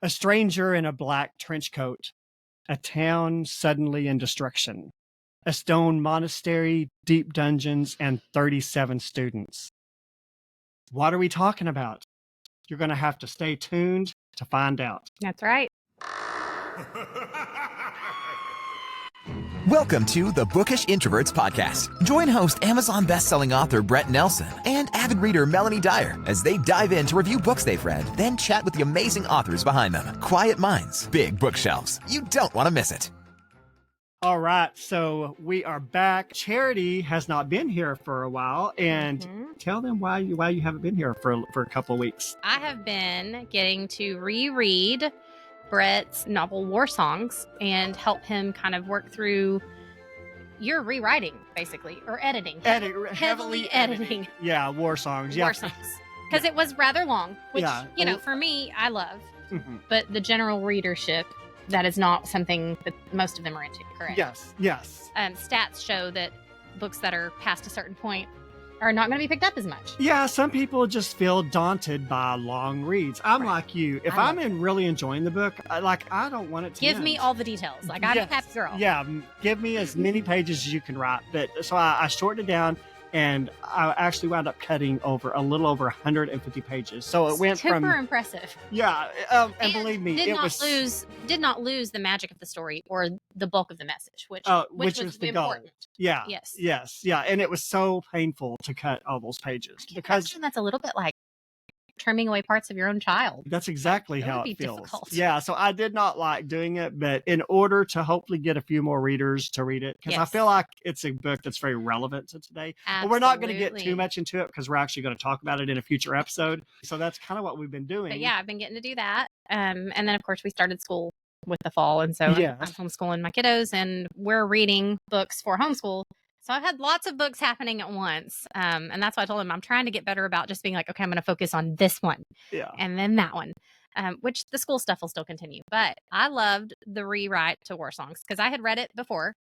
A stranger in a black trench coat. A town suddenly in destruction. A stone monastery, deep dungeons, and 37 students. What are we talking about? You're going to have to stay tuned to find out. That's right. Welcome to the Bookish Introverts Podcast. Join host Amazon bestselling author Brett Nelson and avid reader Melanie Dyer as they dive in to review books they've read, then chat with the amazing authors behind them. Quiet minds, big bookshelves. You don't want to miss it. All right, so we are back. Charity has not been here for a while, and tell them why you haven't been here for a couple of weeks. I have been getting to reread Brett's novel War Songs and help him kind of work through your rewriting, basically, or editing. Heavily editing. Yeah, War Songs. War Songs. Because it was rather long, which, Yeah. For me, I love. But the general readership, that is not something that most of them are into, correct? Yes. Stats show that books that are past a certain point are not going to be picked up as much. Yeah, some people just feel daunted by long reads. I'm like you. If I'm really enjoying the book, I don't want it to Give end. me all the details. I'm a happy girl. Yeah, give me as many pages as you can write. So I shortened it down, and I actually wound up cutting a little over 150 pages. So it went Super impressive. Yeah, and believe me, did not lose the magic of the story or the bulk of the message, which was the important. Goal. Yes, and it was so painful to cut all those pages because that's a little bit like trimming away parts of your own child. That's exactly how it feels. Difficult. Yeah, so I did not like doing it, but in order to hopefully get a few more readers to read it, because I feel like it's a book that's very relevant to today. But we're not going to get too much into it because we're actually going to talk about it in a future episode. So that's kind of what we've been doing. But yeah, I've been getting to do that. And then, of course, we started school with the fall. And so I'm homeschooling my kiddos, and we're reading books for homeschool. So I've had lots of books happening at once. And that's why I told him I'm trying to get better about just being like, okay, I'm going to focus on this one. Yeah. And then that one, which the school stuff will still continue. But I loved the rewrite to War Songs because I had read it before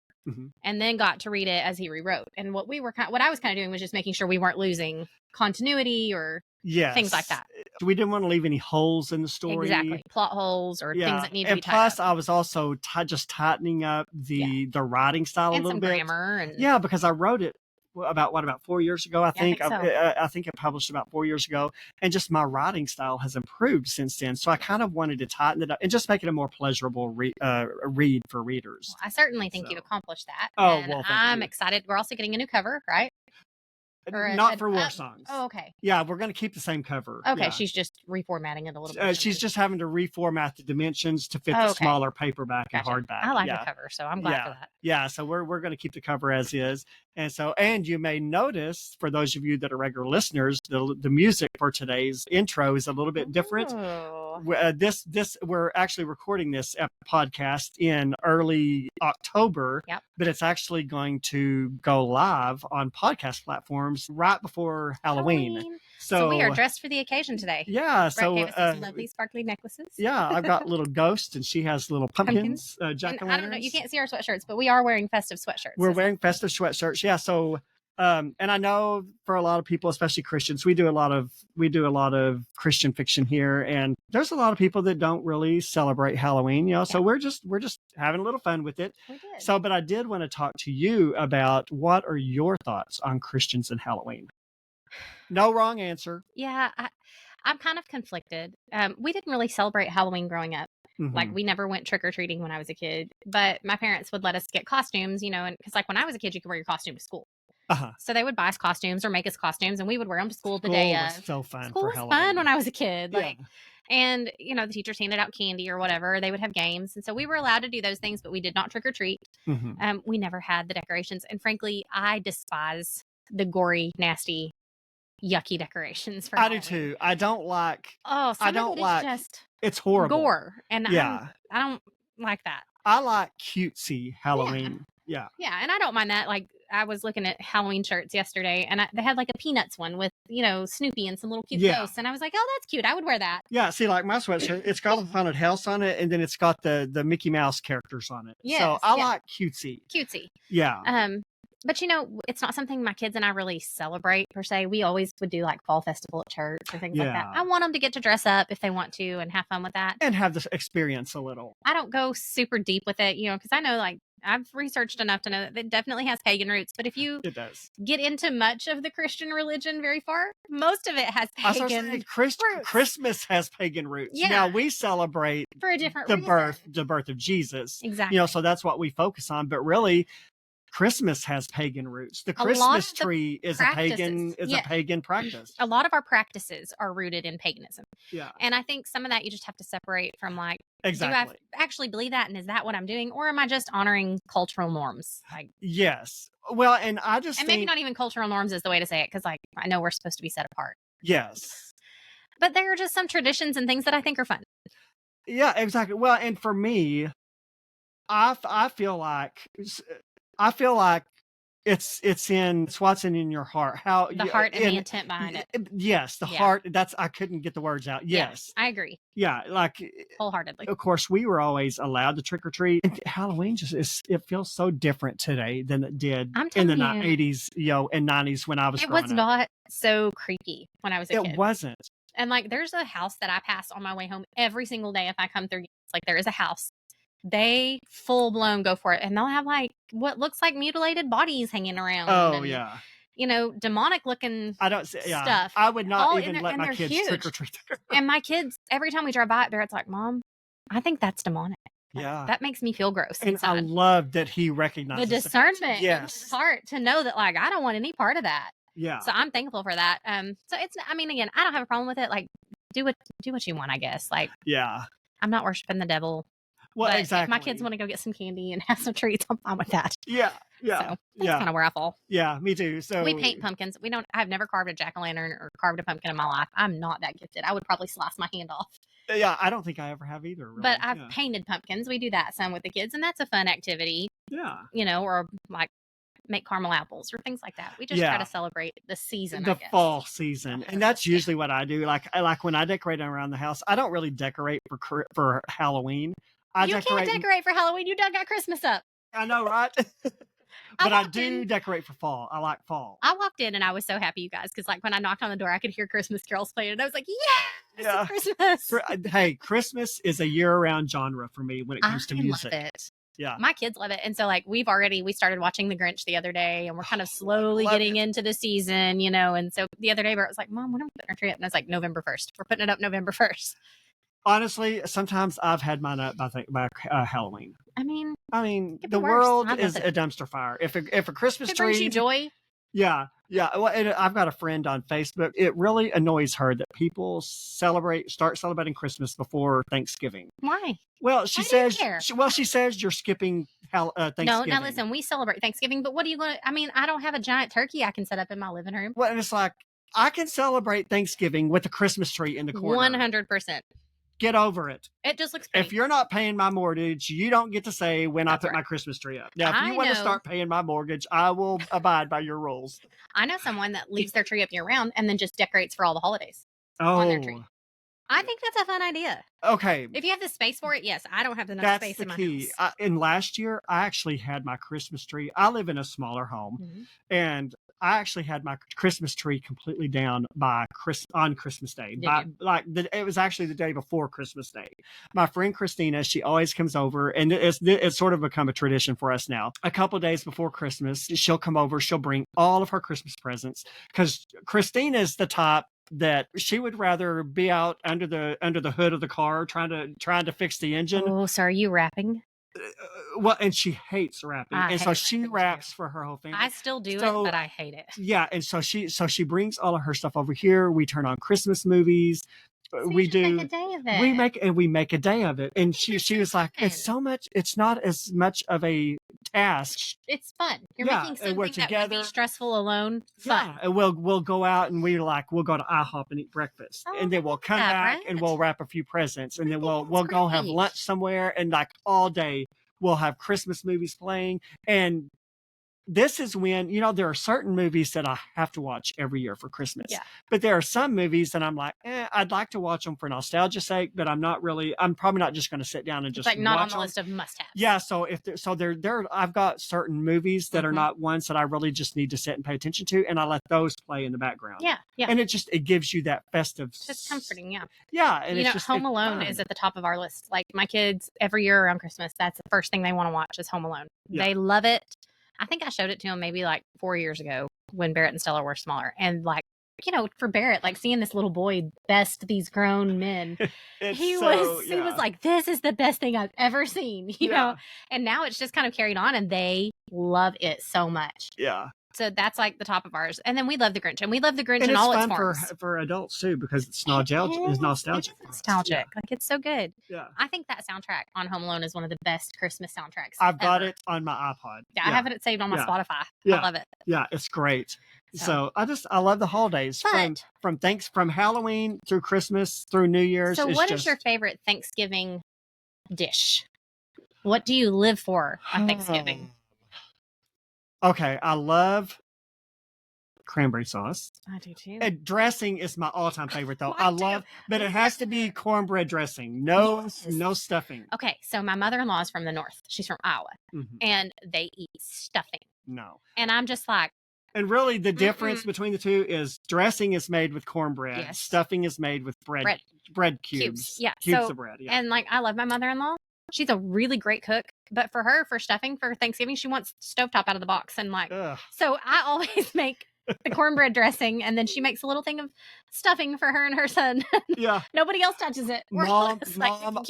and then got to read it as he rewrote. And what I was kind of doing was just making sure we weren't losing continuity or things like that. We didn't want to leave any holes in the story. Exactly. Plot holes or things that need to be tied plus, up. I was also just tightening up the writing style a little bit. Grammar. And because I wrote it about 4 years ago, I think. I think it published about 4 years ago. And just my writing style has improved since then. So I kind of wanted to tighten it up and just make it a more pleasurable read for readers. Well, I certainly think you've accomplished that. Oh, and well, I'm excited. We're also getting a new cover, right? Not for War Songs. Oh, okay. Yeah, we're going to keep the same cover. Okay, she's just reformatting it a little bit. She's just having to reformat the dimensions to fit the smaller paperback and hardback. I like the cover, so I'm glad for that. Yeah, so we're going to keep the cover as is. And you may notice, for those of you that are regular listeners, the music for today's intro is a little bit different. We're actually recording this podcast in early October, but it's actually going to go live on podcast platforms right before Halloween. So we are dressed for the occasion today. Yeah. Brett gave us these lovely sparkly necklaces. Yeah, I've got little ghosts, and she has little pumpkins. Jack-o'-lanterns. I don't know, you can't see our sweatshirts, but we are wearing festive sweatshirts. We're wearing festive sweatshirts. Yeah. So, and I know for a lot of people, especially Christians, we do a lot of Christian fiction here, and there's a lot of people that don't really celebrate Halloween. So we're just having a little fun with it. We did. So, but I did want to talk to you about what are your thoughts on Christians and Halloween? No wrong answer. Yeah, I'm kind of conflicted. We didn't really celebrate Halloween growing up. Like, we never went trick-or-treating when I was a kid, but my parents would let us get costumes, and because like when I was a kid, you could wear your costume to school. So they would buy us costumes or make us costumes, and we would wear them to school the day of. So fun. School was fun when I was a kid. And the teachers handed out candy or whatever. They would have games, and so we were allowed to do those things, but we did not trick or treat. We never had the decorations, and frankly, I despise the gory, nasty, yucky decorations. For Halloween. I do too. I don't like. I don't like. Just it's horrible. Gore, and I don't like that. I like cutesy Halloween. Yeah, and I don't mind that. Like, I was looking at Halloween shirts yesterday, and they had like a Peanuts one with Snoopy and some little cute ghosts, and I was like, oh, that's cute. I would wear that. Yeah, see, like my sweatshirt, it's got a haunted house on it, and then it's got the Mickey Mouse characters on it. Yes, so I like cutesy. Cutesy. Yeah. But it's not something my kids and I really celebrate per se. We always would do like fall festival at church or things like that. I want them to get to dress up if they want to and have fun with that. And have this experience a little. I don't go super deep with it, because I know like I've researched enough to know that it definitely has pagan roots. But if you get into much of the Christian religion very far, most of it has pagan roots. Christmas has pagan roots. Yeah. Now we celebrate for a different the birth of Jesus. Exactly. So that's what we focus on. But really, Christmas has pagan roots. The Christmas tree is a pagan practice. A lot of our practices are rooted in paganism. Yeah. And I think some of that you just have to separate from like, exactly. Do I actually believe that? And is that what I'm doing? Or am I just honoring cultural norms? Like, yes. Well, and I just think, maybe not even cultural norms is the way to say it. Cause like, I know we're supposed to be set apart. Yes. But there are just some traditions and things that I think are fun. Yeah, exactly. Well, and for me, I feel like it's what's in your heart. How the heart and the intent behind it. Yes, the heart. I couldn't get the words out. Yes, I agree. Yeah, like wholeheartedly. Of course, we were always allowed to trick or treat. Halloween it feels so different today than it did in the 80s, and 90s when I was. It was not so creepy when I was a kid. It wasn't. And like, there's a house that I pass on my way home every single day if I come through. It's like there is a house. They full blown go for it, and they'll have like what looks like mutilated bodies hanging around. Oh yeah, demonic looking. Stuff. I would not even let my kids trick or treat. And my kids, every time we drive by it, it's like, Mom, I think that's demonic. Yeah, that makes me feel gross. And inside. I love that he recognizes the discernment. Yes, in his heart to know that like I don't want any part of that. Yeah. So I'm thankful for that. So it's. I mean, again, I don't have a problem with it. Like, do what you want. I guess. Like, yeah, I'm not worshiping the devil. Well, but exactly. If my kids want to go get some candy and have some treats, I'm fine with that. Yeah. So that's kind of where I fall. Yeah, me too. So we paint pumpkins. I've never carved a jack-o'-lantern or carved a pumpkin in my life. I'm not that gifted. I would probably slice my hand off. Yeah, I don't think I ever have either. Really. But I've painted pumpkins. We do that some with the kids, and that's a fun activity. Yeah. Or like make caramel apples or things like that. We just try to celebrate the season, the fall season, and that's usually what I do. Like when I decorate around the house, I don't really decorate for Halloween. You can't decorate for Halloween. You done got Christmas up. I know, right? But I do decorate for fall. I like fall. I walked in and I was so happy, you guys, because like when I knocked on the door, I could hear Christmas carols playing, and I was like, "Yeah, Christmas!" Hey, Christmas is a year-round genre for me when it comes to music. I love it. Yeah, my kids love it, and so like we started watching The Grinch the other day, and we're kind of slowly getting into the season, And so the other day, Bert was like, "Mom, when are we putting our tree up?" And I was like, "November 1st. We're putting it up November 1st." Honestly, sometimes I've had mine up by Halloween. I mean, the world is a dumpster fire. If a Christmas tree brings you joy. Yeah. Well, I've got a friend on Facebook. It really annoys her that people start celebrating Christmas before Thanksgiving. Why? Well, she says you're skipping Thanksgiving. No, now listen, we celebrate Thanksgiving, but what are you going to? I mean, I don't have a giant turkey I can set up in my living room. Well, and it's like I can celebrate Thanksgiving with a Christmas tree in the corner. 100%. Get over it. It just looks pretty. If you're not paying my mortgage, you don't get to say when I put my Christmas tree up. Now, if you want to start paying my mortgage, I will abide by your rules. I know someone that leaves their tree up year round and then just decorates for all the holidays on their tree. I think that's a fun idea. Okay. If you have the space for it, yes. I don't have enough space in my house. And last year, I actually had my Christmas tree. I live in a smaller home, and I actually had my Christmas tree completely down on Christmas Day. It was actually the day before Christmas Day. My friend Christina, she always comes over, and it's sort of become a tradition for us now. A couple of days before Christmas, she'll come over. She'll bring all of her Christmas presents, because Christina's the type that she would rather be out under the hood of the car trying to fix the engine. Oh, so are you rapping? Well, and she hates rapping, and so she raps for her whole family. I still do it, but I hate it. Yeah, and so she brings all of her stuff over here. We turn on Christmas movies. So make a day of it. We make a day of it. And she was like, it's not as much of a task. It's fun. You're making something that would be stressful alone fun. Yeah, and we'll go out and we'll go to IHOP and eat breakfast, and then we'll come back and we'll wrap a few presents, and then we'll go have lunch somewhere, and like all day we'll have Christmas movies playing. And this is when, there are certain movies that I have to watch every year for Christmas. Yeah. But there are some movies that I'm like, I'd like to watch them for nostalgia's sake, but I'm probably not just going to sit down and just It's like not watch on the them. list of must-haves. Yeah. So I've got certain movies that are not ones that I really just need to sit and pay attention to, and I let those play in the background. Yeah. Yeah. And it gives you that festive. It's just comforting. Yeah. Yeah. And it's just Home Alone is at the top of our list. Like my kids every year around Christmas, that's the first thing they want to watch is Home Alone. Yeah. They love it. I think I showed it to them maybe like 4 years ago when Barrett and Stella were smaller. And like, for Barrett, like seeing this little boy best these grown men, he was like, this is the best thing I've ever seen, you know? And now it's just kind of carried on and they love it so much. Yeah. So that's like the top of ours. And then we love the Grinch, and we love the Grinch and in all its fun forms. for adults too, because it's nostalgic. It's nostalgic. It's nostalgic. Yeah. Like it's so good. Yeah. I think that soundtrack on Home Alone is one of the best Christmas soundtracks. I've got it on my iPod. Yeah, I have it saved on my Spotify. Yeah. I love it. Yeah, it's great. So I love the holidays from Halloween through Christmas through New Year's. So what is your favorite Thanksgiving dish? What do you live for on Thanksgiving? Okay, I love cranberry sauce. I do too. And dressing is my all-time favorite though. But it Yes. has to be cornbread dressing. No stuffing. Okay, so my mother-in-law is from the north. She's from Iowa. Mm-hmm. And they eat stuffing. No. And I'm just like, and really the difference between the two is dressing is made with cornbread. Yes. Stuffing is made with bread cubes. Yeah. Cubes of bread. Yeah. And like I love my mother-in-law. She's a really great cook. But for her, for stuffing for Thanksgiving, she wants stovetop out of the box. And like, so I always make the cornbread dressing, and then she makes a little thing of stuffing for her and her son. Yeah. Nobody else touches it. Mom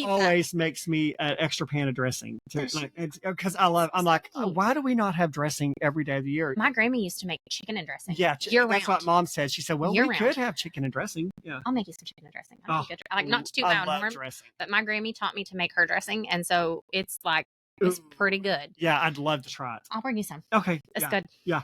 always makes me an extra pan of dressing because I'm like, why do we not have dressing every day of the year? My grandma used to make chicken and dressing. Yeah, that's what Mom said. She said, well, we could have chicken and dressing. Yeah, I'll make you some chicken and dressing. I like not to toot my own horn, but my Grammy taught me to make her dressing, and so it's like it's pretty good. Yeah, I'd love to try it. I'll bring you some. Okay, it's good. Yeah.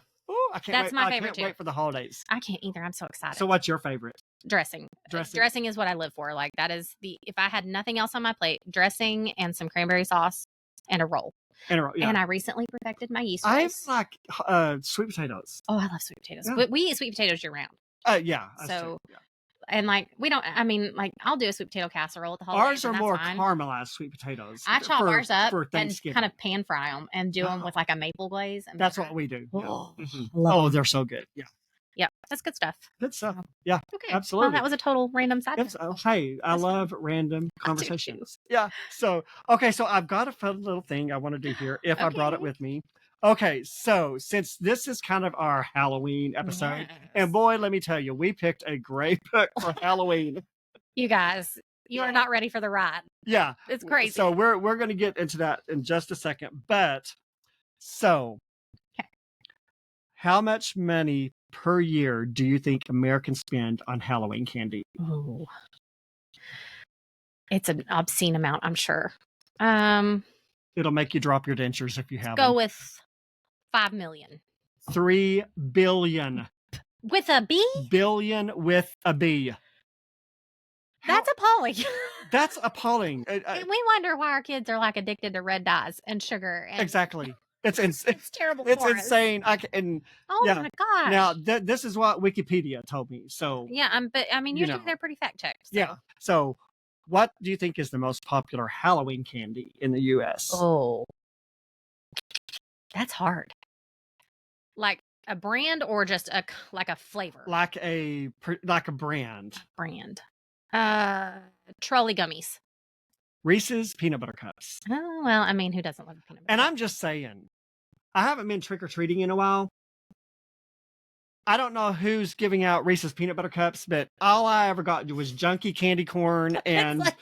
I can't That's my favorite too. Wait for the holidays. I can't either. I'm so excited. So what's your favorite? Dressing. Dressing is what I live for. Like that is if I had nothing else on my plate, dressing and some cranberry sauce and a roll. And I recently perfected my yeast rice. I like sweet potatoes. Oh, I love sweet potatoes. Yeah. We eat sweet potatoes year round. Yeah. So and like we don't. I mean, like I'll do a sweet potato casserole at the holidays. Ours are more caramelized sweet potatoes. I chop ours up and kind of pan fry them and do them with like a maple glaze. And that's what we do. Oh, yeah. They're so good. Yeah. Yeah, that's good stuff. Good stuff. Yeah. Okay. Absolutely. Well, that was a total random side. Hey, I love random conversations. Yeah. So I've got a fun little thing I want to do here if I brought it with me. Okay, so since this is kind of our Halloween episode, and boy, let me tell you, we picked a great book for Halloween. You guys, you are not ready for the ride. Yeah. It's crazy. So we're going to get into that in just a second. But how much money per year do you think Americans spend on Halloween candy? Oh, it's an obscene amount, I'm sure. It'll make you drop your dentures if you have go with 5 million. 3 billion. With a B? Billion with a B. That's appalling. That's appalling. We wonder why our kids are like addicted to red dyes and sugar. And exactly. It's terrible. It's insane. My gosh. Now this is what Wikipedia told me. So but I mean, usually they're pretty fact checked. So. Yeah. So, what do you think is the most popular Halloween candy in the U.S.? Oh, that's hard. Like a brand or just a flavor? Like a brand. Brand. Trolley gummies. Reese's peanut butter cups. Oh, well, I mean, who doesn't love peanut butter? And I'm just saying, I haven't been trick-or-treating in a while. I don't know who's giving out Reese's peanut butter cups, but all I ever got was junky candy corn and like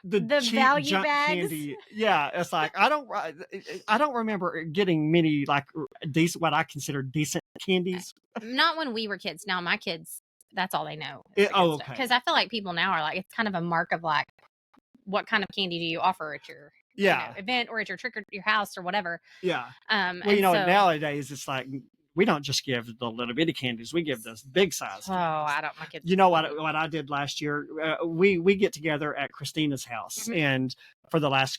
the cheap value junk bags. Candy. Yeah, it's like I don't remember getting many like decent, what I consider decent candies. Not when we were kids. Now my kids, that's all they know. Okay. Because I feel like people now are like, it's kind of a mark of like, what kind of candy do you offer at your event or at your your house or whatever? Yeah. Well, nowadays it's like we don't just give the little bitty candies. We give this big size. Oh, I don't. My kids. You know what I did last year? We get together at Christina's house, and for the last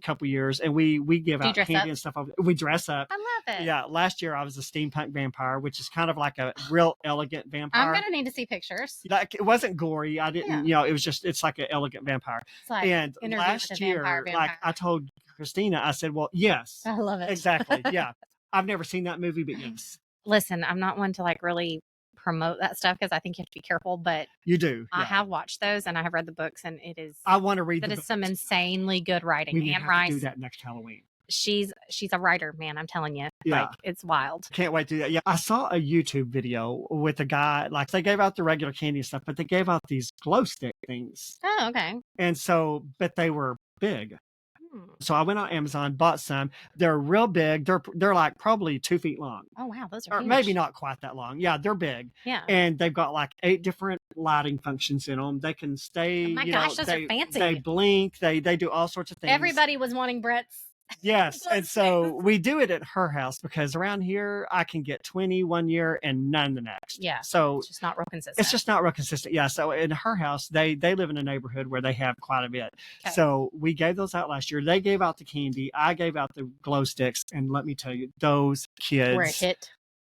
couple years, and we give out candy and stuff. We dress up. I love it. Yeah, last year I was a steampunk vampire, which is kind of like a real elegant vampire. I'm gonna need to see pictures. Like, it wasn't gory. I didn't, it was just, it's like an elegant vampire. Like and last year, like I told Christina, I said, well, yes. I love it. Exactly. Yeah. I've never seen that movie, but yes. Listen, I'm not one to like really promote that stuff because I think you have to be careful, but you do. I have watched those and I have read the books, and it is. I want to read. That is some insanely good writing. We Anne Rice. To do that next Halloween. She's a writer, man. I'm telling you. Yeah. Like, it's wild. Can't wait to do that. Yeah. I saw a YouTube video with a guy, like they gave out the regular candy and stuff, but they gave out these glow stick things. Oh, okay. And so, but they were big. So I went on Amazon, bought some. They're real big. They're like probably 2 feet long. Oh wow, those are or huge. Maybe not quite that long. Yeah, they're big. Yeah, and they've got like 8 different lighting functions in them. They can stay. Oh my gosh, those are fancy. They blink. They do all sorts of things. Everybody was wanting Brett's. Yes, and so we do it at her house because around here I can get 20 one year and none the next. Yeah, so it's just not real consistent. It's just not real consistent. Yeah, so in her house they live in a neighborhood where they have quite a bit. Okay. So we gave those out last year. They gave out the candy. I gave out the glow sticks, and let me tell you, those kids were a hit.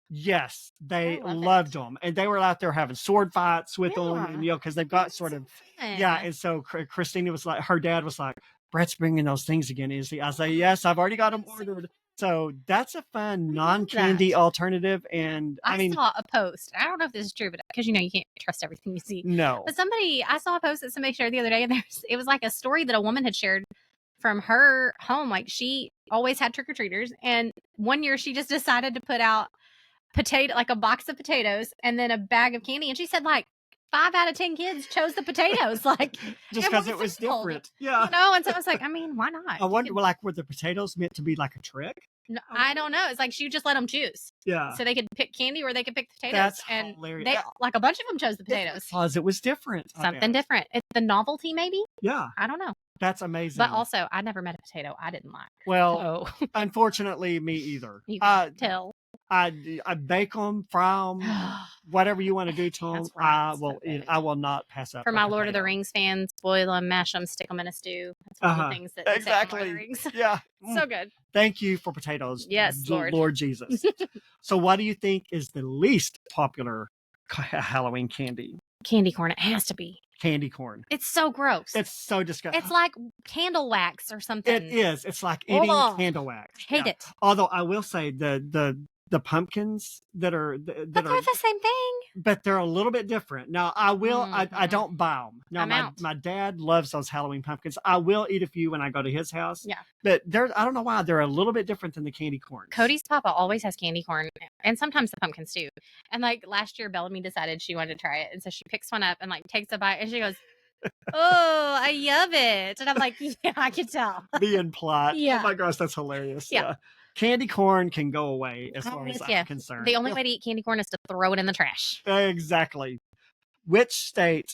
Yes, they loved them, and they were out there having sword fights with them, and because they've got sort of and so Christina was like, her dad was like, Brett's bringing those things again, is he? I say, yes, I've already got them ordered. So that's a fun non-candy alternative. And I mean, saw a post. I don't know if this is true, but because you can't trust everything you see. No. But I saw a post that somebody shared the other day, and it was like a story that a woman had shared from her home. Like, she always had trick-or-treaters, and one year she just decided to put out a box of potatoes and then a bag of candy. And she said, like, 5 out of 10 kids chose the potatoes, like just because it was different. Yeah. And so I was like, I mean, why not? I wonder, were the potatoes meant to be like a trick? No, I don't know. It's like she just let them choose. Yeah. So they could pick candy or they could pick potatoes. That's and hilarious. Like a bunch of them chose the potatoes. Because it was different. Something different. It's the novelty, maybe? Yeah. I don't know. That's amazing. But also, I never met a potato I didn't like. Well, unfortunately, me either. You can tell. I bake them, fry them, whatever you want to do to them. I will not pass up. For my Lord of the Rings fans, boil them, mash them, stick them in a stew. That's one of the things that exactly. Lord of the Rings. Yeah, so good. Thank you for potatoes. Yes, Lord Jesus. So, what do you think is the least popular Halloween candy? Candy corn. It has to be. Candy corn. It's so gross. It's so disgusting. It's like candle wax or something. It is. It's like eating candle wax. I hate it. Although I will say the pumpkins that are they're the same thing, but they're a little bit different. Now I will I don't buy them. Now my dad loves those Halloween pumpkins. I will eat a few when I go to his house. Yeah, but I don't know why they're a little bit different than the candy corn. Cody's papa always has candy corn, and sometimes the pumpkins too. And like last year, Bellamy decided she wanted to try it, and so she picks one up and like takes a bite, and she goes, "Oh, I love it." And I'm like, "Yeah, I can tell." Being polite. Yeah. Oh my gosh, that's hilarious. Yeah. Candy corn can go away as far as I'm concerned. The only way to eat candy corn is to throw it in the trash. Exactly. Which state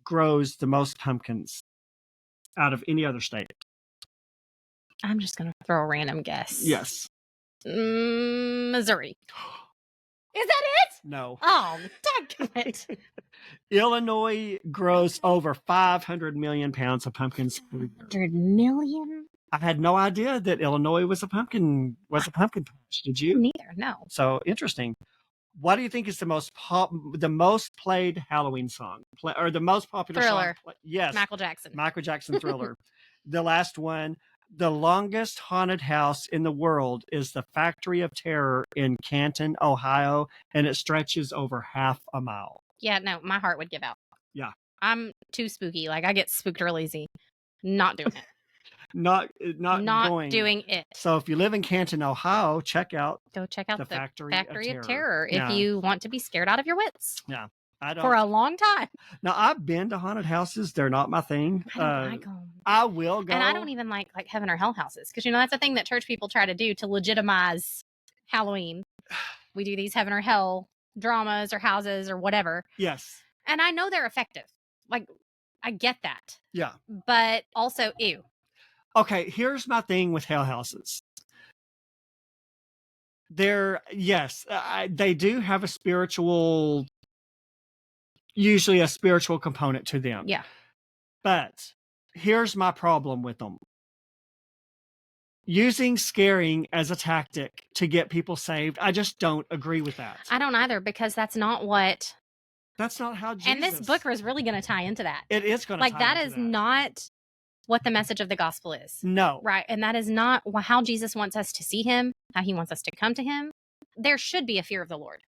grows the most pumpkins out of any other state? I'm just going to throw a random guess. Yes. Missouri. Is that it? No. Oh, daggone it. Illinois grows over 500 million pounds of pumpkins. 500 million? I had no idea that Illinois was a pumpkin patch. Did you? Neither. No. So interesting. What do you think is the most played Halloween song, or the most popular Thriller? Song? Yes, Michael Jackson. Michael Jackson, Thriller. The last one. The longest haunted house in the world is the Factory of Terror in Canton, Ohio, and it stretches over half a mile. Yeah, no, my heart would give out. Yeah. I'm too spooky. Like, I get spooked real easy. Not doing it. Not doing it. So if you live in Canton, Ohio, go check out the Factory of Terror if you want to be scared out of your wits. Yeah. For a long time. Now, I've been to haunted houses. They're not my thing. I don't like them. I will go. And I don't even like heaven or hell houses. Because, that's a thing that church people try to do to legitimize Halloween. We do these heaven or hell dramas or houses or whatever. Yes. And I know they're effective. Like, I get that. Yeah. But also, ew. Okay, here's my thing with hell houses. They do have usually a spiritual component to them. Yeah. But here's my problem with them. Using scaring as a tactic to get people saved, I just don't agree with that. I don't either, because that's not how Jesus... And this book is really going to tie into that. It is going to tie into that. That is not what the message of the gospel is. No. Right. And that is not how Jesus wants us to see him, how he wants us to come to him. There should be a fear of the Lord.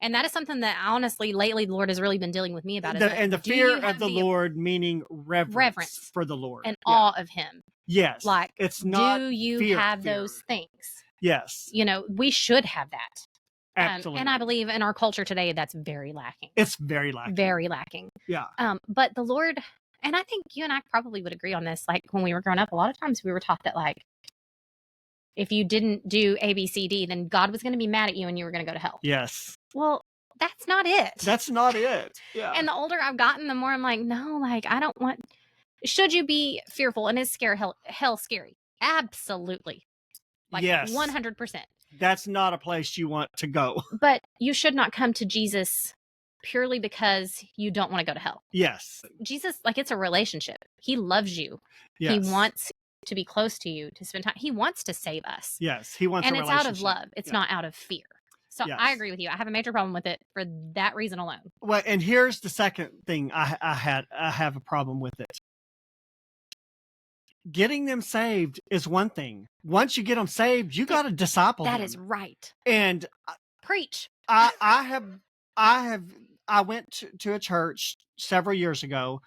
And that is something that honestly, lately, the Lord has really been dealing with me about. And the fear of the Lord, meaning reverence for the Lord. And awe of him. Yes. Like, it's not do you have those things? Yes. We should have that. Absolutely. And I believe in our culture today, that's very lacking. It's very lacking. Very lacking. Yeah. But the Lord, and I think you and I probably would agree on this. Like when we were growing up, a lot of times we were taught that like, if you didn't do A, B, C, D, then God was going to be mad at you and you were going to go to hell. Yes. Well, that's not it. That's not it. Yeah. And the older I've gotten, the more I'm like, no, like I don't want. Should you be fearful and is hell scary? Absolutely. Like yes. 100%. That's not a place you want to go. But you should not come to Jesus purely because you don't want to go to hell. Yes. Jesus, like it's a relationship. He loves you. Yes. He wants to be close to you, to spend time. He wants to save us. Yes. He wants and a it's relationship. out of love. It's not out of fear. So yes. I agree with you. I have a major problem with it for that reason alone. Well, and here's the second thing I have a problem with it. Getting them saved is one thing. Once you get them saved, you got to disciple them. That is right. And preach. I went to a church several years ago,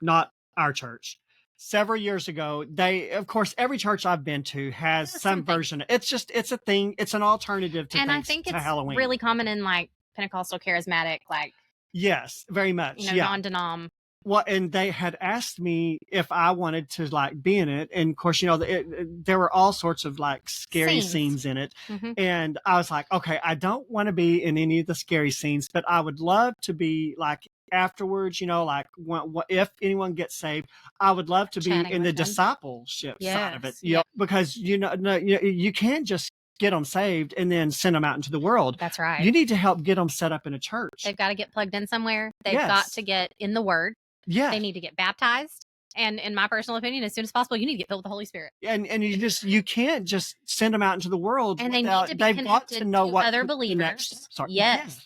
not our church. Several years ago, of course, every church I've been to has some version. It's a thing. It's an alternative to I think it's Halloween. Really common in like Pentecostal charismatic, like yes, very much. Non-denom. Well, and they had asked me if I wanted to like be in it, and of course, there were all sorts of like scary scenes in it, and I was like, okay, I don't want to be in any of the scary scenes, but I would love to be like afterwards, like if anyone gets saved, I would love to be in the discipleship side of it, because you can't just get them saved and then send them out into the world. That's right. You need to help get them set up in a church. They've got to get plugged in somewhere. They've got to get in the Word. Yeah. They need to get baptized. And in my personal opinion, as soon as possible, you need to get filled with the Holy Spirit. And you can't just send them out into the world. And they need to be connected to other believers. Yes.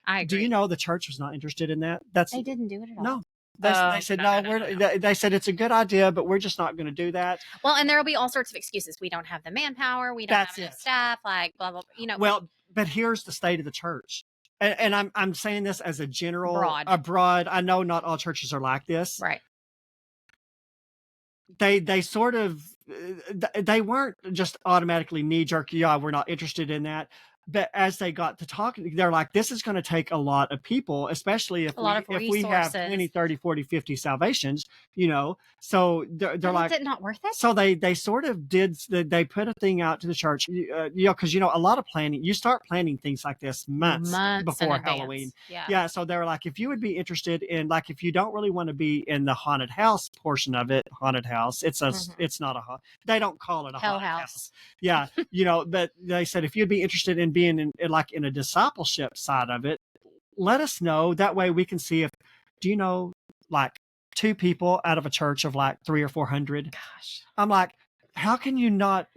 I agree. Do you know the church was not interested in that? They didn't do it at all. No. They said, no. They said it's a good idea, but we're just not going to do that. Well, and there will be all sorts of excuses. We don't have the manpower. We don't have enough staff. Like blah, blah, blah. Well, but here's the state of the church. And I'm saying this as a general, broad. I know not all churches are like this. Right. They sort of, they weren't just automatically knee jerk. Yeah, we're not interested in that. But as they got to talking, they're like, this is going to take a lot of people, especially if we have 20, 30, 40, 50 salvations, So they're like, is it not worth it? So they sort of they put a thing out to the church, because, a lot of planning, you start planning things like this months before Halloween. Yeah. So they're like, if you would be interested in, like, if you don't really want to be in the haunted house portion of it, haunted house, it's not they don't call it a haunted house. Yeah. But they said, if you'd be interested in being in a discipleship side of it, let us know. That way we can see like 2 people out of a church of like 300 or 400. Gosh, I'm like, how can you not?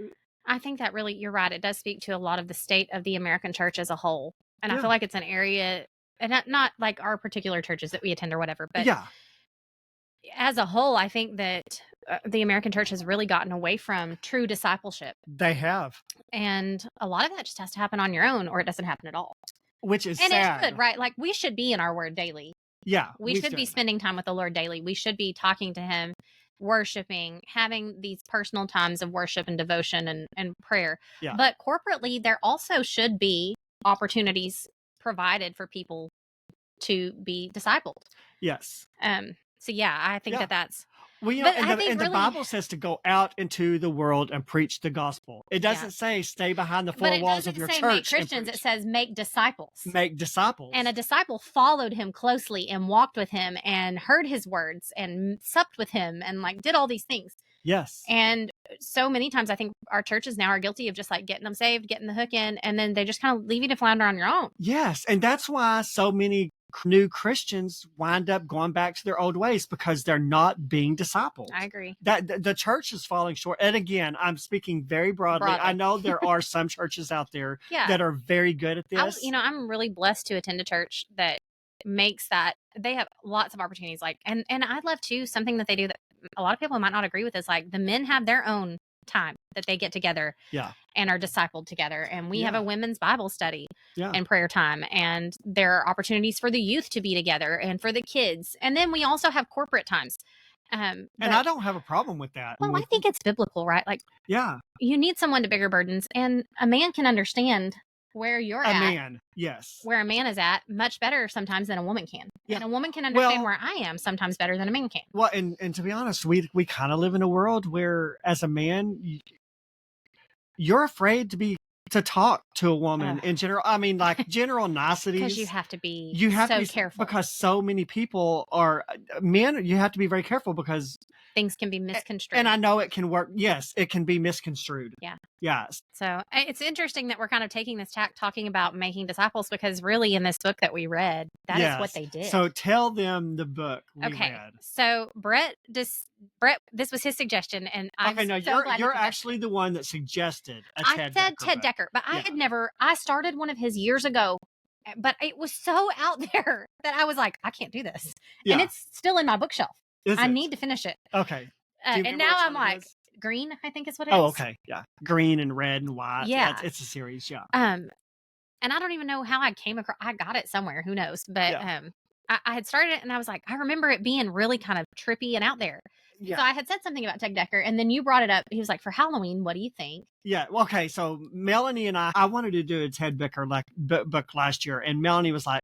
I think that really, you're right. It does speak to a lot of the state of the American church as a whole. And I feel like it's an area, and not like our particular churches that we attend or whatever, but as a whole, I think that the American church has really gotten away from true discipleship. They have. And a lot of that just has to happen on your own, or it doesn't happen at all. Which is sad. And it's good, right? Like, we should be in our word daily. Yeah. We should be spending time with the Lord daily. We should be talking to him, worshiping, having these personal times of worship and devotion and prayer. Yeah. But corporately, there also should be opportunities provided for people to be discipled. Yes. So yeah, I think that's. Well, the Bible says to go out into the world and preach the gospel. It doesn't say stay behind the four walls of your church. Make Christians. It says make disciples. Make disciples. And a disciple followed him closely and walked with him and heard his words and supped with him and like did all these things. Yes. And so many times I think our churches now are guilty of just like getting them saved, getting the hook in, and then they just kind of leave you to flounder on your own. Yes. And that's why so many new Christians wind up going back to their old ways, because they're not being discipled. I agree. That the church is falling short. And again, I'm speaking very broadly. I know there are some churches out there that are very good at this. I'm really blessed to attend a church that makes that. They have lots of opportunities. Like, and I love too, something that they do that a lot of people might not agree with is like the men have their own time that they get together and are discipled together. And we have a women's Bible study and prayer time. And there are opportunities for the youth to be together and for the kids. And then we also have corporate times. And I don't have a problem with that. Well, I think it's biblical, right? Like, you need someone to bigger burdens, and a man can understand where you're at. A man, yes. Where a man is at much better sometimes than a woman can. And a woman can understand where I am sometimes better than a man can. Well, and to be honest, we kind of live in a world where as a man, you're afraid to talk to a woman in general. I mean, like general niceties. Because you have to be careful. Because so many people are men. You have to be very careful because things can be misconstrued. And I know it can work. Yes, it can be misconstrued. Yeah. Yes. So it's interesting that we're kind of taking this tack talking about making disciples, because really in this book that we read, that is what they did. So tell them the book we read. So Brett, this was his suggestion, and you're actually the one that suggested Ted Dekker, but I started one of his years ago, but it was so out there that I was like, I can't do this. And it's still in my bookshelf. I need to finish it. Okay. And now I'm like, Green, I think is what it is. Oh, okay. Yeah. Green and red and white. Yeah. It's a series. Yeah. And I don't even know how I came across, I got it somewhere, who knows, but I had started it and I was like, I remember it being really kind of trippy and out there. Yeah. So I had said something about Ted Dekker, and then you brought it up. He was like, for Halloween, what do you think? Yeah. Well, okay. So Melanie and I wanted to do a Ted Dekker book last year, and Melanie was like,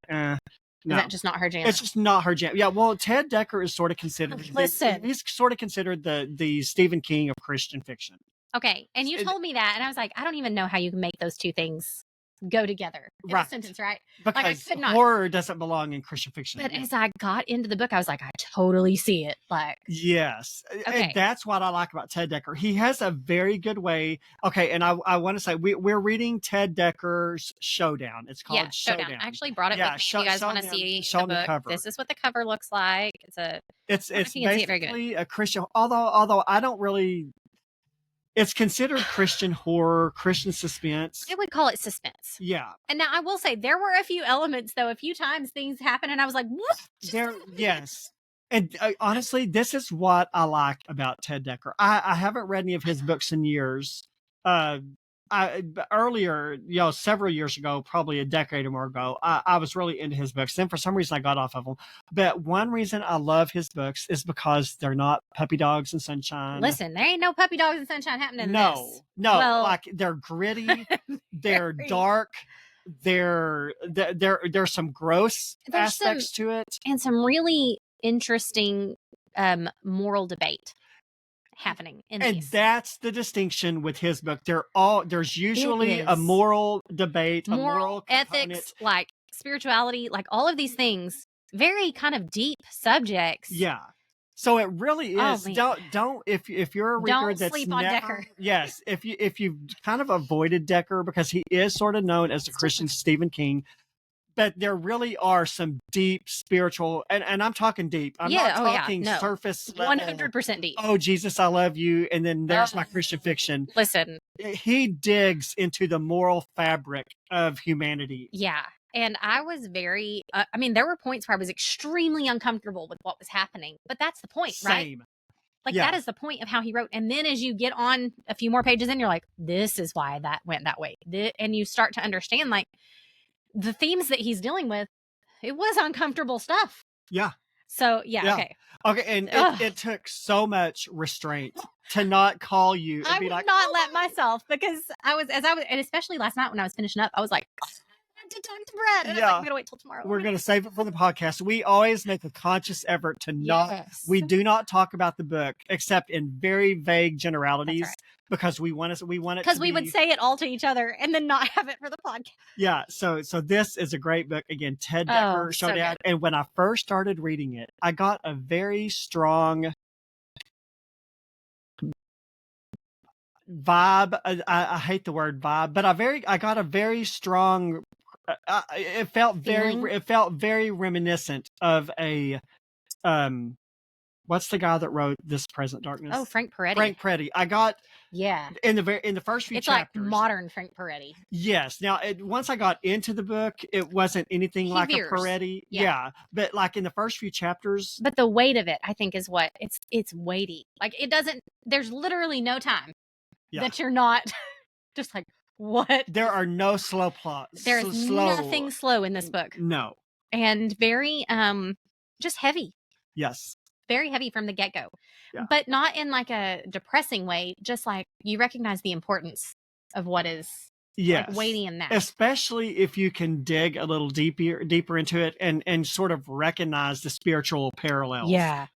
no. Is that just not her jam? It's just not her jam. Yeah, well, Ted Dekker is sort of considered. He's sort of considered the Stephen King of Christian fiction. Okay, and you told me that, and I was like, I don't even know how you can make those two things go together in a sentence, right? Because like, I could not. Horror doesn't belong in Christian fiction. But as I got into the book, I was like, I totally see it. Like, yes, and that's what I like about Ted Dekker. He has a very good way. Okay, and I want to say we're reading Ted Dekker's Showdown. It's called Showdown. I actually brought it with me. If you guys want to see the book, cover. This is what the cover looks like. It's basically a Christian. Although I don't really. It's considered Christian horror, Christian suspense. I would call it suspense. Yeah. And now I will say there were a few elements, though. A few times things happened, and I was like, "What?" Yes. And honestly, this is what I like about Ted Dekker. I haven't read any of his books in years. Earlier, several years ago, probably a decade or more ago, I was really into his books. Then for some reason I got off of them. But one reason I love his books is because they're not puppy dogs and sunshine. Listen, there ain't no puppy dogs and sunshine happening in this. No, like they're gritty, they're dark, there's some gross aspects to it. And some really interesting moral debate happening in these. That's the distinction with his book. There's usually a moral debate, a moral ethics, like spirituality, like all of these things, very kind of deep subjects. Yeah. So it really is. Don't if you're a reader that's sleep on Dekker. Yes, if you've kind of avoided Dekker, because he is sort of known as the Christian Stephen King. But there really are some deep spiritual, and I'm talking deep. I'm not talking surface level. 100% deep. Oh, Jesus, I love you. And then there's my Christian fiction. Listen. He digs into the moral fabric of humanity. Yeah. And I was very, there were points where I was extremely uncomfortable with what was happening. But that's the point, right? Like, that is the point of how he wrote. And then as you get on a few more pages in, you're like, this is why that went that way. And you start to understand, like, the themes that he's dealing with, it was uncomfortable stuff. Yeah. So, okay. Okay, and it took so much restraint to not call you and be like, I would not let myself, because and especially last night when I was finishing up, I was like, I have to talk to Brett. And I'm going to wait till tomorrow. We're going to save it for the podcast. We always make a conscious effort to we do not talk about the book except in very vague generalities. Because we want it. Because we would say it all to each other and then not have it for the podcast. Yeah. So this is a great book. Again, Ted Dekker, Showdown. And when I first started reading it, I got a very strong vibe. I hate the word vibe, but I got a very strong. It felt very reminiscent of a what's the guy that wrote This Present Darkness? Oh, Frank Peretti. Frank Peretti. I got in the first few chapters. It's like modern Frank Peretti. Yes. Now, once I got into the book, it wasn't anything like a Peretti. Yeah. But like in the first few chapters. But the weight of it, I think, is what it's weighty. Like it doesn't. There's literally no time that you're not just like, what? There are no slow plots. There's nothing slow in this book. No. And very just heavy. Yes. Very heavy from the get-go. Yeah. But not in like a depressing way, just like you recognize the importance of what is like weighty in that. Especially if you can dig a little deeper into it and sort of recognize the spiritual parallels. Yeah.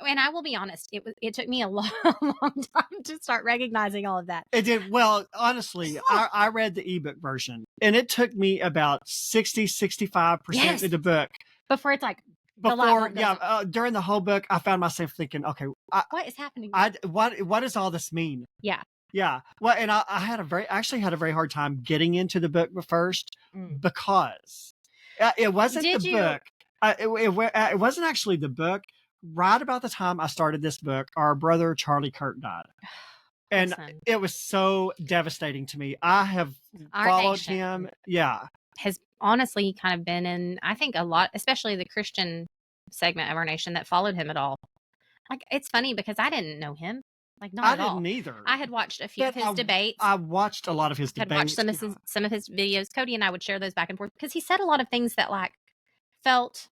And I will be honest, it took me a long time to start recognizing all of that. It did. Well, honestly, I read the ebook version and it took me about 65% of the book. Before it's like, during the whole book, I found myself thinking, okay, what is happening? What does all this mean? Yeah. Yeah. Well, and I actually had a very hard time getting into the book first because it wasn't book. It wasn't actually the book. Right about the time I started this book, our brother Charlie Kirk died. And it was so devastating to me. I have followed him. Yeah. Has honestly kind of been in, I think, a lot, especially the Christian segment of our nation that followed him at all. Like, it's funny because I didn't know him. Like, not at all. I didn't either. I had watched a few of his debates. I watched a lot of his debates. I watched some of his videos. Cody and I would share those back and forth because he said a lot of things that like felt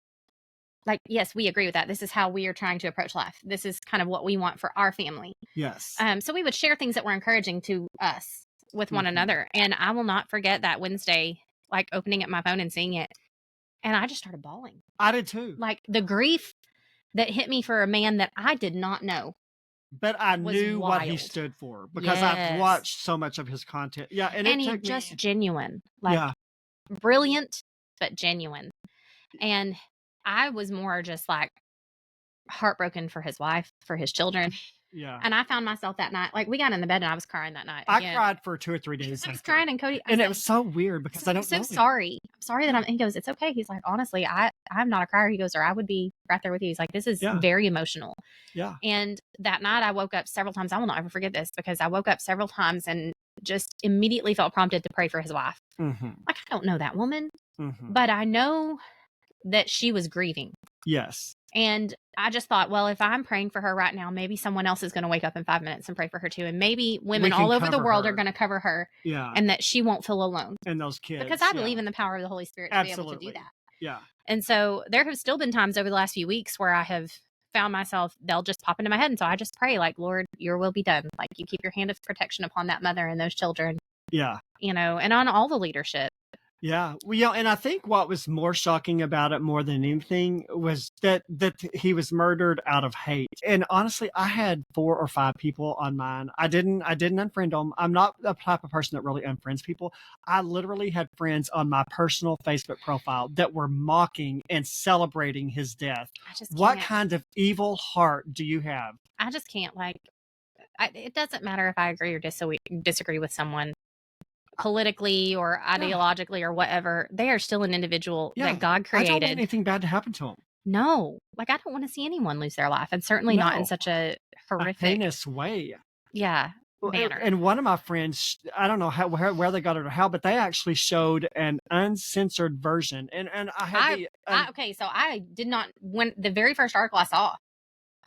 like, yes, we agree with that. This is how we are trying to approach life. This is kind of what we want for our family. Yes. So we would share things that were encouraging to us with one another. And I will not forget that Wednesday, like opening up my phone and seeing it. And I just started bawling. I did too. Like the grief that hit me for a man that I did not know. But I knew what he stood for because I've watched so much of his content. Yeah. And he's just genuine. Like brilliant, but genuine. And I was more just like heartbroken for his wife, for his children. Yeah. And I found myself that night, like we got in the bed and I was crying that night. I cried for 2 or 3 days. I was crying and Cody. And it was so weird because I don't know. I'm so sorry. I'm sorry that he goes, it's okay. He's like, honestly, I'm not a crier. He goes, or I would be right there with you. He's like, this is very emotional. Yeah. And that night I woke up several times. I will not ever forget this because I woke up several times and just immediately felt prompted to pray for his wife. Mm-hmm. Like, I don't know that woman, but I know that she was grieving. Yes. And I just thought, well, if I'm praying for her right now, maybe someone else is going to wake up in 5 minutes and pray for her too. And maybe women all over the world are going to cover her. Yeah. And that she won't feel alone. And those kids. Because I believe in the power of the Holy Spirit to be able to do that. Yeah. And so there have still been times over the last few weeks where I have found myself, they'll just pop into my head. And so I just pray like, Lord, your will be done. Like you keep your hand of protection upon that mother and those children. Yeah. You know, and on all the leadership. Yeah. Well, and I think what was more shocking about it more than anything was that he was murdered out of hate. And honestly, I had 4 or 5 people on mine. I didn't unfriend them. I'm not the type of person that really unfriends people. I literally had friends on my personal Facebook profile that were mocking and celebrating his death. What kind of evil heart do you have? I just can't it doesn't matter if I agree or disagree with someone. Politically or ideologically or whatever, they are still an individual that God created. I don't want anything bad to happen to them. No, like I don't want to see anyone lose their life, and certainly not in such a horrific, heinous way. Yeah, manner. And one of my friends, I don't know where they got it or how, but they actually showed an uncensored version. And I had okay, so I did not when the very first article I saw,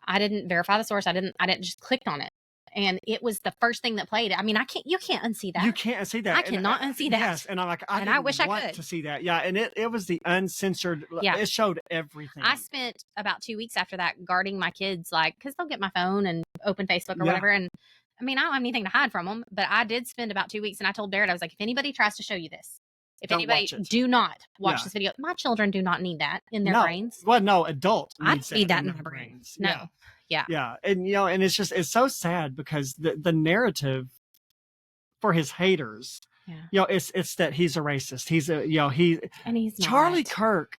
I didn't verify the source. I didn't just click on it. And it was the first thing that played. I mean, you can't unsee that. You can't unsee that. I cannot unsee that. Yes. And I'm like, I wish I could to see that. Yeah. And it was the uncensored. Yeah. It showed everything. I spent about 2 weeks after that guarding my kids, like, cause they'll get my phone and open Facebook or whatever. And I mean, I don't have anything to hide from them, but I did spend about 2 weeks and I told Barrett, I was like, if anybody tries to show you this, do not watch this video. My children do not need that in their brains. Well, no, adult. I need that in my brains. No. Yeah. Yeah. And, and it's so sad because the narrative for his haters, it's that he's a racist. He's and he's not. Charlie Kirk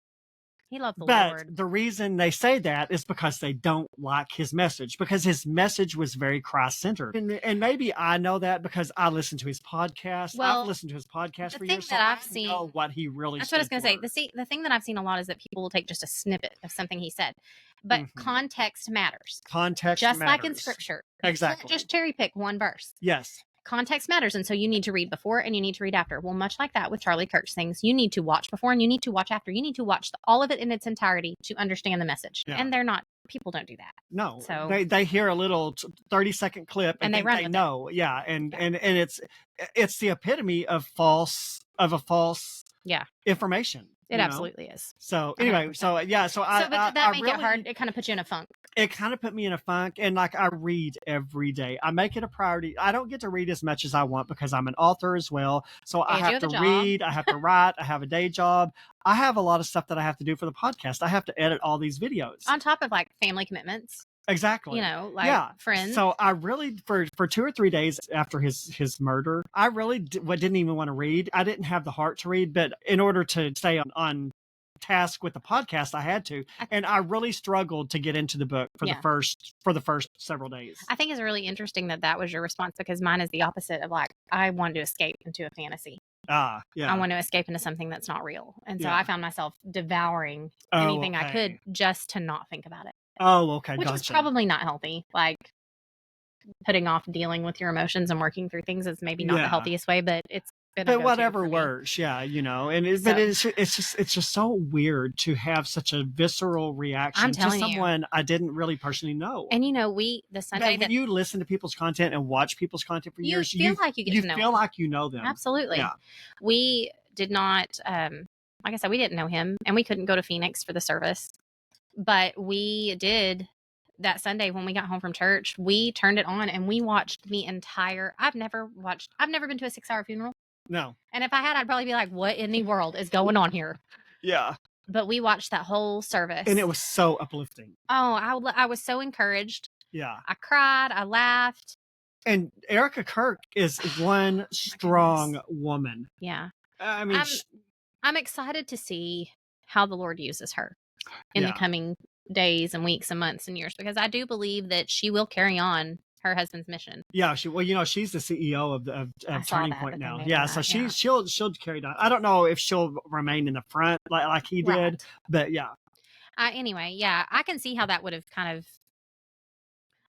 He loved the But Lord. the reason they say that is because they don't like his message, because his message was very Christ-centered. And maybe I know that because I listen to his podcast. Well, I've listened to his podcast the for thing years, so that I've I seen- know what he really That's what I was stood going to for. say. The thing that I've seen a lot is that people will take just a snippet of something he said, but context matters. Context just matters. like in scripture. Exactly. You can't just cherry pick one verse. Yes. Context matters, and so you need to read before and you need to read after. Well, much like that with Charlie Kirk's things, you need to watch before and you need to watch after. You need to watch all of it in its entirety to understand the message. Yeah. And people don't do that. No. So they hear a little 30-second clip and they run with know. it. Yeah. And it's the epitome of a false information. It absolutely is. So anyway, 100%. so yeah, so but did that make really, it hard? It kind of put you in a funk. It kind of put me in a funk, and like I read every day. I make it a priority. I don't get to read as much as I want because I'm an author as well. So I have to read, I have to write, I have a day job. I have a lot of stuff that I have to do for the podcast. I have to edit all these videos. On top of like family commitments. Exactly. Friends. So I really, for 2 or 3 days after his murder, I really didn't even want to read. I didn't have the heart to read, but in order to stay on task with the podcast, I had to, and I really struggled to get into the book for the first several days. I think it's really interesting that was your response, because mine is the opposite of like, I wanted to escape into a fantasy. Yeah. I want to escape into something that's not real. And so I found myself devouring anything I could just to not think about it. Oh, okay. Which is probably not healthy. Like putting off dealing with your emotions and working through things is maybe not the healthiest way, but it's been a but whatever works. Yeah. But it's just so weird to have such a visceral reaction to someone I didn't really personally know. And the Sunday when you listen to people's content and watch people's content for years, you feel like you get to know them. You feel like you know them. Absolutely. Yeah. We did not, like I said, we didn't know him, and we couldn't go to Phoenix for the service. But we did that Sunday when we got home from church. We turned it on and we watched the entire. I've never been to a 6-hour funeral. No. And if I had, I'd probably be like, "What in the world is going on here?" Yeah. But we watched that whole service, and it was so uplifting. Oh, I was so encouraged. Yeah. I cried. I laughed. And Erica Kirk is one strong woman. Yeah. I mean, I'm excited to see how the Lord uses her in the coming days and weeks and months and years, because I do believe that she will carry on her husband's mission. Yeah, she's the CEO of Turning Point now. Yeah, so she'll carry on. I don't know if she'll remain in the front like he did, but yeah. Anyway, yeah, I can see how that would have kind of.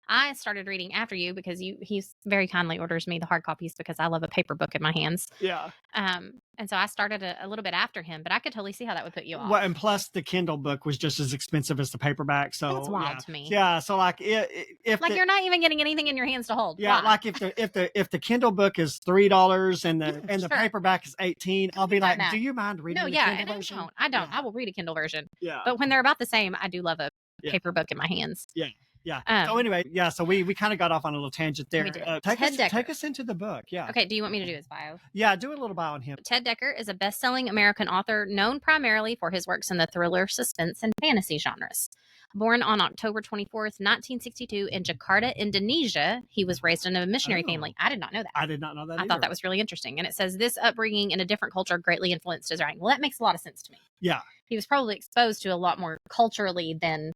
I started reading after you because he's very kindly orders me the hard copies because I love a paper book in my hands. Yeah. And so I started a little bit after him, but I could totally see how that would put you off. Well, and plus the Kindle book was just as expensive as the paperback. So that's wild to me. Yeah. So like if you're not even getting anything in your hands to hold. Yeah. Why? Like if the Kindle book is $3 and the paperback is $18, I'll be like, do you mind reading the Kindle version? I don't. I will read a Kindle version. Yeah. But when they're about the same, I do love a paper book in my hands. Yeah. Yeah. So anyway, so we kind of got off on a little tangent there. Take us into the book. Yeah. Okay. Do you want me to do his bio? Yeah, do a little bio on him. Ted Dekker is a best-selling American author known primarily for his works in the thriller, suspense, and fantasy genres. Born on October 24th, 1962 in Jakarta, Indonesia, he was raised in a missionary family. I did not know that. I did not know that I thought that was really interesting. And it says this upbringing in a different culture greatly influenced his writing. Well, that makes a lot of sense to me. Yeah. He was probably exposed to a lot more culturally than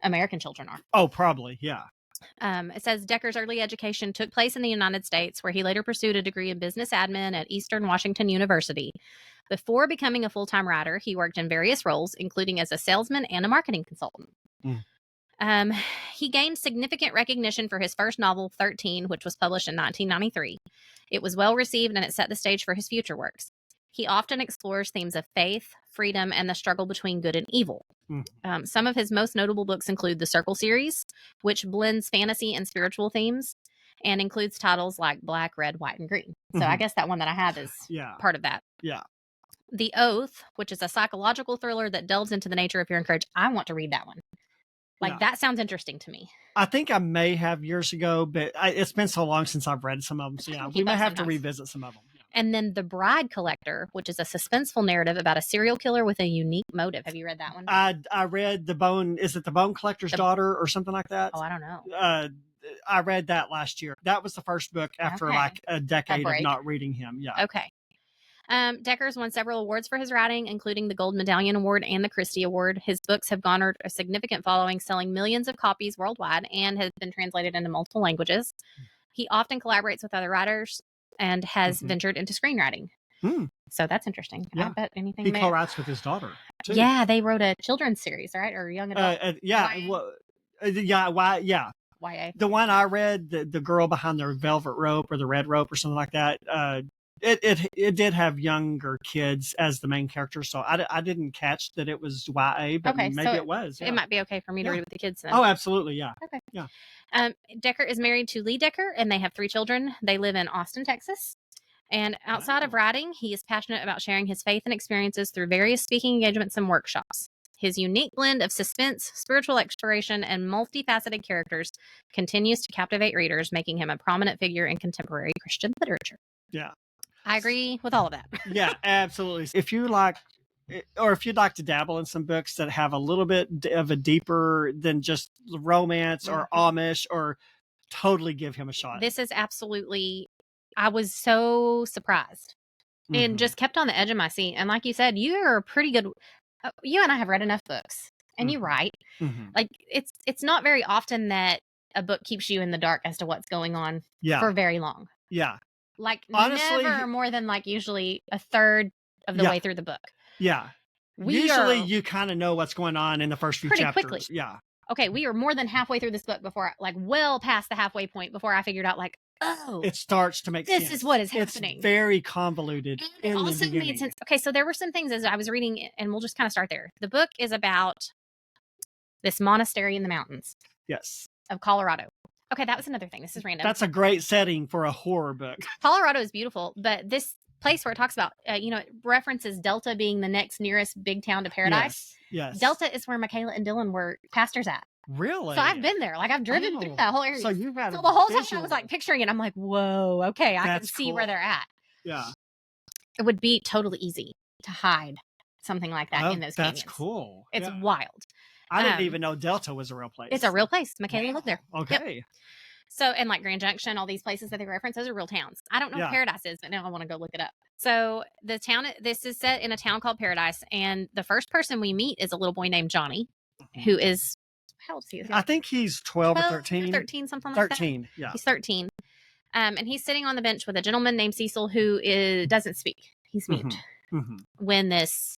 American children are. Oh, probably. Yeah. It says Dekker's early education took place in the United States, where he later pursued a degree in business admin at Eastern Washington University. Before becoming a full-time writer, he worked in various roles, including as a salesman and a marketing consultant. He gained significant recognition for his first novel, 13, which was published in 1993. It was well received, and it set the stage for his future works. He often explores themes of faith, freedom, and the struggle between good and evil. Some of his most notable books include the Circle series, which blends fantasy and spiritual themes, and includes titles like Black, Red, White, and Green. So I guess that one that I have is part of that. Yeah. The Oath, which is a psychological thriller that delves into the nature of fear and courage. I want to read that one. That sounds interesting to me. I think I may have years ago, but it's been so long since I've read some of them. So yeah, we may have to revisit some of them. And then The Bride Collector, which is a suspenseful narrative about a serial killer with a unique motive. Have you read that one? I read is it The Bone Collector's Daughter or something like that? Oh, I don't know. I read that last year. That was the first book after like a decade of not reading him. Yeah. Okay. Dekker's won several awards for his writing, including the Gold Medallion Award and the Christie Award. His books have garnered a significant following, selling millions of copies worldwide, and have been translated into multiple languages. He often collaborates with other writers and has ventured into screenwriting. So that's interesting. Yeah. I bet anything He co-writes with his daughter, too. Yeah, they wrote a children's series, right? Or young adult. YA. The one I read, the girl behind the velvet rope or the red rope or something like that, it did have younger kids as the main character, so I didn't catch that it was YA, but maybe so it was. Yeah. It might be okay for me to read with the kids then. Oh, absolutely, yeah. Okay. Yeah. Dekker is married to Lee Dekker, and they have 3 children. They live in Austin, Texas. And outside of writing, he is passionate about sharing his faith and experiences through various speaking engagements and workshops. His unique blend of suspense, spiritual exploration, and multifaceted characters continues to captivate readers, making him a prominent figure in contemporary Christian literature. Yeah. I agree with all of that. Yeah, absolutely. If you'd like to dabble in some books that have a little bit of a deeper than just romance or Amish, or totally give him a shot. This is absolutely, I was so surprised and just kept on the edge of my seat. And like you said, you're pretty good. You and I have read enough books, and you write. Like it's not very often that a book keeps you in the dark as to what's going on for very long. Yeah. Like honestly, never more than like usually a third of the way through the book. Yeah. Usually you kind of know what's going on in the first few chapters. Quickly. Yeah. Okay, we are more than halfway through this book before, like well past the halfway point before I figured out, like, oh, it starts to make sense. This is what is happening. It's very convoluted. It also made sense. Okay, so there were some things as I was reading, and we'll just kind of start there. The book is about this monastery in the mountains. Yes. Of Colorado. Okay, that was another thing. This is random. That's a great setting for a horror book. Colorado is beautiful, but this place where it talks about, it references Delta being the next nearest big town to Paradise. Yes. Delta is where Michaela and Dylan were pastors at. Really? So I've been there. Like I've driven through that whole area. So you've had the whole time I was like picturing it. I'm like, whoa, okay, I can see where they're at. Yeah. It would be totally easy to hide something like that in those canyons. That's cool. It's wild. I didn't even know Delta was a real place. It's a real place. Michaela lived there. Okay. Yep. So, and like Grand Junction, all these places that they reference, those are real towns. I don't know what Paradise is, but now I want to go look it up. So the town, this is set in a town called Paradise. And the first person we meet is a little boy named Johnny, who is, how old is he? I think he's 12 or 13. 13, something like that. 13, yeah. He's 13. And he's sitting on the bench with a gentleman named Cecil who doesn't speak. He's mute. When this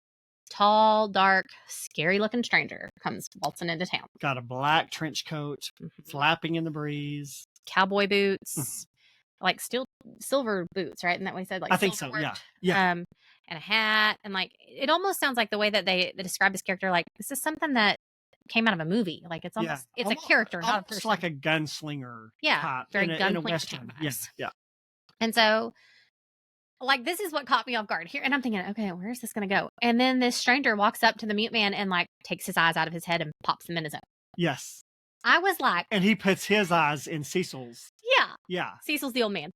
tall, dark, scary-looking stranger comes waltzing into town. Got a black trench coat, flapping in the breeze. Cowboy boots, like silver boots, right? Isn't that what he said? Like I think so, yeah. And a hat. And like, it almost sounds like the way that they describe his character, like, this is something that came out of a movie. Like, it's almost, it's a character, not a person. It's like a gunslinger type. Very in a Western. Yeah. And so, like, this is what caught me off guard here. And I'm thinking, okay, where's this going to go? And then this stranger walks up to the mute man and like takes his eyes out of his head and pops them in his own. Yes. I was like. And he puts his eyes in Cecil's. Yeah. Yeah. Cecil's the old man.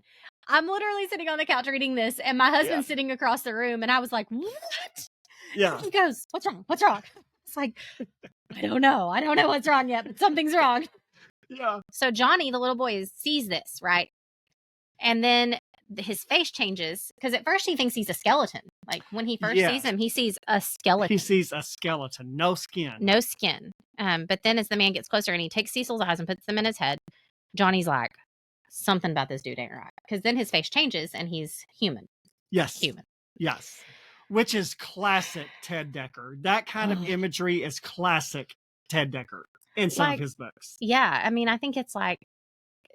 I'm literally sitting on the couch reading this and my husband's sitting across the room. And I was like, what? Yeah. And he goes, what's wrong? What's wrong? It's like, I don't know. I don't know what's wrong yet, but something's wrong. Yeah. So Johnny, the little boy, sees this, right? And then his face changes because at first he thinks he's a skeleton. Like when he first sees him, he sees a skeleton. He sees a skeleton, no skin. No skin. But then as the man gets closer and he takes Cecil's eyes and puts them in his head, Johnny's like, something about this dude ain't right. Because then his face changes and he's human. Yes. Human. Yes. Which is classic Ted Dekker. That kind of imagery is classic Ted Dekker in some of his books. Yeah. I mean, I think it's like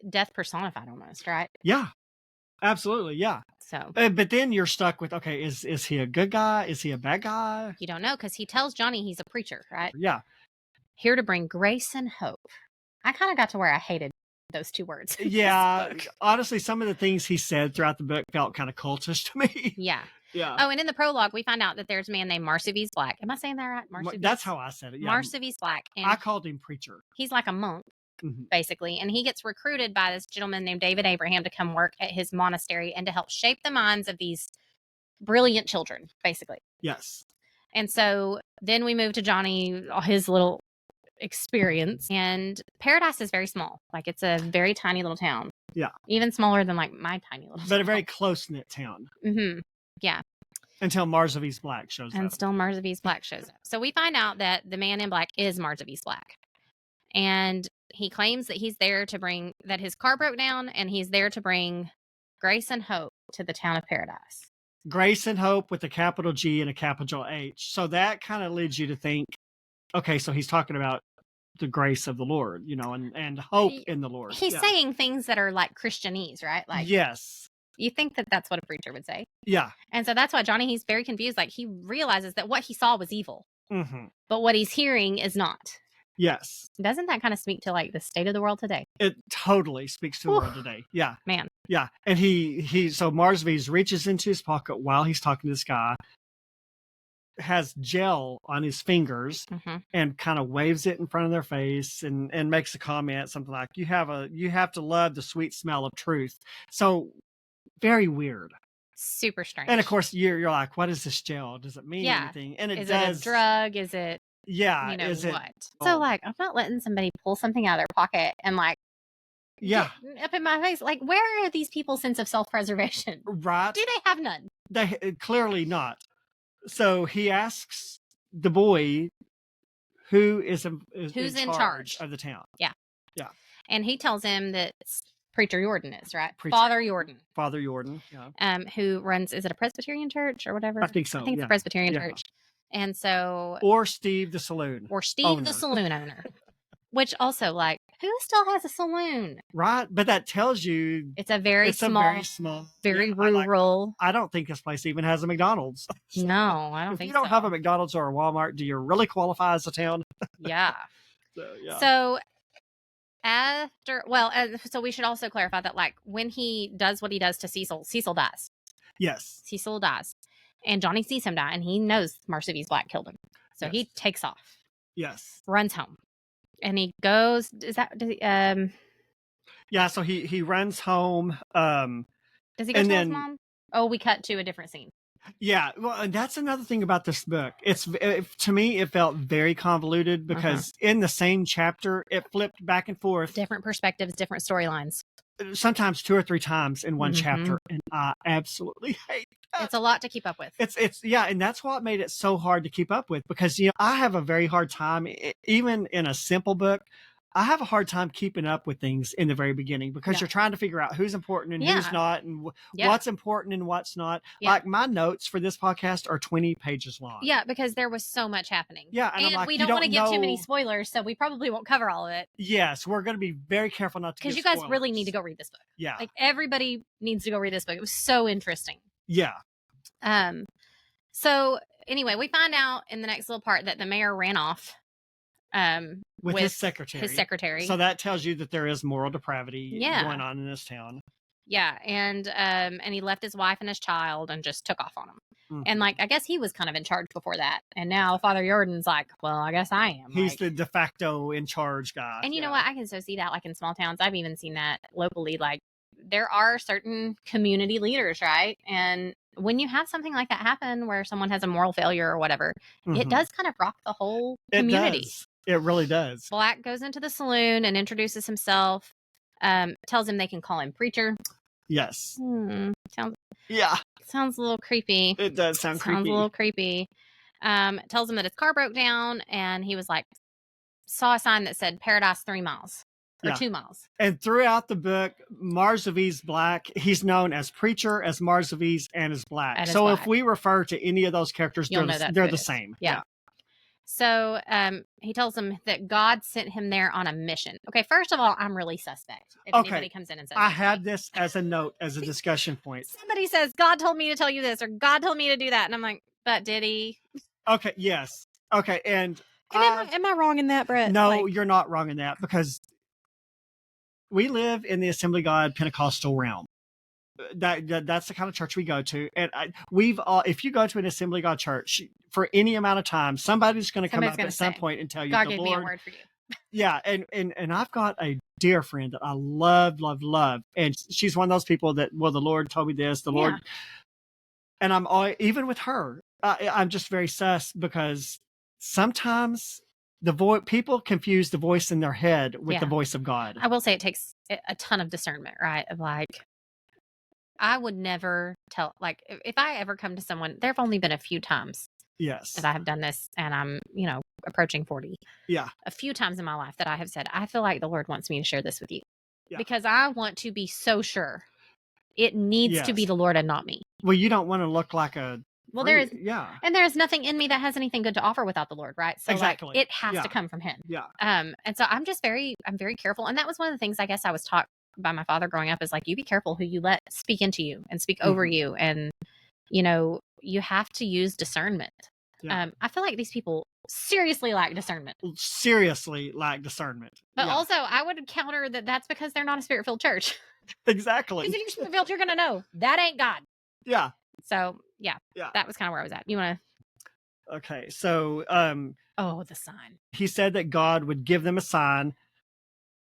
death personified almost, right? Yeah. Absolutely, yeah. So, but then you're stuck with, okay, is he a good guy? Is he a bad guy? You don't know because he tells Johnny he's a preacher, right? Yeah. Here to bring grace and hope. I kind of got to where I hated those two words. Yeah. Honestly, some of the things he said throughout the book felt kind of cultish to me. Yeah. Yeah. Oh, and in the prologue, we find out that there's a man named Marsavies Black. Am I saying that right? Marsavies? That's how I said it. Yeah. Marsavies Black. And I called him preacher. He's like a monk. Basically, and he gets recruited by this gentleman named David Abraham to come work at his monastery and to help shape the minds of these brilliant children, basically. Yes. And so then we move to Johnny, his little experience, and Paradise is very small. Like it's a very tiny little town. Yeah. Even smaller than like my tiny little But a very close-knit town. Yeah. Until Marsavies Black shows up. And still Marsavies Black shows up. So we find out that the man in black is Marsavies Black. And he claims that he's there to bring, that his car broke down, and he's there to bring grace and hope to the town of Paradise. Grace and hope with a capital G and a capital H. So that kind of leads you to think, okay, so he's talking about the grace of the Lord, you know, and hope in the Lord. He's saying things that are like Christianese, right? Like, yes. You think that that's what a preacher would say. Yeah. And so that's why Johnny, he's very confused. Like, he realizes that what he saw was evil, mm-hmm. but what he's hearing is not. Yes. Doesn't that kind of speak to like the state of the world today? It totally speaks to the world today. Yeah. Man. Yeah. And so Marsavies reaches into his pocket while he's talking to this guy, has gel on his fingers, mm-hmm. and kind of waves it in front of their face and makes a comment, something like, you have to love the sweet smell of truth. So very weird. Super strange. And of course you're like, what is this gel? Does it mean anything? And is it a drug? Is it, you know, is what? it, so like, I'm not letting somebody pull something out of their pocket and like, up in my face. Like, where are these people's sense of self-preservation? Right. Do they have none? They clearly not. So he asks the boy who's in charge of the town. Yeah. Yeah. And he tells him that Preacher Jordan is, right? Father Jordan. Yeah. Who runs, is it a Presbyterian church or whatever? I think so. I think it's a Presbyterian church. And so. Or Steve the saloon. The saloon owner. Which also, like, who still has a saloon? Right. But that tells you. It's a very small, very rural. I don't think this place even has a McDonald's. No, I don't think so. If you don't have a McDonald's or a Walmart, do you really qualify as a town? Yeah. So so we should also clarify that, like, when he does what he does to Cecil dies. Yes. Cecil dies. And Johnny sees him die, and he knows Marsavies Black killed him. So he takes off. Yes. Runs home. And he goes, yeah, so he runs home. Does he go tell his mom? Oh, we cut to a different scene. Yeah, well, and that's another thing about this book. To me, it felt very convoluted because in the same chapter, it flipped back and forth. Different perspectives, different storylines. Sometimes 2 or 3 times in one chapter, and I absolutely hate that. It's a lot to keep up with. And that's what made it so hard to keep up with, because I have a very hard time, even in a simple book. I have a hard time keeping up with things in the very beginning because you're trying to figure out who's important and who's not, and what's important and what's not. Yeah. Like, my notes for this podcast are 20 pages long. Yeah, because there was so much happening. Yeah, and I'm like, we don't want to give too many spoilers, so we probably won't cover all of it. Yes, we're going to be very careful not to. Because you guys really need to go read this book. Yeah, like, everybody needs to go read this book. It was so interesting. Yeah. So anyway, we find out in the next little part that the mayor ran off. With his secretary. So that tells you that there is moral depravity going on in this town. Yeah, and he left his wife and his child and just took off on him. Mm-hmm. And like, I guess he was kind of in charge before that. And now Father Jordan's like, well, I guess I am. He's the de facto in charge guy. And you know what? I can so see that, like, in small towns. I've even seen that locally. Like, there are certain community leaders, right? And when you have something like that happen where someone has a moral failure or whatever, it does kind of rock the whole community. It really does. Black goes into the saloon and introduces himself, tells him they can call him preacher. Yes. Sounds a little creepy. It does sound creepy. Sounds a little creepy. Tells him that his car broke down, and he was like, saw a sign that said Paradise 3 miles. Or 2 miles. And throughout the book, Marsavies Black, he's known as Preacher, as Marsavies, and as Black. If we refer to any of those characters, they're the same. Yeah. So he tells him that God sent him there on a mission. Okay, first of all, I'm really suspect if anybody comes in and says I had this as a note, as a discussion point. Somebody says, God told me to tell you this, or God told me to do that. And I'm like, but did he? Okay, yes. Okay, and am I wrong in that, Brett? No, you're not wrong in that, because we live in the Assembly of God Pentecostal realm. That's the kind of church we go to, and if you go to an Assembly of God church for any amount of time, somebody's going to come up at some point and tell you, God gave me a word for you. Yeah, and I've got a dear friend that I love, and she's one of those people that, well, the Lord told me this, the Lord, and I'm even with her, I'm just very sus, because sometimes people confuse the voice in their head with the voice of God. I will say it takes a ton of discernment, right? Of like, I would never tell, like, if I ever come to someone, there have only been a few times Yes. that I have done this, and I'm, approaching 40. Yeah. A few times in my life that I have said, I feel like the Lord wants me to share this with you. Yeah. Because I want to be so sure it needs to be the Lord and not me. Well, you don't want to look like a... Well, there is, yeah. and there is nothing in me that has anything good to offer without the Lord, right? So Exactly. like, it has to come from Him. Yeah. And so I'm very careful. And that was one of the things I guess I was taught by my father growing up, is like, you be careful who you let speak into you and speak over you. And, you have to use discernment. Yeah. I feel like these people seriously lack discernment. Seriously lack discernment. But also, I would counter that that's because they're not a Spirit-filled church. Exactly. Because if you're Spirit-filled, you're going to know that ain't God. Yeah. So, yeah, that was kind of where I was at. You want to... Okay, so... the sign. He said that God would give them a sign.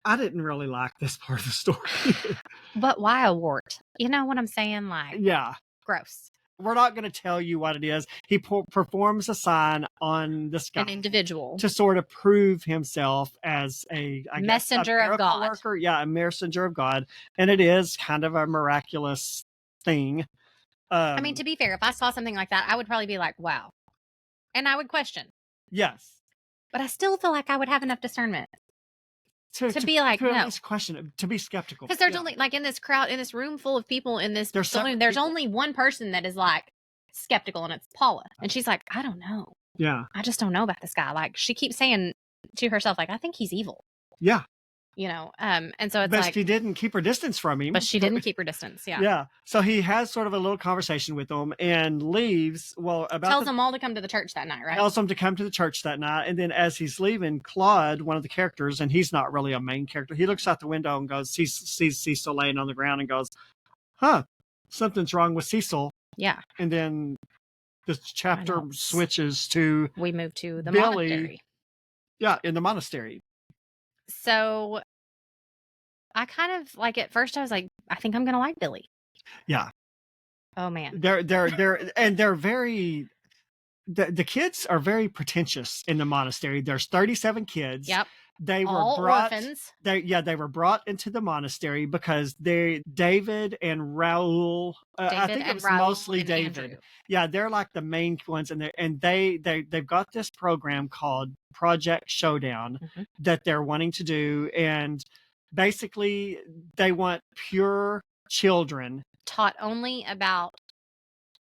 I didn't really like this part of the story. But why a wart? You know what I'm saying? Like, yeah. Gross. We're not going to tell you what it is. He performs a sign on this guy. An individual. To sort of prove himself as a messenger of God. Worker. Yeah, a messenger of God. And it is kind of a miraculous thing. I mean, to be fair, if I saw something like that, I would probably be like, wow. And I would question. Yes. But I still feel like I would have enough discernment. To be like, to no. Question, to be skeptical. Because there's only, like, in this crowd, in this room full of people, in this there's only one person that is like skeptical, and it's Paula. And she's like, I don't know. Yeah. I just don't know about this guy. Like, she keeps saying to herself, like, I think he's evil. Yeah. And so it's but like... she didn't keep her distance from him. But she didn't keep her distance, yeah. Yeah. So he has sort of a little conversation with them and leaves, tells them all to come to the church that night, right? Tells them to come to the church that night. And then as he's leaving, Claude, one of the characters, and he's not really a main character, he looks out the window and goes, sees Cecil laying on the ground and goes, something's wrong with Cecil. Yeah. And then the chapter switches to... We move to the Billy. monastery. Yeah, in the monastery. So I kind of, like, at first I was like, I think I'm going to like Billy. Yeah. Oh man. They're very, the kids are very pretentious in the monastery. There's 37 kids. Yep. They all were brought, orphans. They were brought into the monastery because David and Raul, I think it was mostly David. Andrew. Yeah, they're like the main ones, and they've got this program called Project Showdown that they're wanting to do, and basically they want pure children taught only about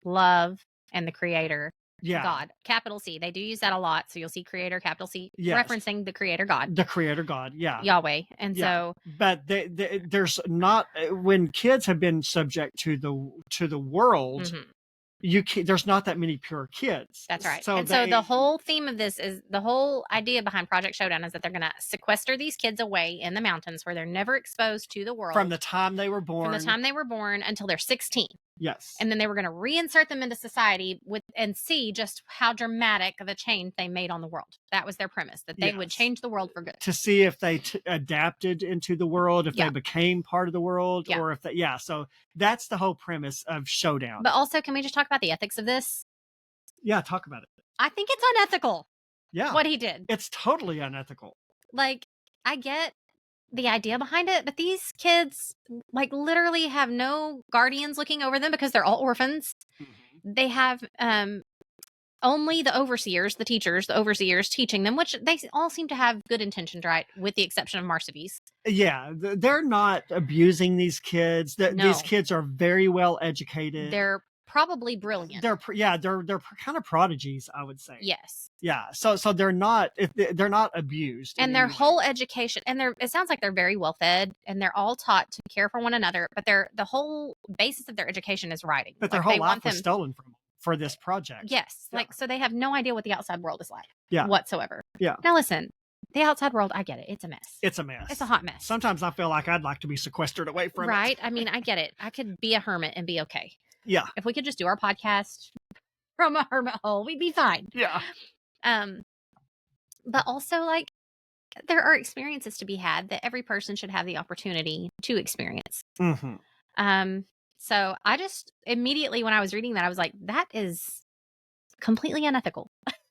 love and the Creator. Yeah. God, capital C. They do use that a lot. So you'll see Creator, capital C, referencing the Creator God. The Creator God, yeah. Yahweh. And so... But there's not... When kids have been subject to the world, there's not that many pure kids. That's right. So the whole theme of this is... The whole idea behind Project Showdown is that they're going to sequester these kids away in the mountains where they're never exposed to the world. From the time they were born. Until they're 16. Yes. And then they were going to reinsert them into society and see just how dramatic of a change they made on the world. That was their premise, that they would change the world for good. To see if they adapted into the world, if they became part of the world, or if they, so that's the whole premise of Showdown. But also, can we just talk about the ethics of this? Yeah, talk about it. I think it's unethical. Yeah. What he did. It's totally unethical. Like, I get the idea behind it, but these kids, like, literally have no guardians looking over them because they're all orphans. They have only the overseers, the teachers, the overseers teaching them, which they all seem to have good intentions, right? With the exception of Marsavies. Yeah, they're not abusing these kids. These kids are very well educated. They're probably brilliant. They're kind of prodigies, I would say. Yes. Yeah. So they're not abused. And their whole education, and it sounds like they're very well fed, and they're all taught to care for one another. But the whole basis of their education is writing. But their whole life was stolen from them for this project. Yes. Yeah. Like, so they have no idea what the outside world is like. Yeah. Whatsoever. Yeah. Now listen, the outside world, I get it. It's a mess. It's a mess. It's a hot mess. Sometimes I feel like I'd like to be sequestered away from it. Right. I mean, I get it. I could be a hermit and be okay. Yeah. If we could just do our podcast from a hermit hole, we'd be fine. Yeah. But also, like, there are experiences to be had that every person should have the opportunity to experience. So I just immediately, when I was reading that, I was like, that is completely unethical.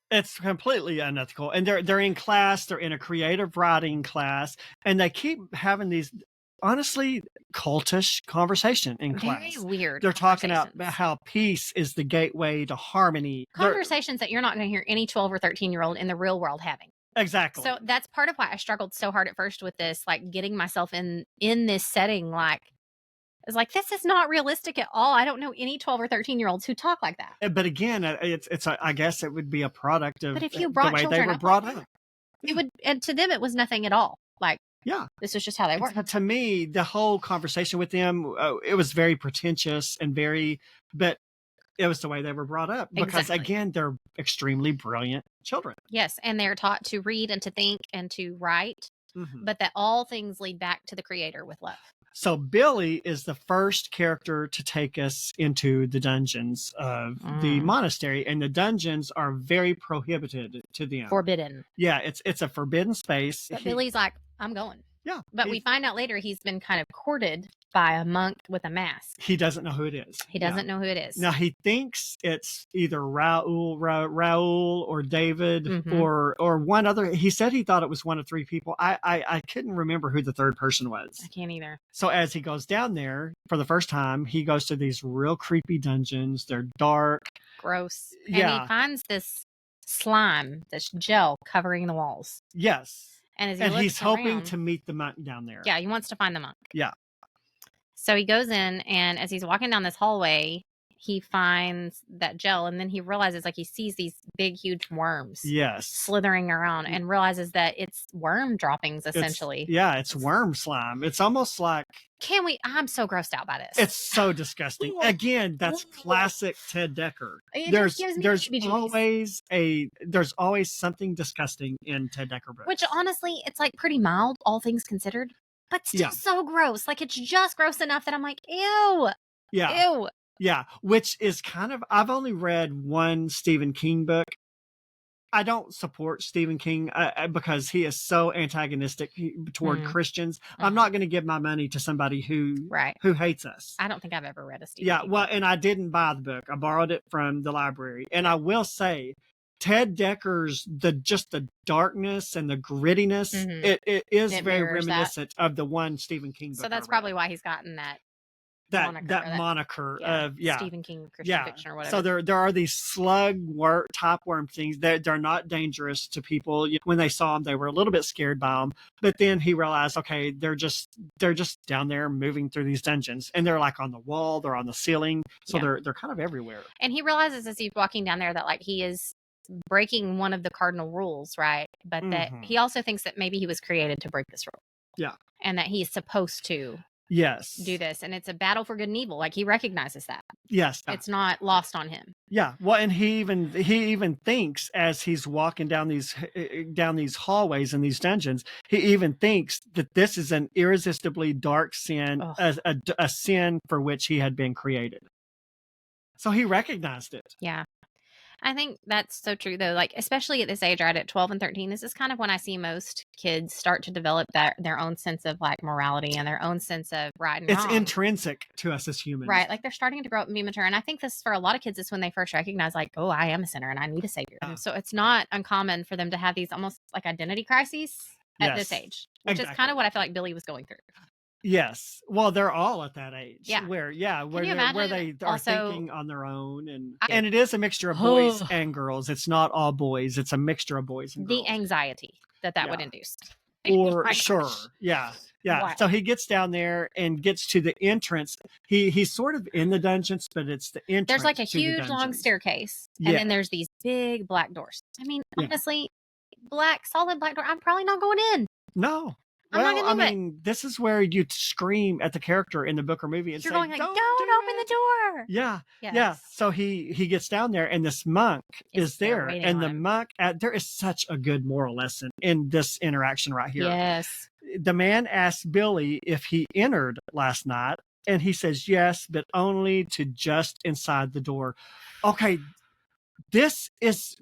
It's completely unethical. And they're in class, they're in a creative writing class, and they keep having these honestly cultish conversation in class. Very weird. They're talking about conversations. how peace is the gateway to harmony. Conversations that you're not going to hear any 12 or 13-year-old in the real world having. Exactly. So that's part of why I struggled so hard at first with this, like getting myself in this setting. Like, it's like, this is not realistic at all. I don't know any 12 or 13-year-olds who talk like that. But again, I guess it would be a product of But if you the brought way they children were up brought like up. It would, and to them, it was nothing at all. Like, Yeah. this was just how they were. To me, the whole conversation with them, it was very pretentious and but it was the way they were brought up because, again, they're extremely brilliant children. Yes, and they're taught to read and to think and to write, but that all things lead back to the Creator with love. So Billy is the first character to take us into the dungeons of the monastery, and the dungeons are very prohibited to them. Forbidden. Yeah, it's a forbidden space. But Billy's like, I'm going. Yeah. But we find out later he's been kind of courted by a monk with a mask. He doesn't know who it is. He doesn't know who it is. Now he thinks it's either Raoul or David or one other. He said he thought it was one of three people. I couldn't remember who the third person was. I can't either. So as he goes down there for the first time, he goes to these real creepy dungeons. They're dark. Gross. Yeah. And he finds this slime, this gel covering the walls. Yes. And he's hoping to meet the monk down there. Yeah, he wants to find the monk. Yeah. So he goes in, and as he's walking down this hallway, he finds that gel, and then he realizes, like, he sees these big, huge worms. Yes. Slithering around, and realizes that it's worm droppings, essentially. It's worm slime. It's almost like... I'm so grossed out by this. It's so disgusting. Again, that's classic Ted Dekker. There's always something disgusting in Ted Dekker books. Which honestly, it's like pretty mild, all things considered, but still so gross. Like, it's just gross enough that I'm like, ew. Yeah. Ew. Yeah. Which is kind of, I've only read one Stephen King book. I don't support Stephen King because he is so antagonistic toward Christians. I'm not going to give my money to somebody who hates us. I don't think I've ever read a Stephen King book. And I didn't buy the book. I borrowed it from the library. And I will say, Ted Dekker's the darkness and the grittiness, it is very reminiscent of the one Stephen King book. So that's probably why he's gotten that moniker of Stephen King Christian fiction or whatever. So there are these slug topworm things that they're not dangerous to people. When they saw them, they were a little bit scared by them. But then he realized, okay, they're just down there moving through these dungeons, and they're like on the wall, they're on the ceiling, so they're kind of everywhere. And he realizes as he's walking down there that, like, he is breaking one of the cardinal rules, right? But that he also thinks that maybe he was created to break this rule. Yeah, and that he's supposed to. Yes. Do this. And it's a battle for good and evil. Like, he recognizes that. Yes. It's not lost on him. Yeah. Well, and he even thinks as he's walking down these hallways in these dungeons, he even thinks that this is an irresistibly dark sin, a sin for which he had been created. So he recognized it. Yeah. I think that's so true, though. Like, especially at this age, right, at 12 and 13, this is kind of when I see most kids start to develop their own sense of, like, morality and their own sense of right and wrong. It's intrinsic to us as humans. Right. Like, they're starting to grow up and be mature. And I think this, for a lot of kids, is when they first recognize, like, oh, I am a sinner and I need a savior. And so it's not uncommon for them to have these almost like identity crises at this age, which is kind of what I feel like Billy was going through. Yes. Well, they're all at that age. Yeah. Where they are thinking on their own, and it is a mixture of boys and girls. It's not all boys. It's a mixture of boys and girls. The anxiety that would induce. For sure. Yeah. Yeah. Wow. So he gets down there and gets to the entrance. He's sort of in the dungeons, but it's the entrance. There's like a huge long staircase. And then there's these big black doors. I mean, honestly, solid black door. I'm probably not going in. No. Well, I mean, this is where you scream at the character in the book or movie and You're say, going like, don't open the door. Yeah. Yes. Yeah. So he gets down there and this monk is there. And the monk, there is such a good moral lesson in this interaction right here. Yes. The man asked Billy if he entered last night. And he says, yes, but only to just inside the door. Okay. This is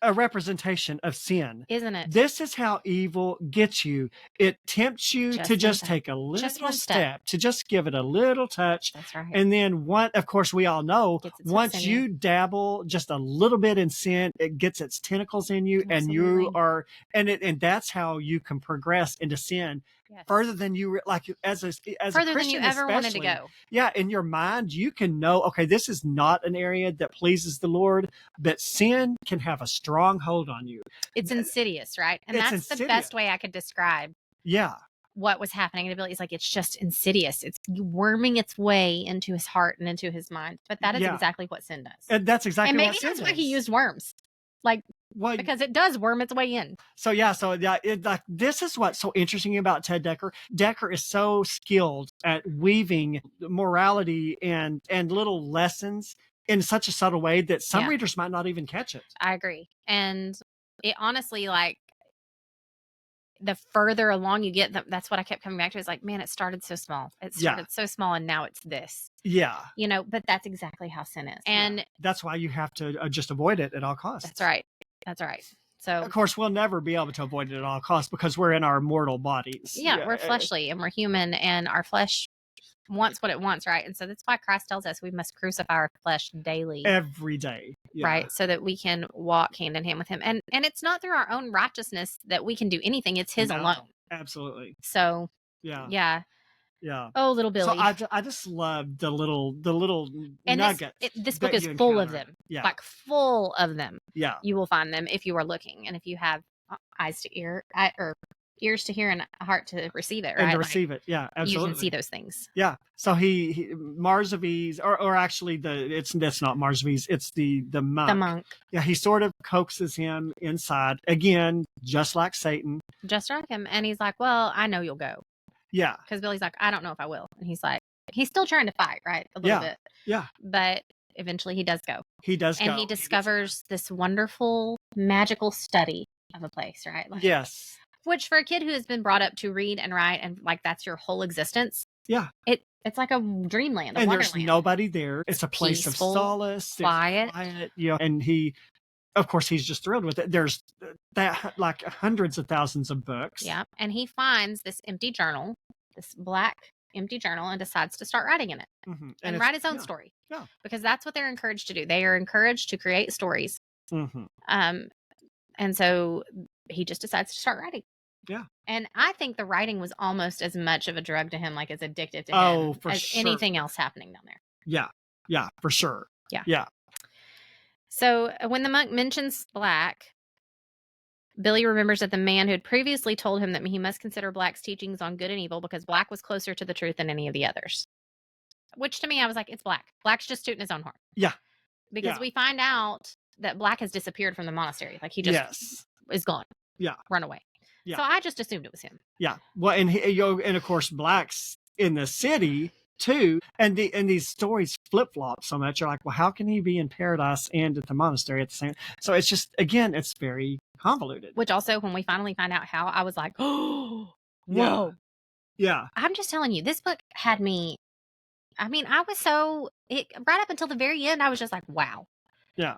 a representation of sin, isn't it? This is how evil gets you. It tempts you to just take a little step, to just give it a little touch. That's right. And then of course, we all know once you dabble just a little bit in sin, it gets its tentacles in you. Absolutely. And and that's how you can progress into sin further than you like as a further Christian, than you ever wanted to especially. go. Yeah, in your mind, you can know, okay, this is not an area that pleases the Lord, but sin can have a strong hold on you. It's insidious, right? And It's that's insidious. the best way I could describe what was happening to Billy. It's like, it's just insidious. It's worming its way into his heart and into his mind. But that is exactly what sin does. And that's exactly and maybe what sin that's does. why he used worms. Like, because it does worm its way in. So this is what's so interesting about Ted Dekker. Dekker is so skilled at weaving morality and little lessons in such a subtle way that some readers might not even catch it. I agree. And it honestly, like, the further along you get, that's what I kept coming back to. Is like, man, it started so small. It started so small, and now it's this. Yeah. You know, but that's exactly how sin is. And that's why you have to just avoid it at all costs. That's right. That's right. So, of course, we'll never be able to avoid it at all costs because we're in our mortal bodies. Yeah, we're fleshly and we're human, and our flesh wants what it wants, right? And so that's why Christ tells us we must crucify our flesh daily. Every day. Yeah. Right? So that we can walk hand in hand with him. And it's not through our own righteousness that we can do anything. It's his alone. Absolutely. So, yeah. Oh, little Billy. So I just love the little and nuggets. This book is full of them. Yeah. Like full of them. Yeah. You will find them if you are looking. And if you have eyes to ear, or ears to hear and a heart to receive it, right? And to receive it. Yeah, absolutely. You can see those things. Yeah. So he Marsavies, or actually that's not Marsavies, it's the monk. The monk. Yeah, he sort of coaxes him inside, again, just like Satan. Just like him. And he's like, well, I know you'll go. Yeah. Because Billy's like, I don't know if I will. And he's like, he's still trying to fight, right? A little bit. Yeah. But eventually he does go. He does go. And he discovers this wonderful, magical study of a place, right? Like, yes. Which for a kid who has been brought up to read and write and like that's your whole existence. Yeah. It's like a dreamland. And there's nobody there. It's a place peaceful, of solace. Quiet. And he, of course, he's just thrilled with it. There's that like hundreds of thousands of books. Yeah. And he finds this empty journal, this black empty journal, and decides to start writing in it and write his own story. Yeah. Because that's what they're encouraged to do. They are encouraged to create stories. And so he just decides to start writing. Yeah. And I think the writing was almost as much of a drug to him, like as addictive to him as anything else happening down there. Yeah. Yeah, for sure. Yeah. Yeah. So when the monk mentions black, Billy remembers that the man who had previously told him that he must consider Black's teachings on good and evil because Black was closer to the truth than any of the others. Which to me, I was like, it's Black. Black's just tooting his own horn. Yeah. Because we find out that Black has disappeared from the monastery. Like he just is gone. Yeah. Run away. Yeah. So I just assumed it was him. Yeah. Well, and of course, Black's in the city too. And these stories flip-flop so much. You're like, well, how can he be in paradise and at the monastery at the same? So it's just, again, it's very convoluted. Which also, when we finally find out how, I was like, oh, whoa. Yeah. I'm just telling you, this book had me, I mean, I was right up until the very end, I was just like, wow. Yeah.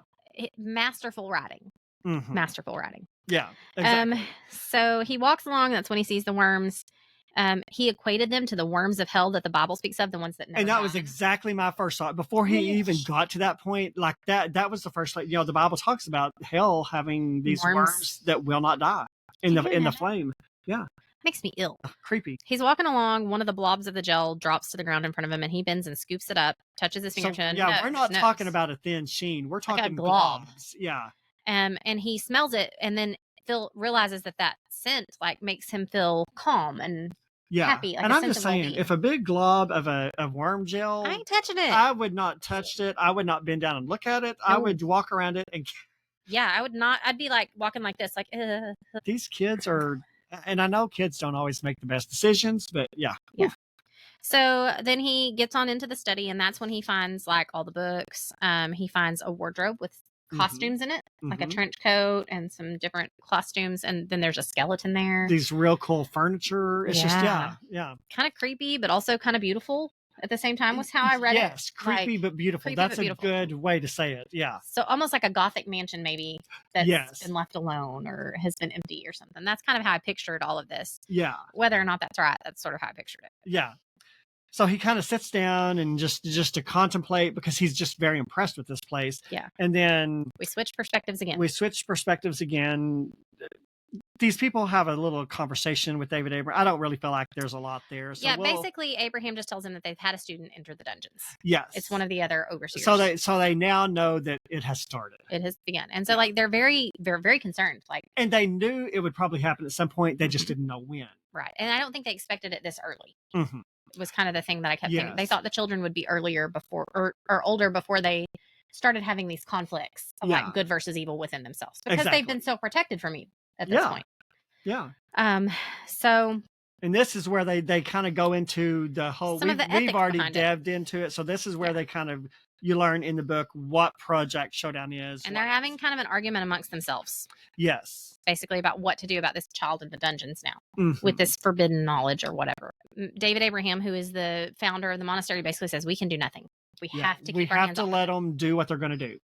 Masterful writing. Masterful writing. Yeah. Exactly. So he walks along. That's when he sees the worms. He equated them to the worms of hell that the Bible speaks of, the ones that never And that was exactly my first thought. Before he even got to that point, like that was the first, like, the Bible talks about hell having these worms that will not die in the flame. Yeah. Makes me ill. Creepy. He's walking along. One of the blobs of the gel drops to the ground in front of him, and he bends and scoops it up, touches his finger to Yeah, we're not talking about a thin sheen. We're talking like globs. Yeah. And he smells it, and then Phil realizes that scent like makes him feel calm and happy. Like and I'm just saying, if a big glob of worm gel, I ain't touching it. I would not touch it. I would not bend down and look at it. I would walk around it and. Yeah, I would not. I'd be like walking like this, like. These kids are, and I know kids don't always make the best decisions, but yeah. So then he gets on into the study, and that's when he finds like all the books. He finds a wardrobe with costumes in it, like a trench coat and some different costumes, and then there's a skeleton there. These real cool furniture. It's just kind of creepy, but also kind of beautiful at the same time. Was how I read it. Yes, creepy but beautiful. That's a good way to say it. Yeah. So almost like a Gothic mansion, maybe that's been left alone or has been empty or something. That's kind of how I pictured all of this. Yeah. Whether or not that's right, that's sort of how I pictured it. Yeah. So he kind of sits down and just to contemplate because he's just very impressed with this place. Yeah. And then we switch perspectives again. these people have a little conversation with David Abraham. I don't really feel like there's a lot there. So basically Abraham just tells him that they've had a student enter the dungeons. Yes. It's one of the other overseers. So they now know that it has started. It has begun. And so like they're very concerned. Like, and they knew it would probably happen at some point. They just didn't know when. Right. And I don't think they expected it this early. Mm-hmm. It was kind of the thing that I kept thinking. They thought the children would be earlier before or older before they started having these conflicts of like good versus evil within themselves, because they've been so protected from evil at this point. Yeah. So. And this is where they kind of go into the whole, we've already delved into it. So this is where they kind of, you learn in the book what Project Showdown is. And they're having kind of an argument amongst themselves. Yes. Basically about what to do about this child in the dungeons now with this forbidden knowledge or whatever. David Abraham, who is the founder of the monastery, basically says we can do nothing. We have to keep our hands on let them do what they're going to do.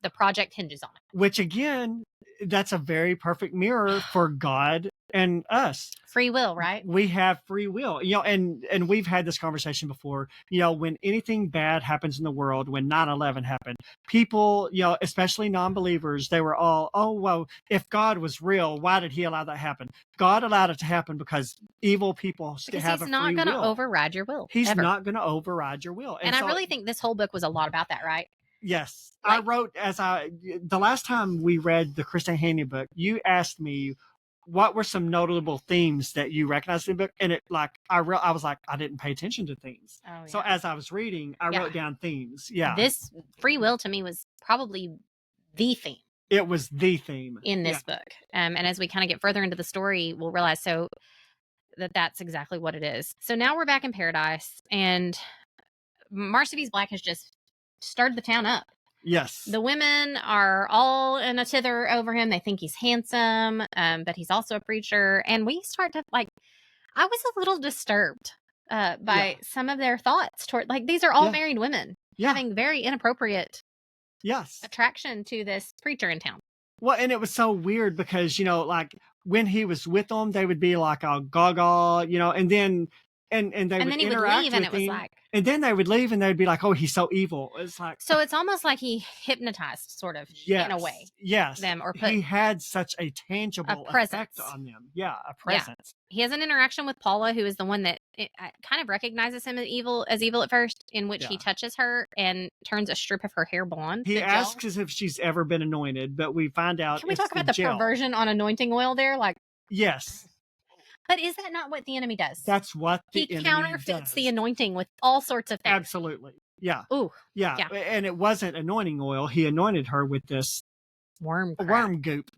The project hinges on it. Which again, that's a very perfect mirror for God and us. Free will, right? We have free will, and we've had this conversation before, when anything bad happens in the world, when 9/11 happened, people, especially non-believers, they were all, oh, well, if God was real, why did he allow that to happen? God allowed it to happen because evil people have a free will. He's not going to override your will. He's not going to override your will. And I really think this whole book was a lot about that, right? Yes. I wrote, the last time we read the Christian Handbook, you asked me, what were some notable themes that you recognized in the book? And I was like, I didn't pay attention to themes. Oh, yeah. So as I was reading, I wrote down themes. Yeah. This free will to me was probably the theme. It was the theme in this book. And as we kind of get further into the story, we'll realize that's exactly what it is. So now we're back in paradise, and Marsavies Black has just stirred the town up. Yes. The women are all in a tither over him. They think he's handsome, but he's also a preacher. And we start to I was a little disturbed by some of their thoughts toward, these are all married women having very inappropriate attraction to this preacher in town. Well, and it was so weird because, when he was with them, they would be like a gaga, and then and they would interact with him. And then they would leave and they'd be like, oh, he's so evil. It's like, so it's almost like he hypnotized in a way. Yes. Them, or he had such a tangible effect on them. Yeah. A presence. He has an interaction with Paula, who is the one that kind of recognizes him as evil at first, in which he touches her and turns a strip of her hair blonde. He asks if she's ever been anointed, but we find out. Can we talk about the perversion on anointing oil there? Yes. But is that not what the enemy does? That's what the enemy does. He counterfeits the anointing with all sorts of things. Absolutely. Yeah. Ooh. Yeah. And it wasn't anointing oil. He anointed her with this worm goop.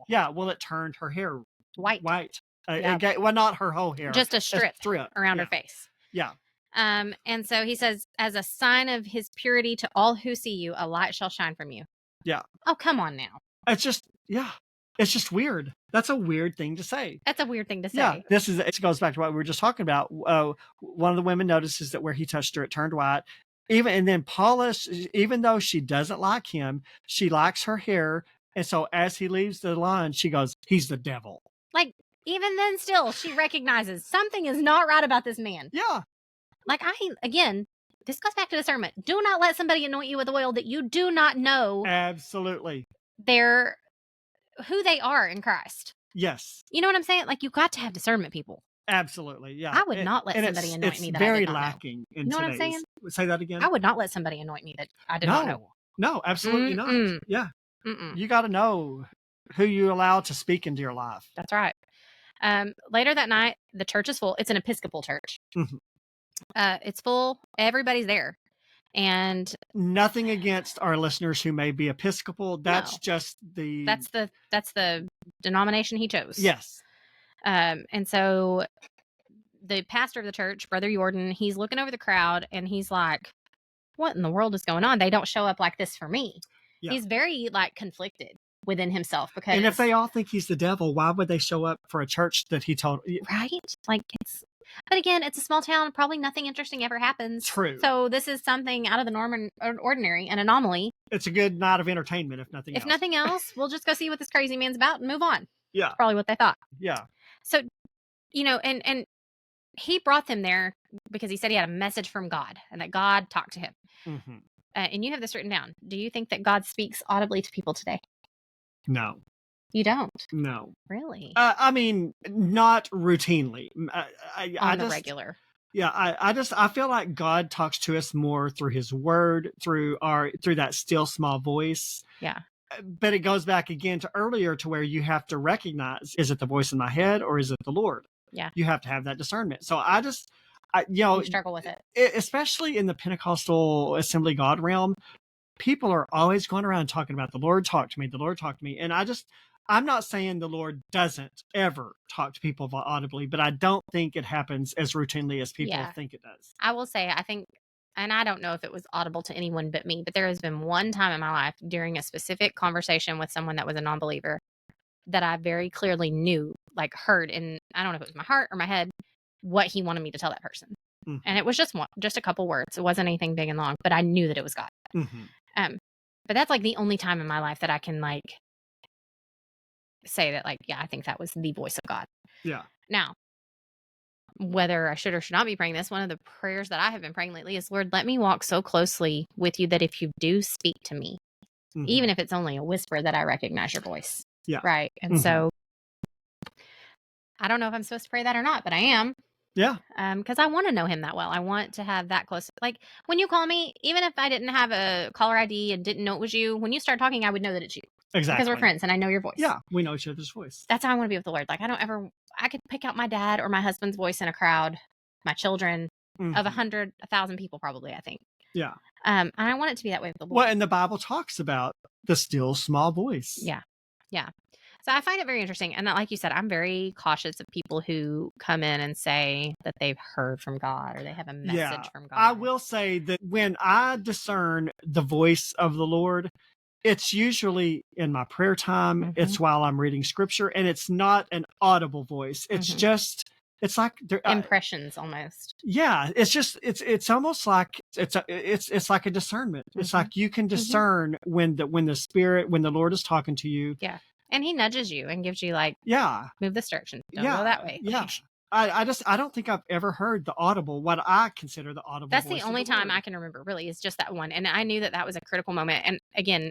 Yeah. Well, it turned her hair white. Well, not her whole hair. Just a strip around her face. Yeah. And so he says, as a sign of his purity to all who see you, a light shall shine from you. Yeah. Oh, come on now. It's just weird. That's a weird thing to say. That's a weird thing to say. Yeah, it goes back to what we were just talking about. One of the women notices that where he touched her, it turned white. And then Paula, even though she doesn't like him, she likes her hair. And so as he leaves the line, she goes, he's the devil. Even then still, she recognizes something is not right about this man. Yeah. This goes back to discernment. Do not let somebody anoint you with oil that you do not know. Absolutely. Who they are in Christ. Yes. You know what I'm saying? You got to have discernment, people. Absolutely. Yeah. I would not let somebody anoint me that I did not lacking know. You know what I'm saying? Say that again. I would not let somebody anoint me that I did not know. No, absolutely not. Yeah. You got to know who you allow to speak into your life. That's right. Later that night, the church is full. It's an Episcopal church. Mm-hmm. It's full. Everybody's there. And nothing against our listeners who may be Episcopal. That's just that's the denomination he chose. Yes. And so the pastor of the church, Brother Jordan, he's looking over the crowd and he's like, what in the world is going on? They don't show up like this for me. Yeah. He's very conflicted within himself, because and if they all think he's the devil, why would they show up for a church that he told? Right? But again, it's a small town. Probably nothing interesting ever happens. True. So this is something out of the norm and ordinary, an anomaly. It's a good night of entertainment, if nothing else. If nothing else, we'll just go see what this crazy man's about and move on. Yeah. That's probably what they thought. Yeah. So, and he brought them there because he said he had a message from God and that God talked to him. Mm-hmm. And you have this written down. Do you think that God speaks audibly to people today? No. You don't? No. Really? I mean, not routinely. On the regular. Yeah, I feel like God talks to us more through his word, through that still small voice. Yeah. But it goes back again to earlier to where you have to recognize, is it the voice in my head or is it the Lord? Yeah. You have to have that discernment. So you struggle with it. Especially in the Pentecostal Assembly God realm, people are always going around talking about the Lord talked to me, the Lord talked to me. And I'm not saying the Lord doesn't ever talk to people audibly, but I don't think it happens as routinely as people think it does. I will say, I think, and I don't know if it was audible to anyone but me, but there has been one time in my life during a specific conversation with someone that was a non-believer that I very clearly knew, like heard in, I don't know if it was my heart or my head, what he wanted me to tell that person. Mm-hmm. And it was just a couple words. It wasn't anything big and long, but I knew that it was God. Mm-hmm. But that's like the only time in my life that I can like say that, like, yeah, I think that was the voice of God. Yeah. Now, whether I should or should not be praying this, one of the prayers that I have been praying lately is, Lord, let me walk so closely with you that if you do speak to me, mm-hmm. even if it's only a whisper, that I recognize your voice. Yeah. Right. And mm-hmm. so I don't know if I'm supposed to pray that or not, but I am. Yeah. Because I want to know him that well. I want to have that close. Like when you call me, even if I didn't have a caller ID and didn't know it was you, when you start talking, I would know that it's you. Exactly. Because we're friends and I know your voice. Yeah. We know each other's voice. That's how I want to be with the Lord. Like I could pick out my dad or my husband's voice in a crowd, my children, mm-hmm. of 100, 1,000 people probably, I think. Yeah. And I want it to be that way with the Lord. Well, and the Bible talks about the still small voice. Yeah. Yeah. So I find it very interesting. And like you said, I'm very cautious of people who come in and say that they've heard from God or they have a message from God. I will say that when I discern the voice of the Lord, it's usually in my prayer time. Mm-hmm. It's while I'm reading scripture, and it's not an audible voice. It's mm-hmm. just, it's like impressions almost. Yeah. It's just, it's almost like it's like a discernment. Mm-hmm. It's like you can discern mm-hmm. when the Lord is talking to you. Yeah. And he nudges you and gives you like, move this direction. Don't go that way. Yeah. I don't think I've ever heard the audible, what I consider the audible. That's the only time I can remember, really, is just that one. And I knew that was a critical moment. And again,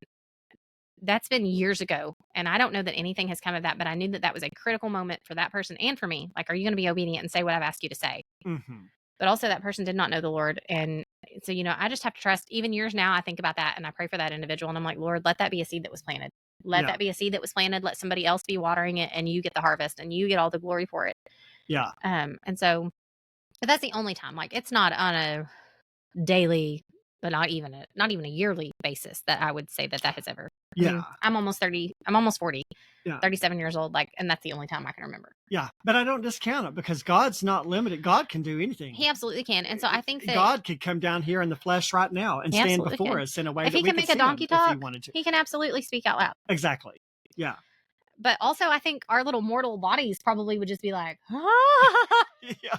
that's been years ago. And I don't know that anything has come of that, but I knew that was a critical moment for that person and for me. Like, are you going to be obedient and say what I've asked you to say? Mm-hmm. But also that person did not know the Lord. And so, I just have to trust. Even years now, I think about that and I pray for that individual. And I'm like, Lord, let that be a seed that was planted. Let that be a seed that was planted. Let somebody else be watering it and you get the harvest and you get all the glory for it. Yeah. And so, but that's the only time. Like, it's not on a daily, but not even a yearly basis that I would say that has ever. Yeah. I mean, I'm almost 40. Yeah. 37 years old. Like, and that's the only time I can remember. Yeah. But I don't discount it because God's not limited. God can do anything. He absolutely can. And so I think that God could come down here in the flesh right now and stand before us in a way if that he we can make a donkey talk, if he wanted to. He can absolutely speak out loud. Exactly. Yeah. But also I think our little mortal bodies probably would just be like, yeah.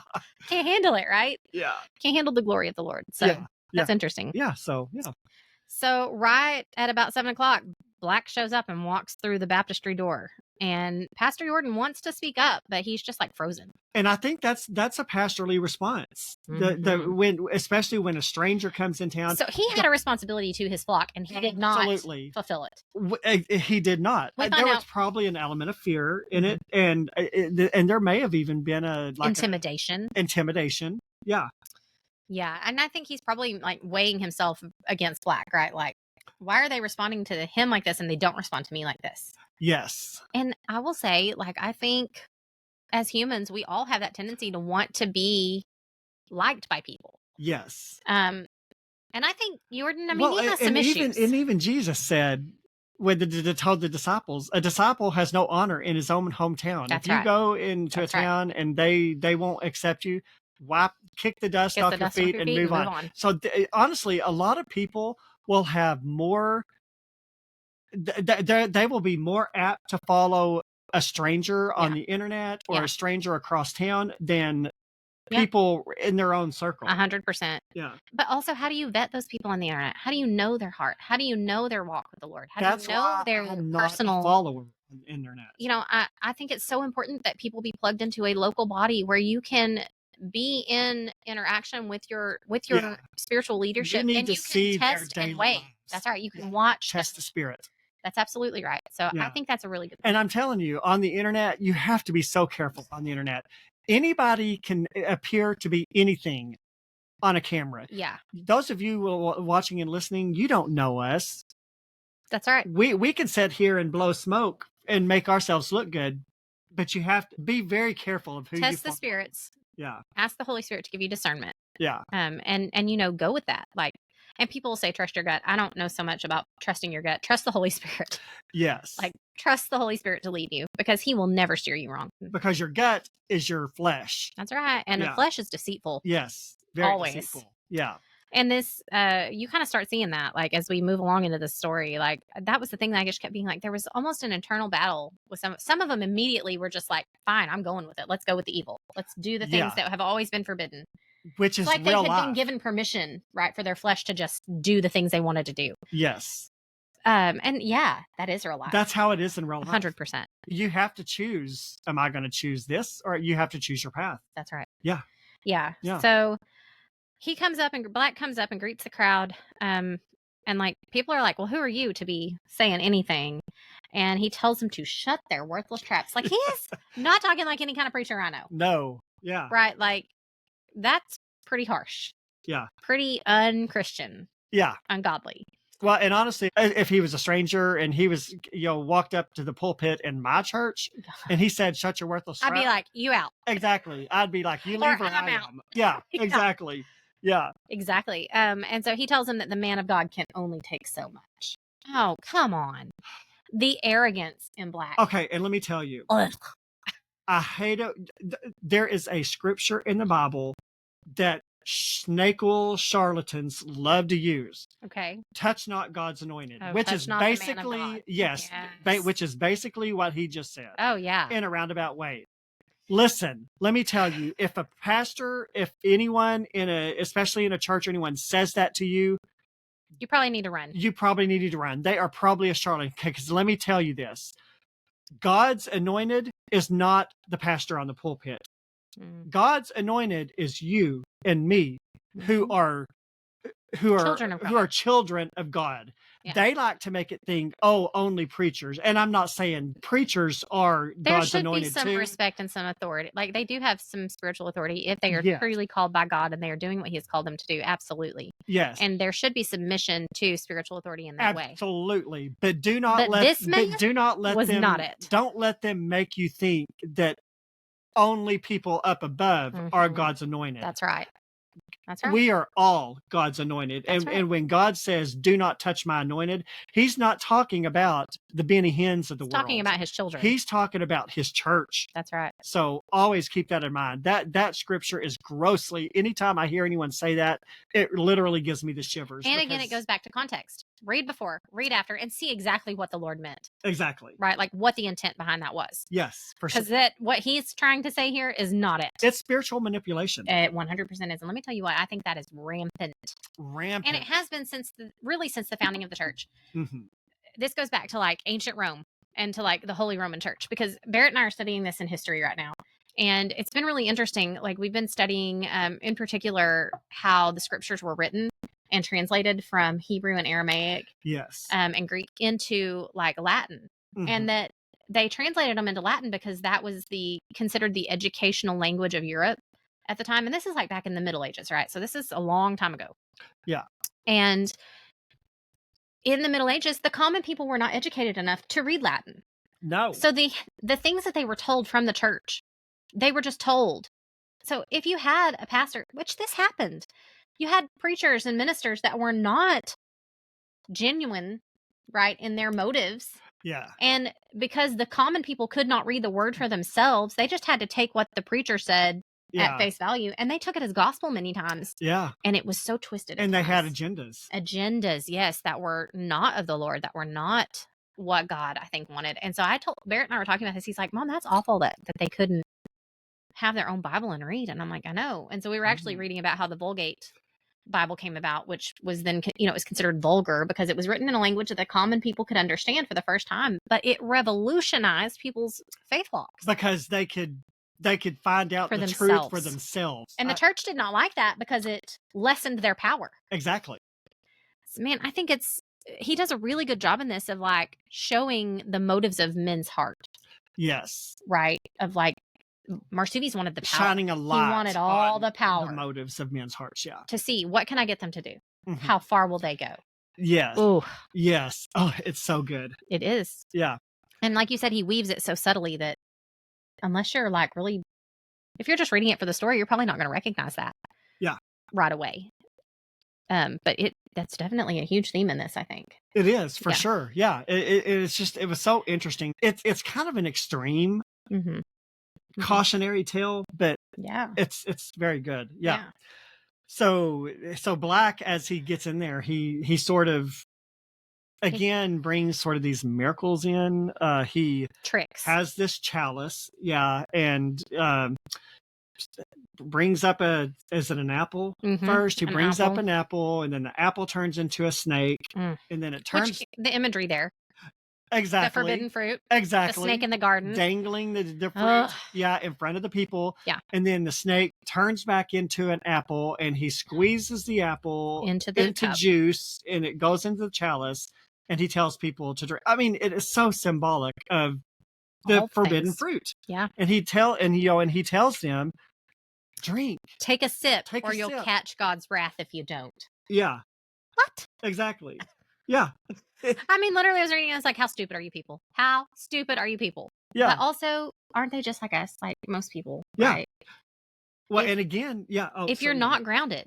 Can't handle it, right? Yeah. Can't handle the glory of the Lord. So that's interesting. Yeah. So, yeah. So right at about 7:00, Black shows up and walks through the baptistry door. And Pastor Jordan wants to speak up, but he's just like frozen. And I think that's a pastorly response. Mm-hmm. Especially when a stranger comes in town. So he had a responsibility to his flock, and he did not fulfill it. He did not. There was probably an element of fear in it, and there may have even been intimidation. Intimidation. Yeah. Yeah, and I think he's probably like weighing himself against Black, right? Like, why are they responding to him like this and they don't respond to me like this? Yes. And I will say, like, I think as humans, we all have that tendency to want to be liked by people. Yes. And I think Jordan, he has some issues. Even Jesus said, when told the disciples, a disciple has no honor in his own hometown. That's if you go into a town and they won't accept you, kick the dust off your feet and move on. So honestly, a lot of people will have more. They will be more apt to follow a stranger on the internet or a stranger across town than people in their own circle. 100%. Yeah. But also, how do you vet those people on the internet? How do you know their heart? How do you know their walk with the Lord? How do you know their personal follower on the internet? I think it's so important that people be plugged into a local body where you can be in interaction with your spiritual leadership, and you can see test and weigh. That's right. You can watch test the spirit. That's absolutely right. So I think that's a really good point. And I'm telling you, on the internet, you have to be so careful on the internet. Anybody can appear to be anything on a camera. Yeah. Those of you watching and listening, you don't know us. That's right. We can sit here and blow smoke and make ourselves look good, but you have to be very careful of who you test the spirits. Yeah. Ask the Holy Spirit to give you discernment. Yeah. And you know, go with that. Like, and people will say, trust your gut. I don't know so much about trusting your gut. Trust the Holy Spirit. Yes. Like, trust the Holy Spirit to lead you, because he will never steer you wrong. Because your gut is your flesh. That's right. And the flesh is deceitful. Yes. Very always deceitful. Yeah. And this, you kind of start seeing that, like, as we move along into the story. Like, that was the thing that I just kept being like, there was almost an internal battle with some of them. Immediately were just like, fine, I'm going with it. Let's go with the evil. Let's do the things that have always been forbidden. Which is like real they had life. been given permission, right, for their flesh to just do the things they wanted to do. Yes. And yeah, that is real life. That's how it is in real life. 100%. You have to choose, am I going to choose this? Or you have to choose your path. That's right. Yeah. Yeah. Yeah. So Black comes up and greets the crowd. And like, people are like, well, who are you to be saying anything? And he tells them to shut their worthless traps. Like, he is not talking like any kind of preacher I know. No. Yeah. Right. Like, that's pretty harsh. Yeah. Pretty unchristian. Yeah. Ungodly. Well, and honestly, if he was a stranger and he was, walked up to the pulpit in my church and he said, shut your worthless trap. I'd be like, you out. Exactly. I'd be like, you leave or I'm I out. am. Yeah, exactly. Yeah. Exactly. And so he tells him that the man of God can only take so much. Oh, come on. The arrogance in Black. Okay. And let me tell you, I hate it. There is a scripture in the Bible that snake-oil charlatans love to use. Okay. Touch not God's anointed, Oh, which touch is not the man of basically, God. yes, which is basically what he just said. Oh, yeah. In a roundabout way. Listen, let me tell you, if a pastor, if anyone especially in a church, anyone says that to you, you probably need to run. You probably need to run. They are probably a charlatan. Because let me tell you this, God's anointed is not the pastor on the pulpit. God's anointed is you and me, who are children of God. Yeah. They like to make it think, oh, only preachers. And I'm not saying preachers are God's anointed too. There should be some respect and some authority. Like, they do have some spiritual authority if they are truly called by God and they are doing what he has called them to do. Absolutely. Yes. And there should be submission to spiritual authority in that way. Absolutely. But do not let don't let them make you think that only people up above are God's anointed. That's right. That's right. We are all God's anointed. And when God says, do not touch my anointed, he's not talking about the Benny Hinn's of the world. He's talking about his children. He's talking about his church. That's right. So always keep that in mind. That scripture is grossly, anytime I hear anyone say that, it literally gives me the shivers. And again, it goes back to context. Read before, read after, and see exactly what the Lord meant. Exactly. Right? Like, what the intent behind that was. Yes, for sure. Because what he's trying to say here is not it. It's spiritual manipulation. It 100% is. And let me tell you why I think that is rampant. Rampant. And it has been since the founding of the church. Mm-hmm. This goes back to like ancient Rome and to like the Holy Roman Church, because Barrett and I are studying this in history right now. And it's been really interesting. Like, we've been studying in particular how the scriptures were written and translated from Hebrew and Aramaic, and Greek into like Latin, and that they translated them into Latin because that was considered the educational language of Europe at the time. And this is like back in the Middle Ages, right? So this is a long time ago. Yeah. And in the Middle Ages, the common people were not educated enough to read Latin. No. So the things that they were told from the church, they were just told. So if you had a pastor, which this happened, you had preachers and ministers that were not genuine, right, in their motives. Yeah. And because the common people could not read the word for themselves, they just had to take what the preacher said at face value, and they took it as gospel many times. Yeah. And it was so twisted. And they had agendas. Agendas, yes, that were not of the Lord, that were not what God, I think, wanted. And so I told Barrett and I were talking about this. He's like, Mom, that's awful that they couldn't have their own Bible and read. And I'm like, I know. And so we were actually reading about how the Vulgate Bible came about, which was then, it was considered vulgar because it was written in a language that the common people could understand for the first time, but it revolutionized people's faith walks. Because they could find out the truth for themselves. And the church did not like that because it lessened their power. Exactly. So, man, I think it's he does a really good job in this of like showing the motives of men's heart. Yes. Right. Of like, Marsavies wanted the power. Shining a light. He wanted all the power. The motives of men's hearts, yeah. To see, what can I get them to do? How far will they go? Yes. Ooh. Yes. Oh, it's so good. It is. Yeah. And like you said, he weaves it so subtly that unless you're like really, if you're just reading it for the story, you're probably not going to recognize that. Yeah. Right away. But that's definitely a huge theme in this, I think. It is, for sure. Yeah. It's just, it was so interesting. It's kind of an extreme cautionary tale, but it's very good. Yeah. So Black, as he gets in there, he sort of again brings sort of these miracles in. He tricks, has this chalice, and brings up is it an apple first? He brings up an apple, and then the apple turns into a snake, and then it turns. The imagery there. Exactly. The forbidden fruit. Exactly. The snake in the garden. Dangling the fruit. In front of the people. Yeah. And then the snake turns back into an apple, and he squeezes the apple into juice, and it goes into the chalice, and he tells people to drink. I mean, it is so symbolic of the forbidden fruit. Yeah. And he tells them, drink. Take a sip, or you'll catch God's wrath if you don't. Yeah. What? Exactly. Yeah. I mean, literally, I was reading, I was like, how stupid are you people? How stupid are you people? Yeah. But also, aren't they just like us, like most people? Yeah. Right? Well, and again, if you're not grounded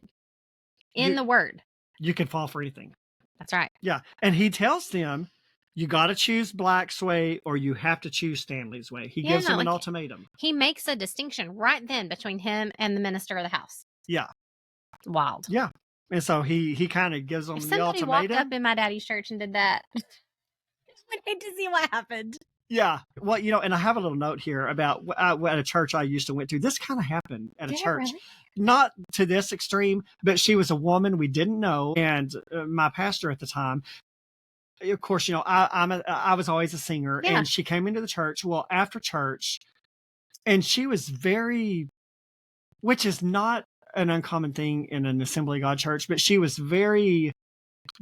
in the word, you can fall for anything. That's right. Yeah. And he tells them, you got to choose Black's way, or you have to choose Stanley's way. He gives them an ultimatum. He makes a distinction right then between him and the minister of the house. Yeah. Wild. Yeah. And so he kind of gives them the ultimatum. If somebody walked up in my daddy's church and did that, I would hate to see what happened. Yeah. Well, and I have a little note here about at a church I used to went to. This kind of happened at a church. Really? Not to this extreme, but she was a woman we didn't know. And my pastor at the time, of course, I was always a singer, and she came into the church. Well, after church, and she was which is not an uncommon thing in an Assembly of God church, but she was very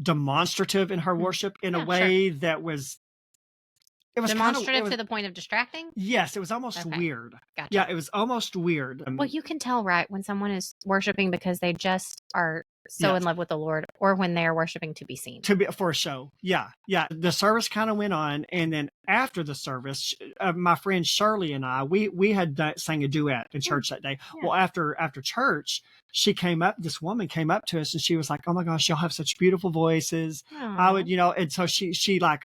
demonstrative in her worship in a way that was demonstrative to the point of distracting. Yes, it was almost weird. Gotcha. Yeah, it was almost weird. Well, you can tell, right, when someone is worshiping because they just are so in love with the Lord, or when they are worshiping to be seen, for a show. Yeah. The service kind of went on, and then after the service, my friend Shirley and I, we had sang a duet in church that day. Well, after church, this woman came up to us, and she was like, "Oh my gosh, y'all have such beautiful voices." Aww. I would, and so she like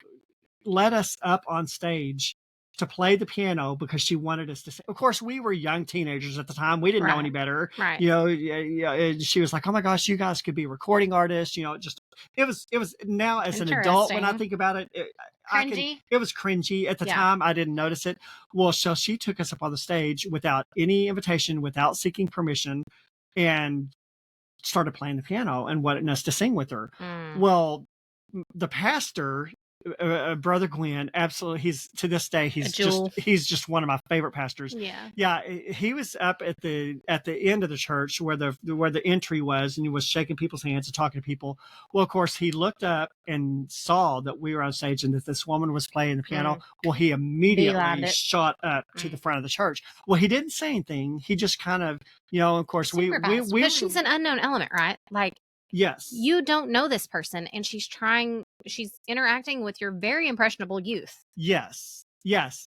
led us up on stage to play the piano because she wanted us to sing. Of course, we were young teenagers at the time. We didn't know any better. Right. And she was like, "Oh my gosh, you guys could be recording artists." It was now as an adult, when I think about it, it was cringy. At the time, I didn't notice it. Well, so she took us up on the stage without any invitation, without seeking permission, and started playing the piano and wanted us to sing with her. Well, the pastor, Brother Glenn, absolutely, he's to this day he's just one of my favorite pastors. Yeah, he was up at the end of the church where the entry was, and he was shaking people's hands and talking to people. Well, of course, he looked up and saw that we were on stage and that this woman was playing the piano. Well, he immediately shot up to the front of the church. Well, he didn't say anything. He just kind of, of course, but she's an unknown element, right? Like, yes, you don't know this person, and she's interacting with your very impressionable youth. Yes.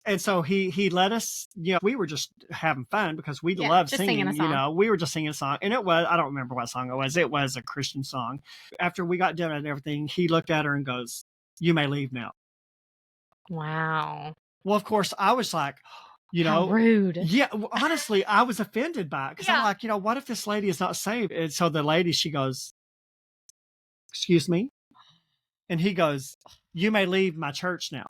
And so he let us, we were just having fun because we loved singing, we were just singing a song, and I don't remember what song it was. It was a Christian song. After we got done and everything, he looked at her and goes, "You may leave now." Wow. Well, of course, I was like, how rude. Yeah, honestly, I was offended by it because I'm like, what if this lady is not saved? And so the lady, she goes, "Excuse me?" And he goes, "You may leave my church now."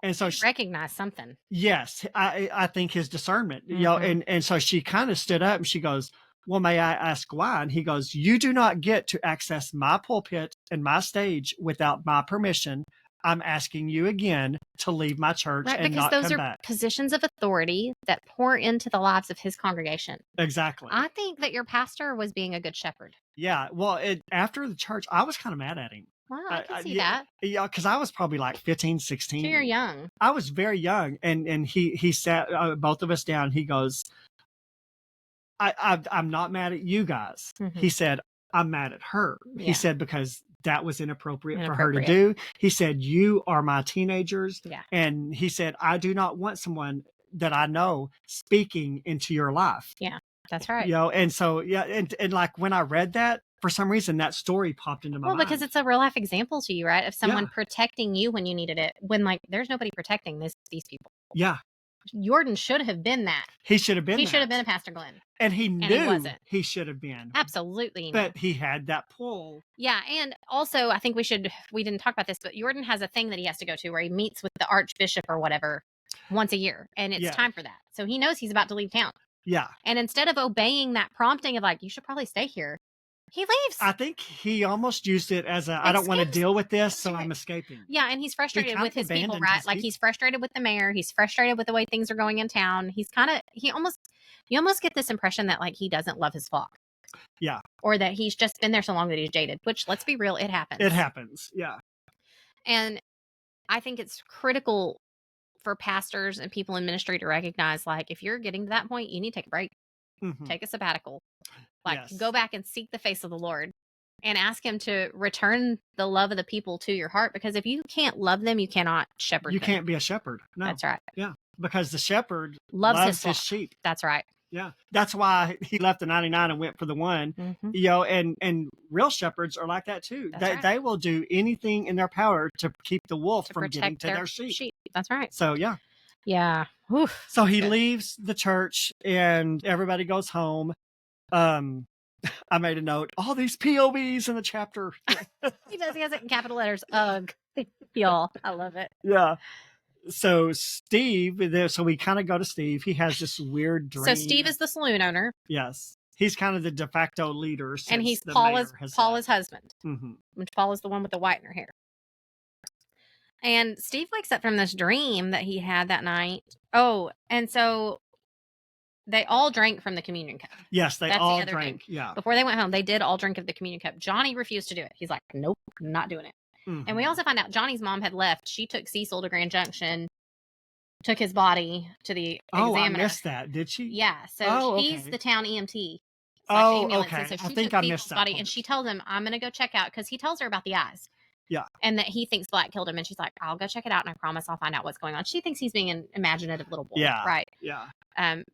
And so she recognized something. Yes, I think his discernment, and so she kind of stood up and she goes, "Well, may I ask why?" And he goes, "You do not get to access my pulpit and my stage without my permission. I'm asking you again to leave my church and not come back." Because those are positions of authority that pour into the lives of his congregation. Exactly. I think that your pastor was being a good shepherd. Yeah. Well, after the church, I was kind of mad at him. Wow, I can see yeah, that. Yeah, because I was probably like 15, 16. So you're young. I was very young, and he sat both of us down. He goes, I'm not mad at you guys. Mm-hmm. He said, I'm mad at her. Yeah. He said, because that was inappropriate for her to do. He said, you are my teenagers. Yeah. And he said, I do not want someone that I know speaking into your life. Yeah, that's right. You know, and so, yeah. And like when I read that, for some reason, that story popped into my mind. Well, because it's a real life example to you, right? Of someone protecting you when you needed it. When like there's nobody protecting these people. Yeah. Jordan should have been that. He should have been. He should have been a Pastor Glenn. And he knew he wasn't. He should have been. Absolutely. But he had that pull. Yeah. And also, I think we didn't talk about this, but Jordan has a thing that he has to go to where he meets with the Archbishop or whatever once a year. And it's time for that. So he knows he's about to leave town. Yeah. And instead of obeying that prompting of like, you should probably stay here, he leaves. I think he almost used it as I don't want to deal with this, so I'm escaping. Yeah, and he's frustrated with his people, right? Like he's frustrated with the mayor. He's frustrated with the way things are going in town. You almost get this impression that like he doesn't love his flock. Yeah. Or that he's just been there so long that he's jaded, which let's be real, it happens. It happens, yeah. And I think it's critical for pastors and people in ministry to recognize, like, if you're getting to that point, you need to take a break, take a sabbatical. Like, go back and seek the face of the Lord and ask him to return the love of the people to your heart. Because if you can't love them, you cannot shepherd them. You can't be a shepherd. No. That's right. Yeah. Because the shepherd loves his sheep. That's right. Yeah. That's why he left the 99 and went for the one. You know, and real shepherds are like that too. They will do anything in their power to keep the wolf from getting to their sheep. That's right. So, yeah. Yeah. Oof. So he leaves the church and everybody goes home. I made a note. All these POVs in the chapter. He does. He has it in capital letters. Ugh. Y'all. I love it. Yeah. So Steve, so we kind of go to Steve. He has this weird dream. So Steve is the saloon owner. Yes. He's kind of the de facto leader. And he's Paula's husband, which Paul is the one with the white in her hair. And Steve wakes up from this dream that he had that night. Oh, and so they all drank from the communion cup. Yes, they all drank. Yeah. Before they went home, they did all drink of the communion cup. Johnny refused to do it. He's like, nope, I'm not doing it. And we also find out Johnny's mom had left. She took Cecil to Grand Junction, took his body to the examiner. I missed that. Did she? Yeah. So he's the town EMT. Okay. So I think I missed that. And she tells him, I'm going to go check out, because he tells her about the eyes. Yeah. And that he thinks Black killed him. And she's like, I'll go check it out. And I promise I'll find out what's going on. She thinks he's being an imaginative little boy. Yeah. Right. Yeah.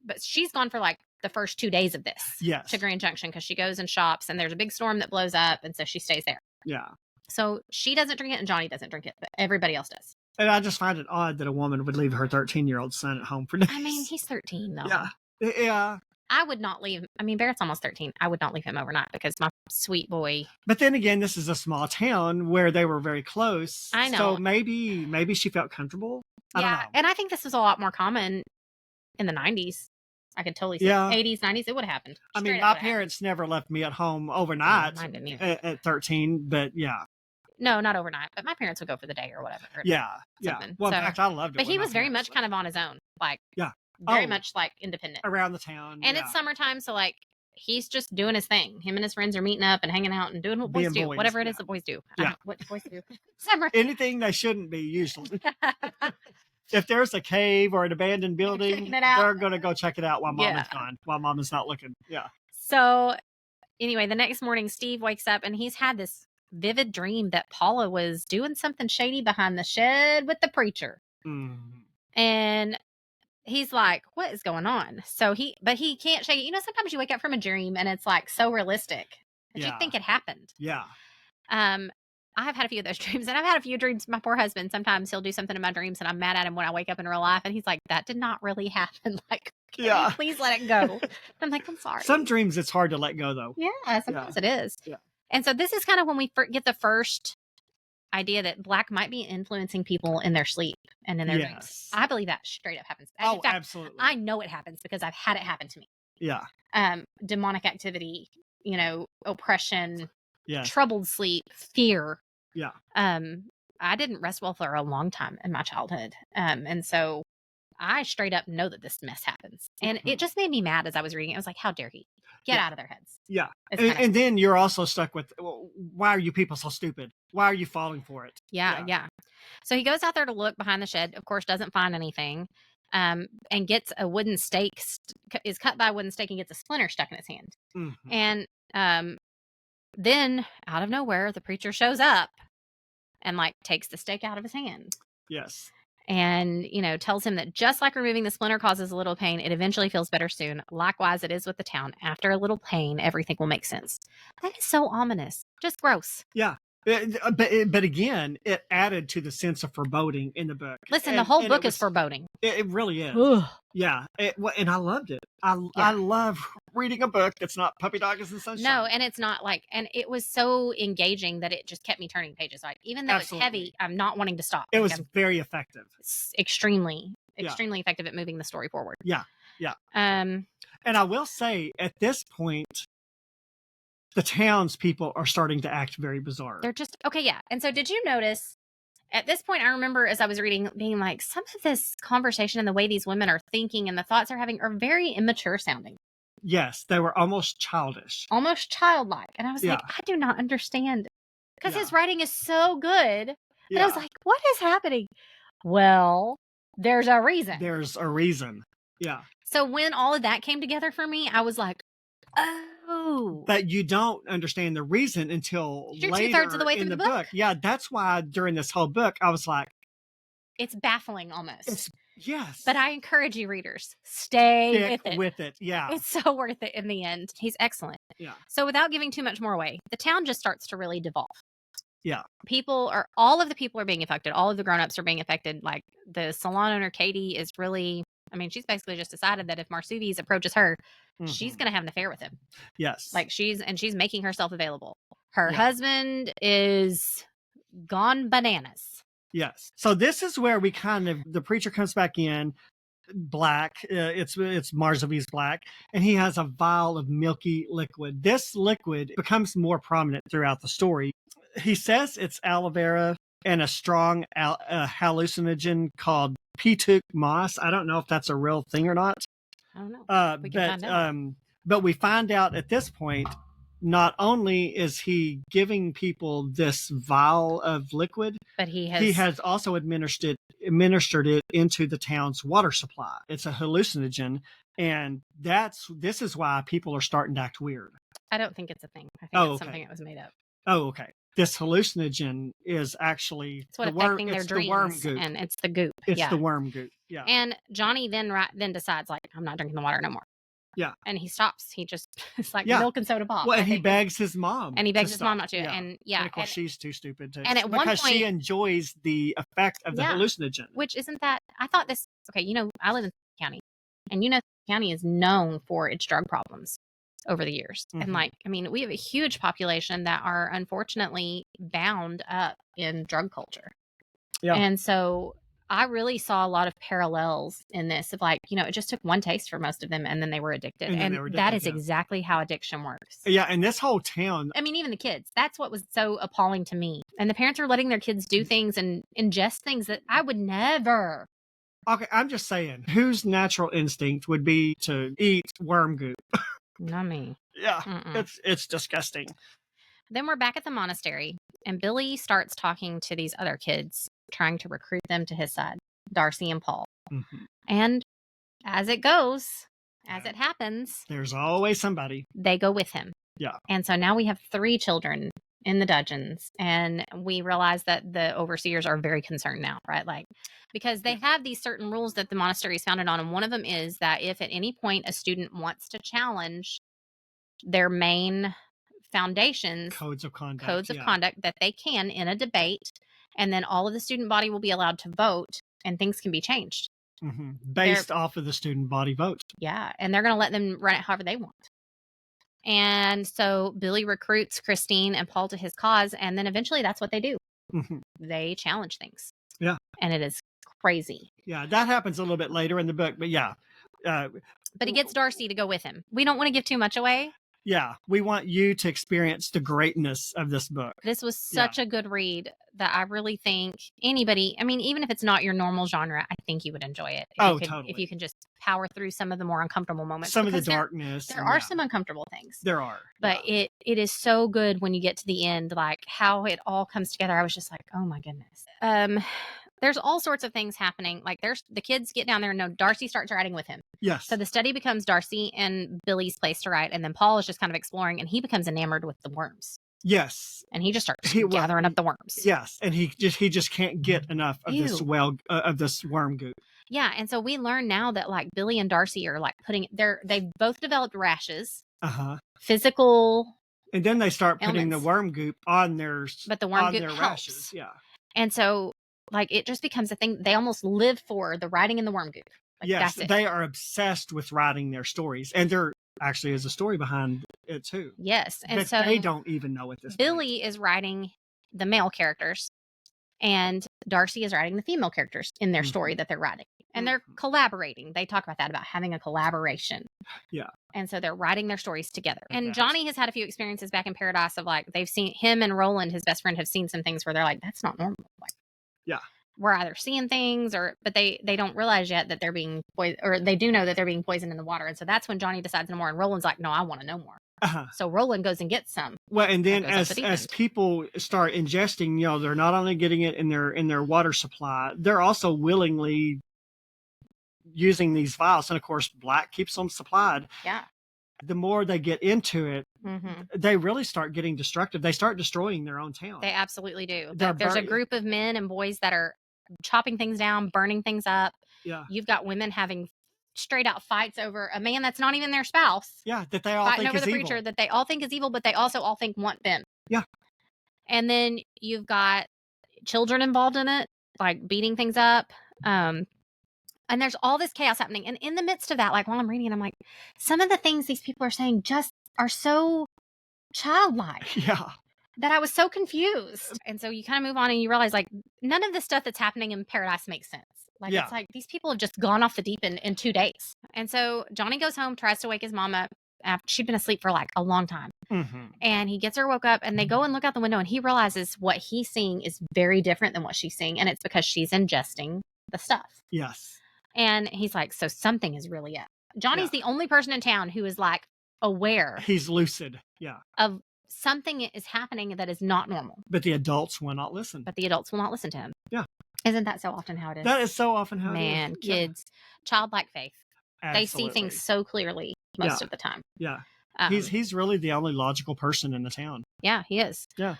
But she's gone for like the first 2 days of this. Yes. To Grand Junction, because she goes and shops and there's a big storm that blows up. And so she stays there. Yeah. So she doesn't drink it and Johnny doesn't drink it, but everybody else does. And I just find it odd that a woman would leave her 13-year-old son at home for days. I mean, he's 13 though. Yeah. Yeah. I would not leave. I mean, Barrett's almost 13. I would not leave him overnight because my sweet boy. But then again, this is a small town where they were very close. I know. So maybe she felt comfortable. I don't know. And I think this was a lot more common in the 90s. I could totally see 80s, 90s. It would have happened. I mean, my parents never left me at home overnight at 13, but yeah. No, not overnight. But my parents would go for the day or whatever. Yeah. Well, in fact, I loved it. But he was very much kind of on his own. Like, very much like independent. Around the town. And it's summertime, so like he's just doing his thing. Him and his friends are meeting up and hanging out and doing what boys do. Whatever it is that boys do. Yeah. What boys do. Summer. Anything they shouldn't be, usually. If there's a cave or an abandoned building, they're going to go check it out while mom is gone, while mom is not looking. Yeah. So anyway, the next morning, Steve wakes up and he's had this vivid dream that Paula was doing something shady behind the shed with the preacher. And he's like, what is going on? But he can't shake it. You know, sometimes you wake up from a dream and it's like so realistic that you think it happened. Yeah. I've had a few of those dreams, and I've had a few dreams. My poor husband, sometimes he'll do something in my dreams and I'm mad at him when I wake up in real life. And he's like, that did not really happen. Like, can you please let it go? I'm like, I'm sorry. Some dreams, it's hard to let go though. Yeah, sometimes it is. Yeah. And so this is kind of when we get the first idea that Black might be influencing people in their sleep and in their dreams. I believe that straight up happens. In fact, absolutely. I know it happens because I've had it happen to me. Yeah. Demonic activity, oppression, troubled sleep, fear. Yeah. I didn't rest well for a long time in my childhood. And so I straight up know that this mess happens. And it just made me mad as I was reading it. I was like, how dare he? Get out of their heads. Yeah. And then you're also stuck with, well, why are you people so stupid? Why are you falling for it? Yeah. So he goes out there to look behind the shed, of course, doesn't find anything, and gets a wooden stake, is cut by a wooden stake and gets a splinter stuck in his hand. And then out of nowhere, the preacher shows up and like takes the stake out of his hand. Yes. And, tells him that just like removing the splinter causes a little pain, it eventually feels better soon. Likewise, it is with the town. After a little pain, everything will make sense. That is so ominous. Just gross. Yeah. But again, it added to the sense of foreboding in the book. Listen, the whole book is foreboding. It really is. Yeah. And I loved it. I love reading a book that's not Puppy Dog in Sunshine. No, and it's not like, and it was so engaging that it just kept me turning pages. Like, even though it's heavy, I'm not wanting to stop. It was very effective. Extremely effective at moving the story forward. Yeah. And I will say, at this point, the townspeople are starting to act very bizarre. They're just, okay, yeah. And so did you notice, at this point, I remember as I was reading, being like, some of this conversation and the way these women are thinking and the thoughts they're having are very immature sounding. Yes, they were almost childish. Almost childlike. And I was like, I do not understand. Because his writing is so good. And I was like, what is happening? Well, there's a reason. There's a reason. Yeah. So when all of that came together for me, I was like, oh. But you don't understand the reason until You're later 2/3 of the way through in the the book. Yeah, that's why during this whole book, I was like, it's baffling almost. Yes. But I encourage you, readers, stay with it. Yeah. It's so worth it in the end. He's excellent. Yeah. So without giving too much more away, the town just starts to really devolve. Yeah. All of the people are being affected. All of the grown-ups are being affected. Like the salon owner, Katie, is really, she's basically just decided that if Marsavies approaches her, she's going to have an affair with him. Yes. Like she's making herself available. Her husband is gone bananas. Yes. So this is where the preacher comes back in, black. It's Marsavies black, and he has a vial of milky liquid. This liquid becomes more prominent throughout the story. He says it's aloe vera and a strong hallucinogen called P2 moss. I don't know if that's a real thing or not. I don't know. We can find out. But we find out at this point, not only is he giving people this vial of liquid, but he has also administered it into the town's water supply. It's a hallucinogen, and this is why people are starting to act weird. I don't think it's a thing. I think it's something that was made up. Oh, okay. This hallucinogen is actually affecting their dreams, the worm goop. And it's the goop. It's the worm goop. Yeah. And Johnny then decides, like, I'm not drinking the water no more. Yeah. And he stops. He just, it's like milk and soda pop. Well, and he begs his mom. And he begs his mom not to. Yeah. And And of course, she's too stupid to. And at one point, she enjoys the effect of the hallucinogen. Which isn't that, I thought this, okay, I live in county. And county is known for its drug problems over the years. And we have a huge population that are unfortunately bound up in drug culture. Yeah. And so I really saw a lot of parallels in this of it just took one taste for most of them and then they were addicted. And that is exactly how addiction works. Yeah. And this whole town. Even the kids, that's what was so appalling to me. And the parents are letting their kids do things and ingest things that I would never. Okay. I'm just saying, whose natural instinct would be to eat worm goop? Not me. Yeah. It's disgusting. Then we're back at the monastery and Billy starts talking to these other kids, trying to recruit them to his side, Darcy and Paul. And as it goes, as it happens, there's always somebody. They go with him. Yeah. And so now we have 3 children in the dungeons, and we realize that the overseers are very concerned now, right? Because they have these certain rules that the monastery is founded on, and one of them is that if at any point a student wants to challenge their main foundations, codes of conduct, that they can in a debate, and then all of the student body will be allowed to vote and things can be changed. Based off of the student body vote. Yeah. And they're going to let them run it however they want. And so Billy recruits Christine and Paul to his cause. And then eventually that's what they do. They challenge things. Yeah. And it is crazy. Yeah. That happens a little bit later in the book, but yeah. But he gets Darcy to go with him. We don't want to give too much away. Yeah, we want you to experience the greatness of this book. This was such a good read that I really think anybody, I mean, even if it's not your normal genre, I think you would enjoy it. Totally. If you can just power through some of the more uncomfortable moments. Some of the darkness. There are some uncomfortable things. There are. But it is so good when you get to the end, like how it all comes together. I was just like, oh my goodness. There's all sorts of things happening. Like the kids get down there and no, Darcy starts writing with him. Yes. So the study becomes Darcy and Billy's place to write. And then Paul is just kind of exploring and he becomes enamored with the worms. Yes. And he just starts gathering up the worms. Yes. And he just can't get enough of this worm goop. Yeah. And so we learn now that like Billy and Darcy are like they've both developed rashes. Physical. And then they start putting ailments. the worm goop on but the worm goop their helps. rashes. Yeah. And so like it just becomes a thing. They almost live for the writing in the worm goop. Like, yes, that's it. They are obsessed with writing their stories, and there actually is a story behind it too. Yes, and that so they don't even know at this Billy point. is writing the male characters, and Darcy is writing the female characters in their story that they're writing, and they're collaborating. They talk about that, about having a collaboration. Yeah, and so they're writing their stories together. And Johnny has had a few experiences back in Paradise of like they've seen him and Roland, his best friend, have seen some things where they're like, that's not normal. Like, yeah. We're either seeing things but they don't realize yet that they're being poisoned, or they do know that they're being poisoned in the water. And so that's when Johnny decides no more. And Roland's like, no, I want to know more. So Roland goes and gets some. Well, and then as people start ingesting, they're not only getting it in their water supply, they're also willingly using these vials. And of course, black keeps them supplied. Yeah. The more they get into it, they really start getting destructive. They start destroying their own town. They absolutely do. There's a group of men and boys that are chopping things down, burning things up. Yeah. You've got women having straight out fights over a man that's not even their spouse. Yeah, that they all think over is the evil. preacher that they all think is evil, but they also all think want them. Yeah. And then you've got children involved in it, like beating things up. And there's all this chaos happening. And in the midst of that, like while I'm reading, I'm like, some of the things these people are saying just are so childlike. Yeah. That I was so confused. And so you kind of move on and you realize like none of the stuff that's happening in Paradise makes sense. Like it's like these people have just gone off the deep end in 2 days. And so Johnny goes home, tries to wake his mom up after she'd been asleep for like a long time. And he gets her woke up and they go and look out the window and he realizes what he's seeing is very different than what she's seeing. And it's because she's ingesting the stuff. Yes. And he's like, so something is really up. Johnny's the only person in town who is like aware. He's lucid. Yeah. Of something is happening that is not normal. But the adults will not listen. To him. Yeah. Isn't that so often how it is? That is so often how it is. Man, kids, childlike faith. Absolutely. They see things so clearly most of the time. Yeah. He's really the only logical person in the town. Yeah, he is. Yeah.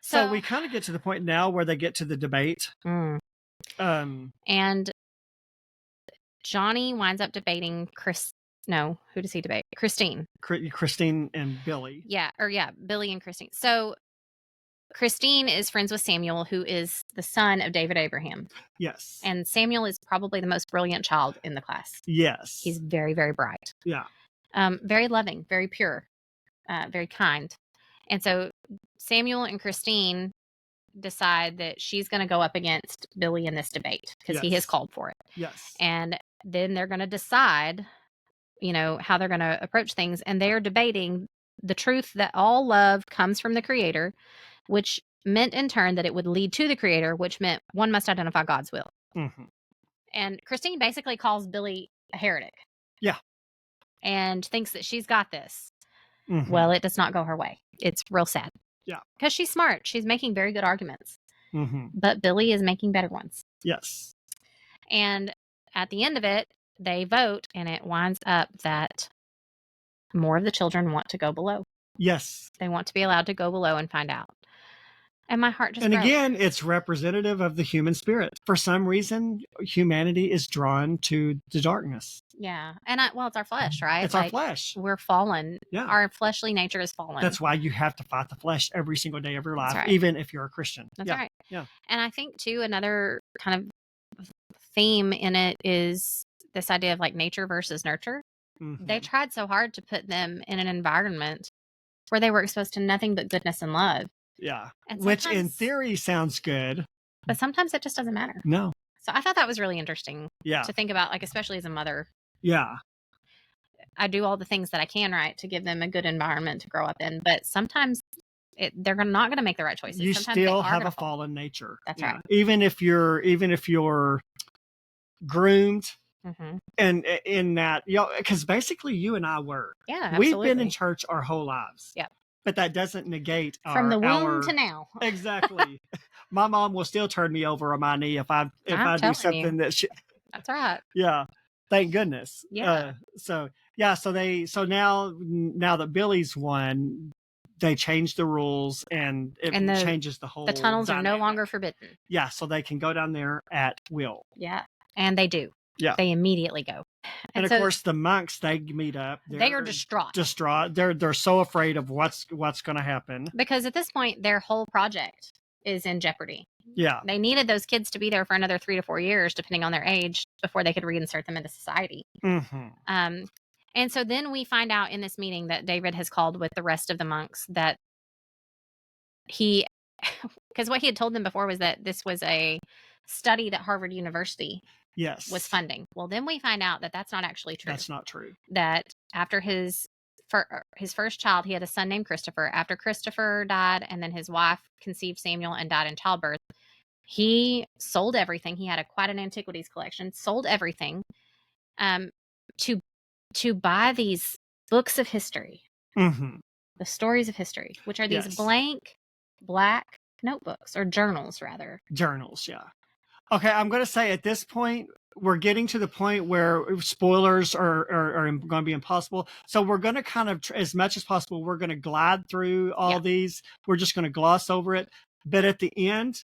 So we kind of get to the point now where they get to the debate. And Johnny winds up debating who does he debate? Christine. Christine and Billy. Billy and Christine. So Christine is friends with Samuel, who is the son of David Abraham. Yes. And Samuel is probably the most brilliant child in the class. Yes. He's very, very bright. Yeah. Very loving, very pure, very kind. And so Samuel and Christine decide that she's going to go up against Billy in this debate because he has called for it. Yes. And then they're going to decide, how they're going to approach things. And they're debating the truth that all love comes from the Creator, which meant in turn that it would lead to the Creator, which meant one must identify God's will. And Christine basically calls Billy a heretic. Yeah. And thinks that she's got this. Well, it does not go her way. It's real sad. Yeah. Because she's smart. She's making very good arguments. But Billy is making better ones. Yes. And at the end of it, they vote, and it winds up that more of the children want to go below. Yes. They want to be allowed to go below and find out. And my heart just broke. Again, it's representative of the human spirit. For some reason, humanity is drawn to the darkness. Yeah. And it's our flesh, right? It's our flesh. We're fallen. Yeah. Our fleshly nature is fallen. That's why you have to fight the flesh every single day of your life, right. even if you're a Christian. That's right. Yeah. And I think, too, another kind of theme in it is this idea of like nature versus nurture. They tried so hard to put them in an environment where they were exposed to nothing but goodness and love. Yeah. Which in theory sounds good. But sometimes it just doesn't matter. No. So I thought that was really interesting to think about, like, especially as a mother. Yeah. I do all the things that I can, right, to give them a good environment to grow up in. But sometimes they're not going to make the right choices. You Sometimes still they are have gonna a fall. fallen nature. That's right. Even if you're groomed, and in that, because basically you and I were. Yeah, absolutely. We've been in church our whole lives. Yeah. But that doesn't negate from the womb to now. Exactly. My mom will still turn me over on my knee if I do something that she. That's right. Yeah. Thank goodness. Yeah. So now that Billy's won, they changed the rules and it changes the whole. The tunnels dynamic. are no longer forbidden. Yeah, so they can go down there at will. Yeah, and they do. Yeah, they immediately go. And of course, the monks, they meet up. They are distraught. They're so afraid of what's going to happen, because at this point, their whole project is in jeopardy. Yeah, they needed those kids to be there for another 3 to 4 years, depending on their age, before they could reinsert them into society. And so then we find out in this meeting that David has called with the rest of the monks that because what he had told them before was that this was a study that Harvard University was funding. Well, then we find out that that's not actually true. That's not true. That after his first child, he had a son named Christopher. After Christopher died, and then his wife conceived Samuel and died in childbirth, he sold everything. He had quite an antiquities collection, sold everything to buy these books of history, the stories of history, which are these blank black notebooks, or journals rather. Journals, yeah. Okay, I'm going to say at this point, we're getting to the point where spoilers are going to be impossible. So we're going to kind of, as much as possible, we're going to glide through all these. We're just going to gloss over it. But at the end,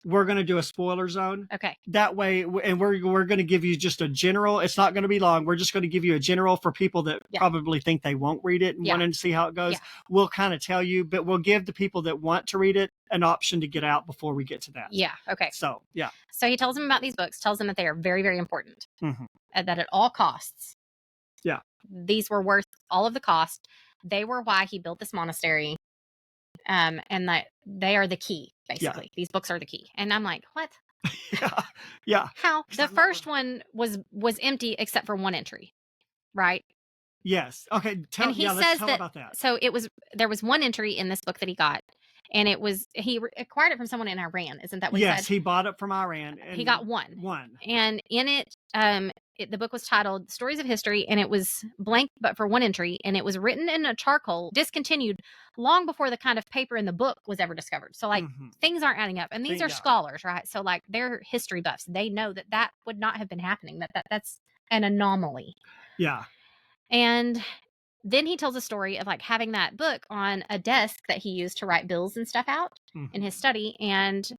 we're going to do a spoiler zone. Okay. That way, and we're going to give you just a general. It's not going to be long. We're just going to give you a general for people that probably think they won't read it and want to see how it goes. We'll kind of tell you, but we'll give the people that want to read it an option to get out before we get to that. Yeah. Okay. So, yeah. So he tells them about these books, tells them that they are very, very important, that at all costs. Yeah. These were worth all of the cost. They were why he built this monastery. And that they are the key, basically. Yeah. These books are the key. And I'm like, what? Yeah. How? The first one was empty except for one entry, right? Yes. Okay. Let's tell about that. So there was one entry in this book that he got, and he acquired it from someone in Iran. Isn't that what he said? Yes, he bought it from Iran. And he got one. And in it, the book was titled Stories of History, and it was blank but for one entry, and it was written in a charcoal, discontinued long before the kind of paper in the book was ever discovered. So things aren't adding up, and these are scholars, right? So they're history buffs. They know that would not have been happening, that's an anomaly. Yeah. And then he tells a story of having that book on a desk that he used to write bills and stuff out in his study, and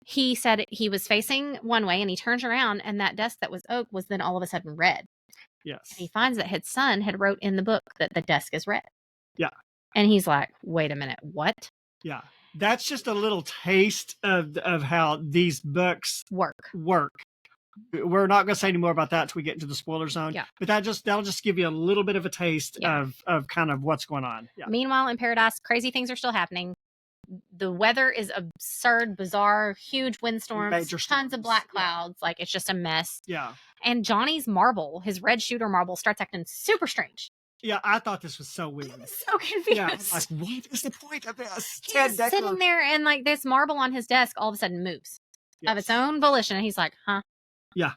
he said he was facing one way, and he turns around, and that desk that was oak was then all of a sudden red. Yes. And he finds that his son had wrote in the book that the desk is red. Yeah. And he's like, wait a minute, what? Yeah. That's just a little taste of how these books work. We're not going to say any more about that until we get into the spoiler zone. Yeah. But that'll just give you a little bit of a taste of kind of what's going on. Yeah. Meanwhile, in Paradise, crazy things are still happening. The weather is absurd, bizarre, huge windstorms, tons of black clouds. It's just a mess. Yeah. And Johnny's marble, his red shooter marble, starts acting super strange. Yeah, I thought this was so weird. I was so confused. Yeah, I was like, what is the point of this? Ted Dekker sitting there, and this marble on his desk all of a sudden moves of its own volition. And he's like, huh? Yeah.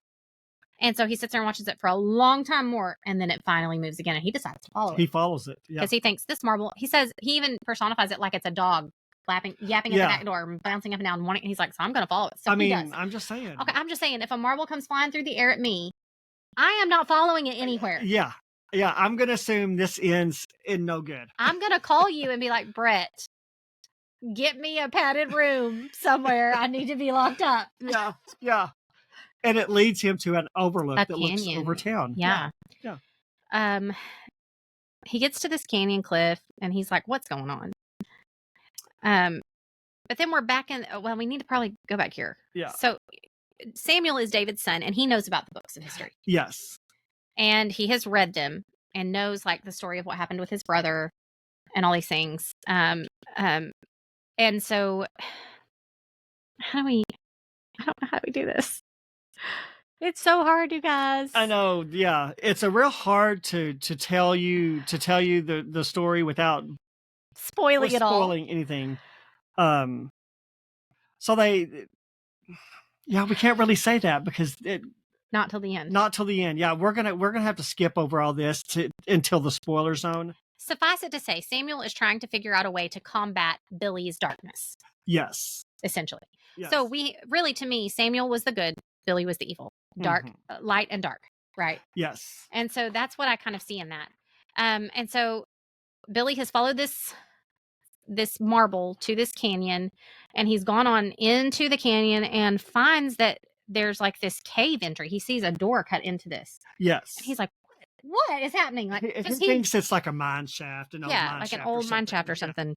And so he sits there and watches it for a long time more, and then it finally moves again, and he decides to follow it. He follows it. Yeah. Because he thinks this marble, he says, he even personifies it like it's a dog. Yapping at the back door, bouncing up and down, wanting. He's like, so I'm going to follow it. So he does. I'm just saying. Okay, I'm just saying, if a marble comes flying through the air at me, I am not following it anywhere. Yeah, I'm going to assume this ends in no good. I'm going to call you and be like, Brett, get me a padded room somewhere. I need to be locked up. Yeah. And it leads him to an overlook that looks over town. Yeah. He gets to this canyon cliff, and he's like, what's going on? But then we're back in, we need to probably go back here. Yeah. So Samuel is David's son, and he knows about the books of history. Yes. And he has read them and knows the story of what happened with his brother and all these things. And so I don't know how do we do this? It's so hard, you guys. I know. Yeah. It's a real hard to tell you the story without Spoiling it all. spoiling anything. So we can't really say that because not till the end. Not till the end. Yeah, we're gonna have to skip over all this until the spoiler zone. Suffice it to say, Samuel is trying to figure out a way to combat Billy's darkness. Yes. Essentially. Yes. So to me, Samuel was the good, Billy was the evil. Dark, light and dark, right? Yes. And so that's what I kind of see in that. And so Billy has followed this marble to this canyon, and he's gone on into the canyon and finds that there's like this cave entry. He sees a door cut into this. Yes. And he's like, what is happening? Like, he thinks it's like a mine shaft. An old mine shaft or something.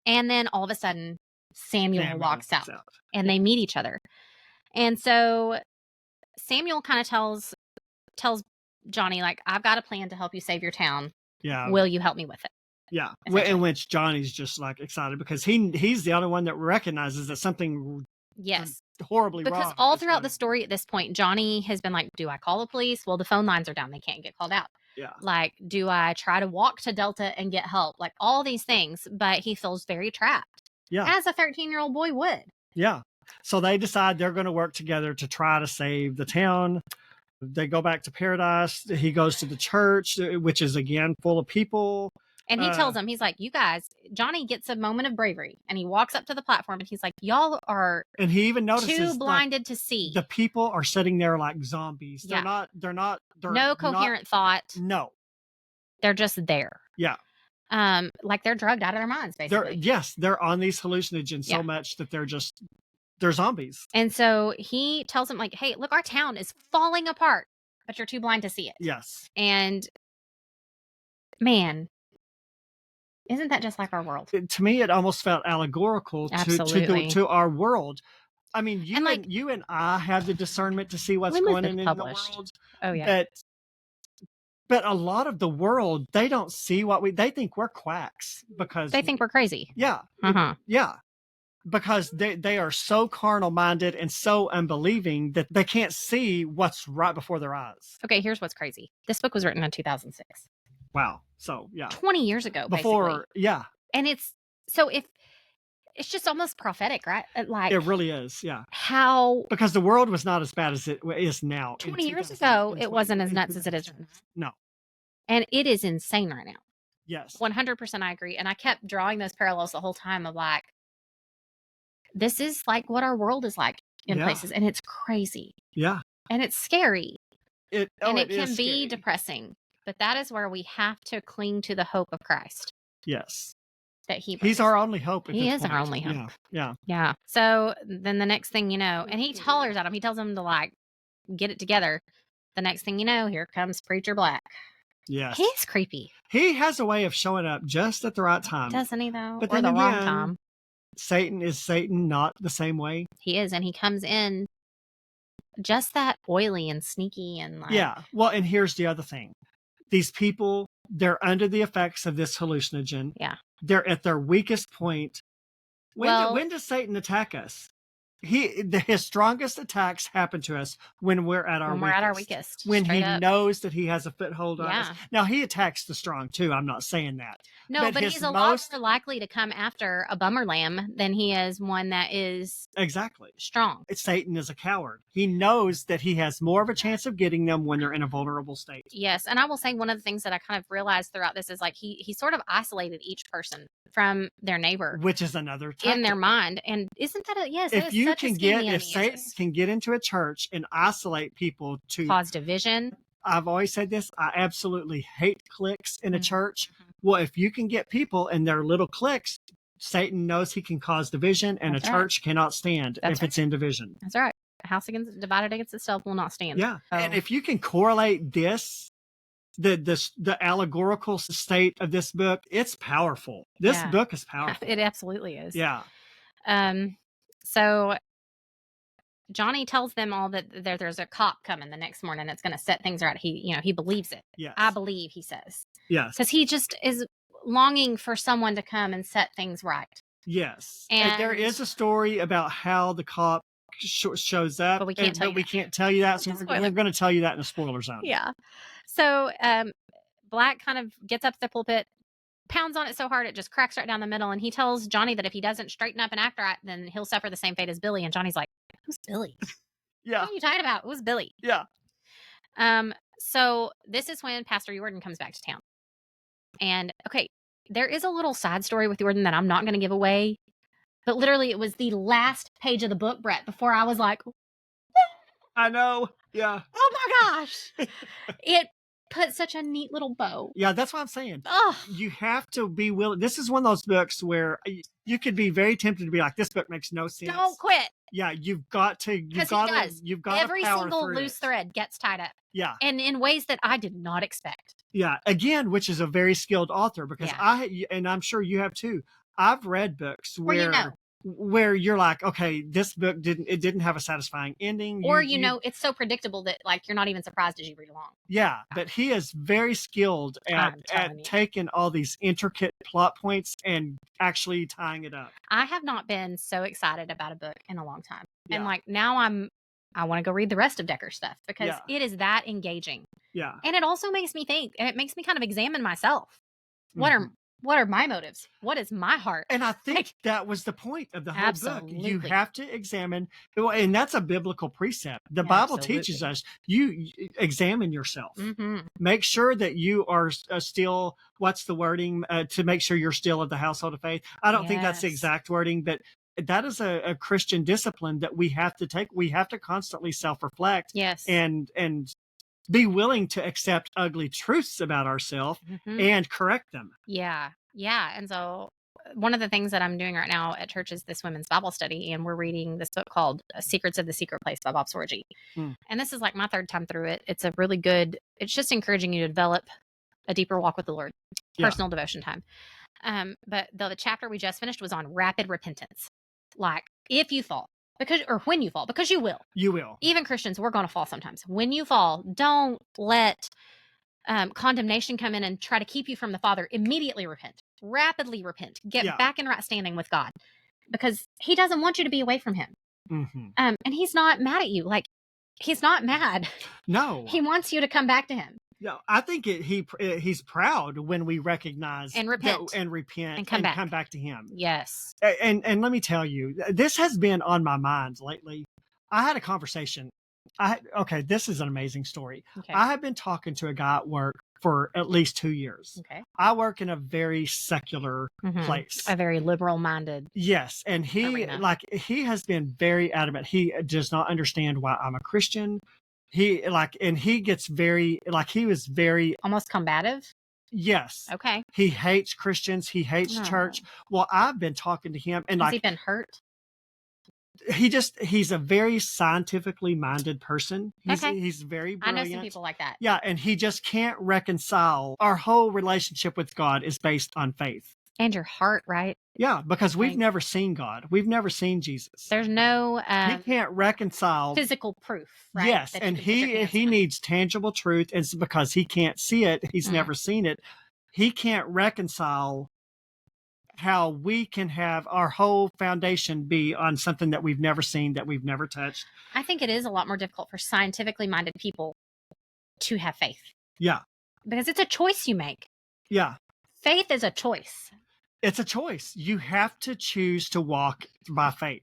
And then all of a sudden, Samuel walks out and they meet each other. And so Samuel kind of tells Johnny, like, I've got a plan to help you save your town. Yeah. Will you help me with it? Yeah. In which Johnny's just like excited because he's the only one that recognizes that something horribly wrong. Because all throughout the story at this point, Johnny has been like, do I call the police? Well, the phone lines are down. They can't get called out. Yeah. Like, do I try to walk to Delta and get help? Like all these things, but he feels very trapped. Yeah. As a 13-year-old boy would. Yeah. So they decide they're going to work together to try to save the town. They go back to paradise. He goes to the church, which is again full of people. And he tells them, he's like, you guys, Johnny gets a moment of bravery and he walks up to the platform and he's like, y'all are and he even notices too blinded to see. The people are sitting there like zombies. They're not no coherent thought. No. They're just there. Yeah. Like they're drugged out of their minds, basically. They're on these hallucinogens so much that they're zombies. And so he tells them, like, hey, look, our town is falling apart, but you're too blind to see it. Yes. And man, isn't that just like our world? To me, it almost felt allegorical to our world. I mean, you and I have the discernment to see what's going on in the world. Oh yeah. But a lot of the world, they don't see they think we're quacks because they think we're crazy. Yeah. Yeah. Because they are so carnal minded and so unbelieving that they can't see what's right before their eyes. Okay, here's what's crazy. This book was written in 2006. Wow. So, yeah. 20 years ago, before, basically. Yeah. And it's just almost prophetic, right? Like, it really is, yeah. Because the world was not as bad as it is now. 20 years ago, it wasn't as nuts as it is now. No. And it is insane right now. Yes. 100% I agree. And I kept drawing those parallels the whole time of like, this is like what our world is like in places. And it's crazy. Yeah. And it's scary. It can be depressing. But that is where we have to cling to the hope of Christ. Yes. That he's our only hope. He is our only hope. Yeah. Yeah. So then the next thing you know, and he hollers at him. He tells him to like get it together. The next thing you know, here comes Preacher Black. Yes. He's creepy. He has a way of showing up just at the right time. Doesn't he though? But or then the again, wrong time. Satan is not the same way. He is, and he comes in just that oily and sneaky and like. Yeah. Well, and here's the other thing. These people, they're under the effects of this hallucinogen. Yeah. They're at their weakest point. When does Satan attack us? His strongest attacks happen to us when we're at our weakest. When he knows that he has a foothold on us. Now, he attacks the strong, too. I'm not saying that. No, but he's a lot more likely to come after a bummer lamb than he is one that is strong. Satan is a coward. He knows that he has more of a chance of getting them when they're in a vulnerable state. Yes, and I will say one of the things that I kind of realized throughout this is like he sort of isolated each person from their neighbor, which is another tactic. In their mind. And isn't that if Satan can get into a church and isolate people to cause division? I've always said this. I absolutely hate cliques in a church. Well, if you can get people in their little cliques, Satan knows he can cause division, and a church cannot stand if it's in division. That's right. A house divided against itself will not stand. Yeah, and if you can correlate this. The allegorical state of this book, it's powerful. This book is powerful. It absolutely is. Yeah. So Johnny tells them all that there's a cop coming the next morning that's going to set things right. He believes it. Yes. I believe, he says. Yes. Because he just is longing for someone to come and set things right. Yes. And there is a story about how the cop shows up, but we can't tell you. We can't tell you that. So we're going to tell you that in a spoiler zone. Yeah. So Black kind of gets up to the pulpit, pounds on it so hard it just cracks right down the middle, and he tells Johnny that if he doesn't straighten up and act right, then he'll suffer the same fate as Billy. And Johnny's like, "Who's Billy? Yeah. What are you talking about? Who's Billy?" Yeah. So this is when Pastor Jordan comes back to town. And okay, there is a little side story with Jordan that I'm not going to give away, but literally it was the last page of the book, Brett, before I was like, I know. Yeah. oh my gosh. It put such a neat little bow. Yeah, that's what I'm saying. Oh, You have to be willing. This is one of those books where you could be very tempted to be like, this book makes no sense. don't quit. Yeah, you've got to. You've got Every single loose thread gets tied up. Yeah. And in ways that I did not expect. Yeah. Again, which is a very skilled author, because and I'm sure you have too. I've read books where you're like, okay, this book didn't have a satisfying ending. Or, it's so predictable that like you're not even surprised as you read along. Yeah, but he is very skilled at taking all these intricate plot points and actually tying it up. I have not been so excited about a book in a long time. Yeah. And like now I want to go read the rest of Dekker's stuff because it is that engaging. Yeah. And it also makes me think, and it makes me kind of examine myself. What are my motives? What is my heart? And I think that was the point of the whole book. You have to examine, and that's a biblical precept. The Bible teaches us, you examine yourself. Mm-hmm. Make sure that you are still, what's the wording, to make sure you're still of the household of faith. I don't think that's the exact wording, but that is a Christian discipline that we have to take. We have to constantly self-reflect. Yes. And be willing to accept ugly truths about ourselves and correct them. Yeah. Yeah. And so one of the things that I'm doing right now at church is this women's Bible study, and we're reading this book called Secrets of the Secret Place by Bob Sorge. And this is like my third time through it. It's a really good, it's just encouraging you to develop a deeper walk with the Lord, personal devotion time. But the chapter we just finished was on rapid repentance. Like if you fall, when you fall, because you will. You will. Even Christians, we're going to fall sometimes. When you fall, don't let condemnation come in and try to keep you from the Father. Immediately repent. Rapidly repent. Get back in right standing with God. Because he doesn't want you to be away from him. Mm-hmm. And he's not mad at you. Like, he's not mad. No. He wants you to come back to him. Yeah, I think he's proud when we recognize and repent and come back to him. Yes. And let me tell you, this has been on my mind lately. I had a conversation. This is an amazing story. Okay. I have been talking to a guy at work for at least 2 years. Okay. I work in a very secular place. A very liberal minded. Yes. And he has been very adamant. He does not understand why I'm a Christian. He gets very, he was very almost combative. Yes. Okay. He hates Christians. He hates church. Well, I've been talking to him, and has he been hurt? He's a very scientifically minded person. He's very brilliant. I know some people like that. Yeah. And he just can't reconcile. Our whole relationship with God is based on faith. And your heart, right? Yeah, because we've never seen God. We've never seen Jesus. There's no he can't reconcile physical proof, right? Yes, and he needs tangible truth, and it's because he can't see it, he's never seen it. He can't reconcile how we can have our whole foundation be on something that we've never seen, that we've never touched. I think it is a lot more difficult for scientifically minded people to have faith. Yeah. Because it's a choice you make. Yeah. Faith is a choice. It's a choice. You have to choose to walk by faith.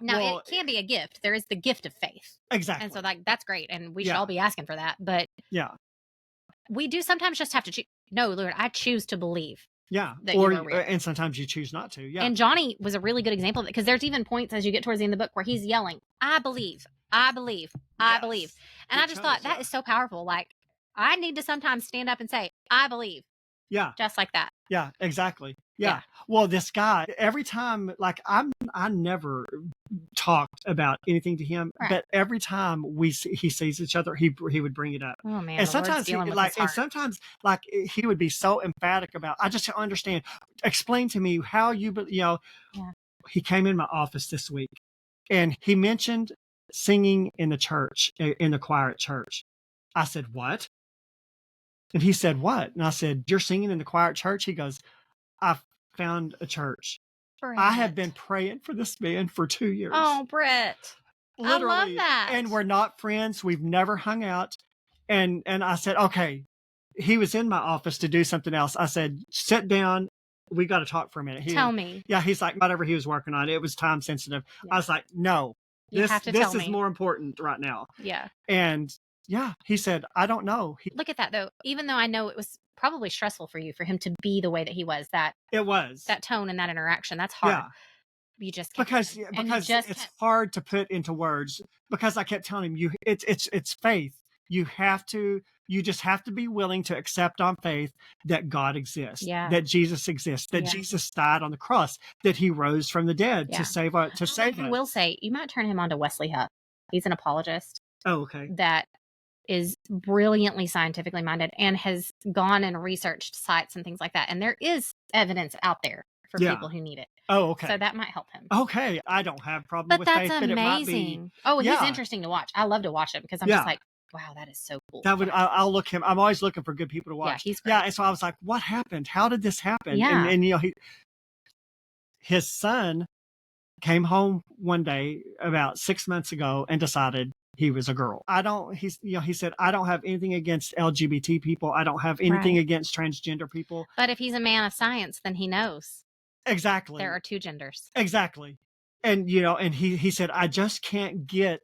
Now, it can be a gift. There is the gift of faith. Exactly. And so that's great. And we should all be asking for that. But we do sometimes just have to choose. No, Lord, I choose to believe. Yeah. And sometimes you choose not to. Yeah. And Johnny was a really good example of it, because there's even points as you get towards the end of the book where he's yelling, I believe, I believe, I believe. And I just thought that is so powerful. Like, I need to sometimes stand up and say, I believe. Yeah. Just like that. Yeah, exactly. Yeah. Well, this guy, every time, I never talked about anything to him, but every time he sees each other, he would bring it up. Oh man. And sometimes he would be so emphatic about, I just don't understand. Explain to me how He came in my office this week and he mentioned singing in the church, in the choir at church. I said, what? And he said, what? And I said, you're singing in the choir at church? He goes, I found a church. Brett. I have been praying for this man for 2 years. Oh, Brett. Literally. I love that. And we're not friends. We've never hung out. And I said, okay. He was in my office to do something else. I said, sit down. We got to talk for a minute. Tell me. Yeah, he's like, whatever he was working on, it was time sensitive. Yeah. I was like, no, You have to this tell is me. more important right now. Yeah. And yeah, he said, I don't know. Look at that though. Even though I know it was probably stressful for you, for him to be the way that he was, that tone and that interaction, that's hard. Yeah. You just can't. Because it's hard to put into words, because I kept telling him, it's faith. You just have to be willing to accept on faith that God exists, that Jesus exists, that Jesus died on the cross, that he rose from the dead to save us. I will say, you might turn him on to Wesley Hupp. He's an apologist. Oh, okay. That is brilliantly scientifically minded and has gone and researched sites and things like that. And there is evidence out there for people who need it. Oh, okay. So that might help him. Okay. I don't have a problem with faith, but it might be. Oh, he's interesting to watch. I love to watch him because I'm just like, wow, that is so cool. I'll look him. I'm always looking for good people to watch. Yeah, he's great. Yeah, and so I was like, what happened? How did this happen? Yeah. And his son came home one day about 6 months ago and decided he was a girl. He said, I don't have anything against LGBT people. I don't have anything against transgender people. But if he's a man of science, then he knows. Exactly. There are two genders. Exactly. And, and he said, I just can't get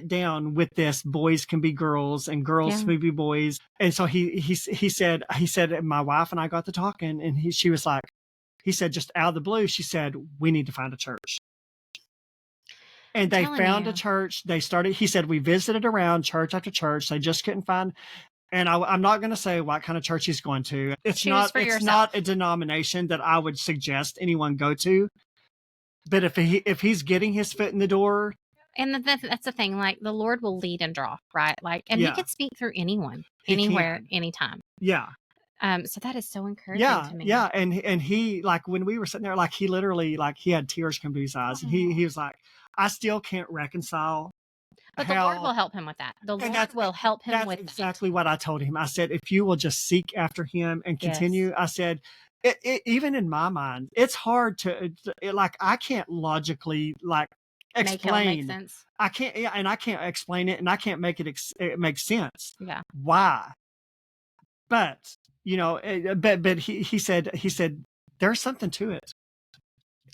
down with this. Boys can be girls and girls can be boys. And so he said, my wife and I got to talking, and she was like, he said, just out of the blue, she said, we need to find a church. And they found a church. He said, we visited around church after church. They just couldn't find. And I'm not going to say what kind of church he's going to. It's not a denomination that I would suggest anyone go to. But if he's getting his foot in the door. And that's the thing, like the Lord will lead and draw, right? Like, and he can speak through anyone, anywhere, anytime. Yeah. So that is so encouraging to me. Yeah. And he, like, when we were sitting there, like, he literally, like, he had tears come to his eyes. And he was like, I still can't reconcile. But the Lord will help him with that. The Lord will help him with that. That's exactly what I told him. I said, if you will just seek after him and continue, I said, even in my mind, it's hard to, like, I can't logically, like, explain. Make sense. I can't, and I can't explain it, and I can't make it make sense. Yeah. Why? But but he said there's something to it.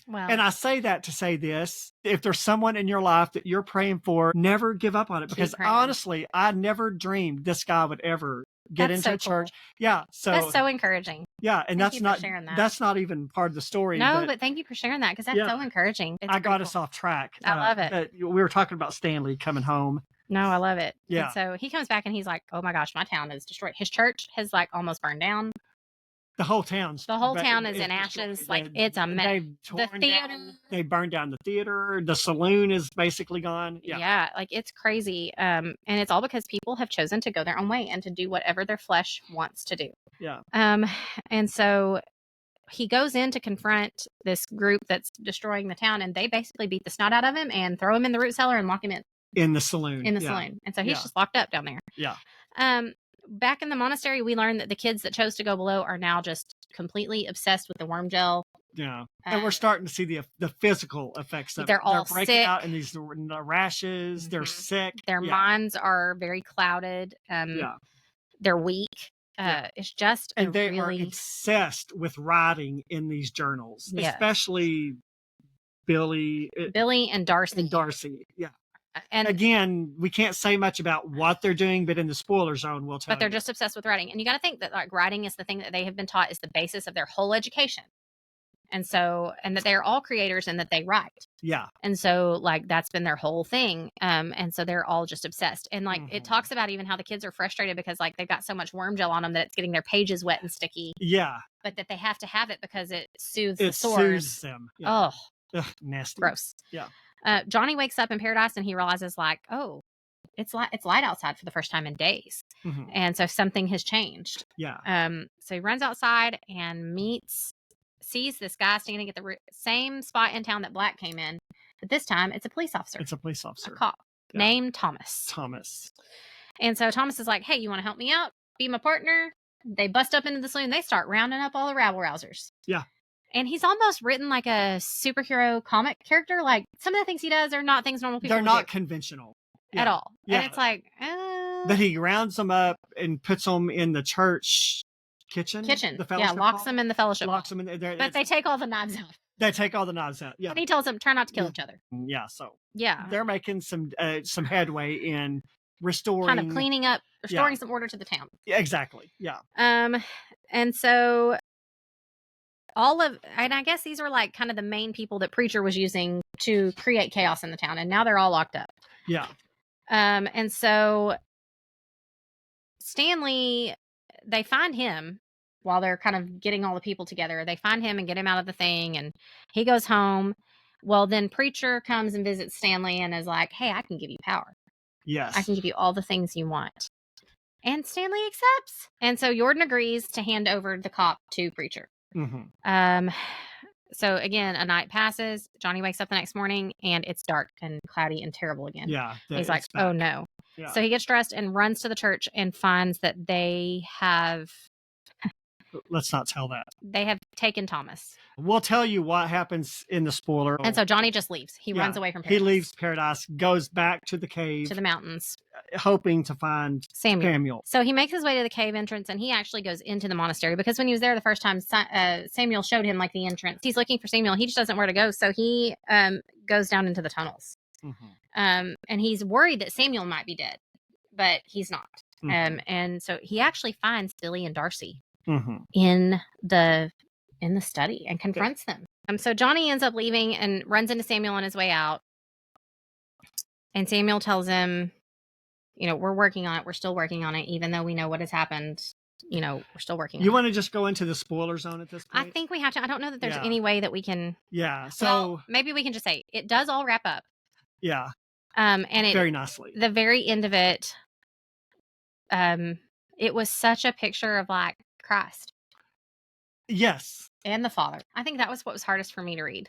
Well, and I say that to say this: if there's someone in your life that you're praying for, never give up on it, because honestly, I never dreamed this guy would ever get into a church. Cool. Yeah. So that's so encouraging. Yeah. And that's not even part of the story. No, but thank you for sharing that, because that's so encouraging. I got us off track. I love it. We were talking about Stanley coming home. No, I love it. Yeah. And so he comes back and he's like, oh my gosh, my town is destroyed. His church has like almost burned down. The whole town is in ashes. Like, it's a mess. The theater. They burned down the theater. The saloon is basically gone. Yeah, like, it's crazy. And it's all because people have chosen to go their own way and to do whatever their flesh wants to do. Yeah. And so he goes in to confront this group that's destroying the town, and they basically beat the snot out of him and throw him in the root cellar and lock him in the saloon. And so he's just locked up down there. Yeah. Back in the monastery, we learned that the kids that chose to go below are now just completely obsessed with the worm gel. Yeah. And we're starting to see the physical effects of it. They're all breaking sick. out in these rashes. Mm-hmm. They're sick. Their minds are very clouded. They're weak. It's just they are obsessed with writing in these journals, especially Billy and Darcy. Yeah. And again, we can't say much about what they're doing, but in the spoiler zone, we'll tell you. But they're just obsessed with writing. And you got to think that, like, writing is the thing that they have been taught is the basis of their whole education. And that they're all creators and that they write. Yeah. And so, like, that's been their whole thing. And so they're all just obsessed. And, like, it talks about even how the kids are frustrated because, like, they've got so much worm gel on them that it's getting their pages wet and sticky. Yeah. But that they have to have it because it soothes the sores. It soothes them. Yeah. Oh. Ugh, nasty. Gross. Yeah. Johnny wakes up in paradise and he realizes, like, oh, it's light outside for the first time in days. Mm-hmm. And so something has changed. Yeah. So he runs outside and sees this guy standing at the same spot in town that Black came in. But this time it's a police officer. A cop named Thomas. And so Thomas is like, hey, you want to help me out? Be my partner? They bust up into the saloon. They start rounding up all the rabble-rousers. Yeah. And he's almost written like a superhero comic character. Like some of the things he does are not things normal people They're would not do conventional at all. Yeah. And it's like, but he rounds them up and puts them in the church kitchen. The fellowship locks hall. them in the fellowship Locks hall. them in there. But they take all the knives out. They take all the knives out. Yeah. And he tells them, try not to kill each other. Yeah. So Yeah. they're making some headway in restoring, kind of cleaning up, restoring some order to the town. Yeah, exactly. Yeah. And so and I guess these were like kind of the main people that Preacher was using to create chaos in the town, and now they're all locked up. Yeah. And so Stanley, they find him while they're kind of getting all the people together. They find him and get him out of the thing, and he goes home. Well, then Preacher comes and visits Stanley and is like, hey, I can give you power. Yes. I can give you all the things you want. And Stanley accepts. And so Jordan agrees to hand over the cop to Preacher. Mm-hmm. So again, a night passes. Johnny wakes up the next morning and it's dark and cloudy and terrible again. Yeah. He's like, oh no. Yeah. So he gets dressed and runs to the church and finds that they have... Let's not tell that. They have taken Thomas. We'll tell you what happens in the spoiler. And so Johnny just leaves. He runs away from Paradise. He leaves Paradise, goes back to the cave. To the mountains. Hoping to find Samuel. So he makes his way to the cave entrance and he actually goes into the monastery because when he was there the first time, Samuel showed him like the entrance. He's looking for Samuel. He just doesn't know where to go. So he goes down into the tunnels. Mm-hmm. And he's worried that Samuel might be dead, but he's not. Mm-hmm. And so he actually finds Billy and Darcy. Mm-hmm. in the study and confronts them. So Johnny ends up leaving and runs into Samuel on his way out. And Samuel tells him, we're working on it. We're still working on it. Even though we know what has happened, we're still working on it. You want to just go into the spoiler zone at this point? I think we have to. I don't know that there's any way that we can. Yeah. So maybe we can just say it does all wrap up. Yeah. And it very nicely. The very end of it, it was such a picture of like Christ. Yes. And the Father. I think that was what was hardest for me to read.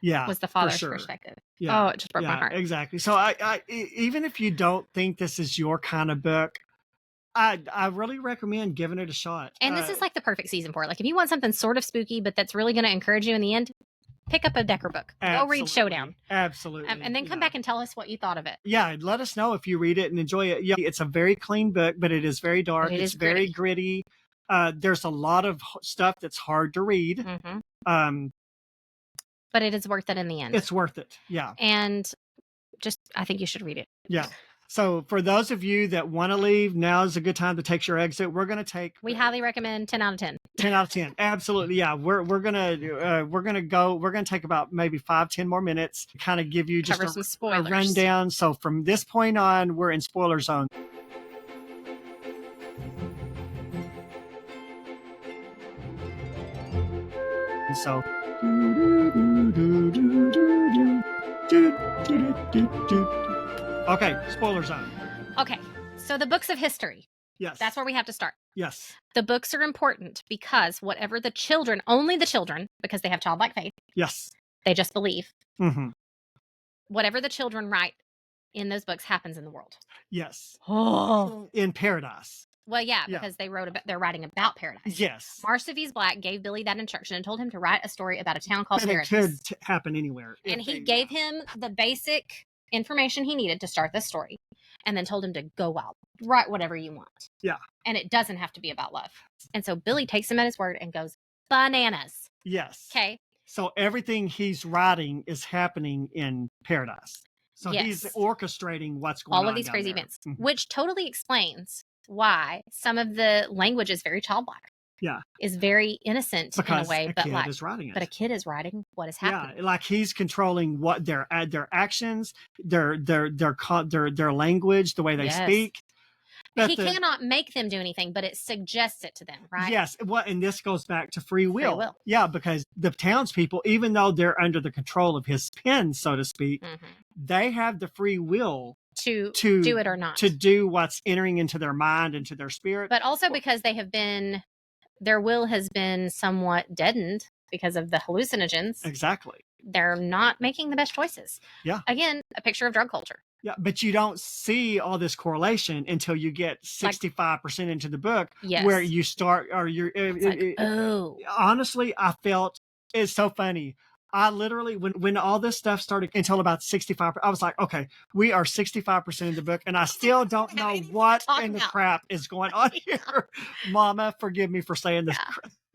Yeah. Was the Father's perspective. Yeah. Oh, it just broke my heart. Exactly. So I even if you don't think this is your kind of book, I really recommend giving it a shot. And this is like the perfect season for it. Like if you want something sort of spooky, but that's really going to encourage you in the end, pick up a Dekker book. Go read Showdown. Absolutely. And then come back and tell us what you thought of it. Yeah. Let us know if you read it and enjoy it. Yeah. It's a very clean book, but it is very dark. It's very gritty. There's a lot of stuff that's hard to read. Mm-hmm. But it is worth it in the end. It's worth it. Yeah. And I think you should read it. Yeah. So for those of you that want to leave, now is a good time to take your exit. We're going to take. We highly recommend 10 out of 10. 10 out of 10. Absolutely. Yeah. We're going to take about maybe 5-10 more minutes to kind of give you just a rundown. So from this point on, we're in spoiler zone. So, okay, spoiler zone. Okay, so the books of history. Yes. That's where we have to start. Yes. The books are important because whatever the children, only the children, because they have childlike faith. Yes. They just believe. Mm-hmm. Whatever the children write in those books happens in the world. Yes. Oh. In Paradise. Well, yeah, because they're writing about Paradise. Yes. Marsavies Black gave Billy that instruction and told him to write a story about a town called Paradise. It could happen anywhere. And he gave him the basic information he needed to start this story and then told him to go wild. Write whatever you want. Yeah. And it doesn't have to be about love. And so Billy takes him at his word and goes bananas. Yes. Okay. So everything he's writing is happening in Paradise. So he's orchestrating what's going on. All of these crazy events, which totally explains why some of the language is very childlike. Yeah. Is very innocent because in a way, but a kid is writing what is happening. Yeah, like he's controlling what their actions, their language, the way they speak. But he cannot make them do anything, but it suggests it to them, right? Yes. And this goes back to free will. Yeah, because the townspeople, even though they're under the control of his pen, so to speak, they have the free will to do it or not. To do what's entering into their mind, into their spirit. But also because their will has been somewhat deadened because of the hallucinogens. Exactly. They're not making the best choices. Yeah. Again, a picture of drug culture. Yeah, but you don't see all this correlation until you get 65% into the book, where you start, or you're. Honestly, I felt It's so funny. I literally, when all this stuff started until about 65, I was like, okay, we are 65% of the book, and I still don't know what in the crap is going on here. Mama, forgive me for saying this.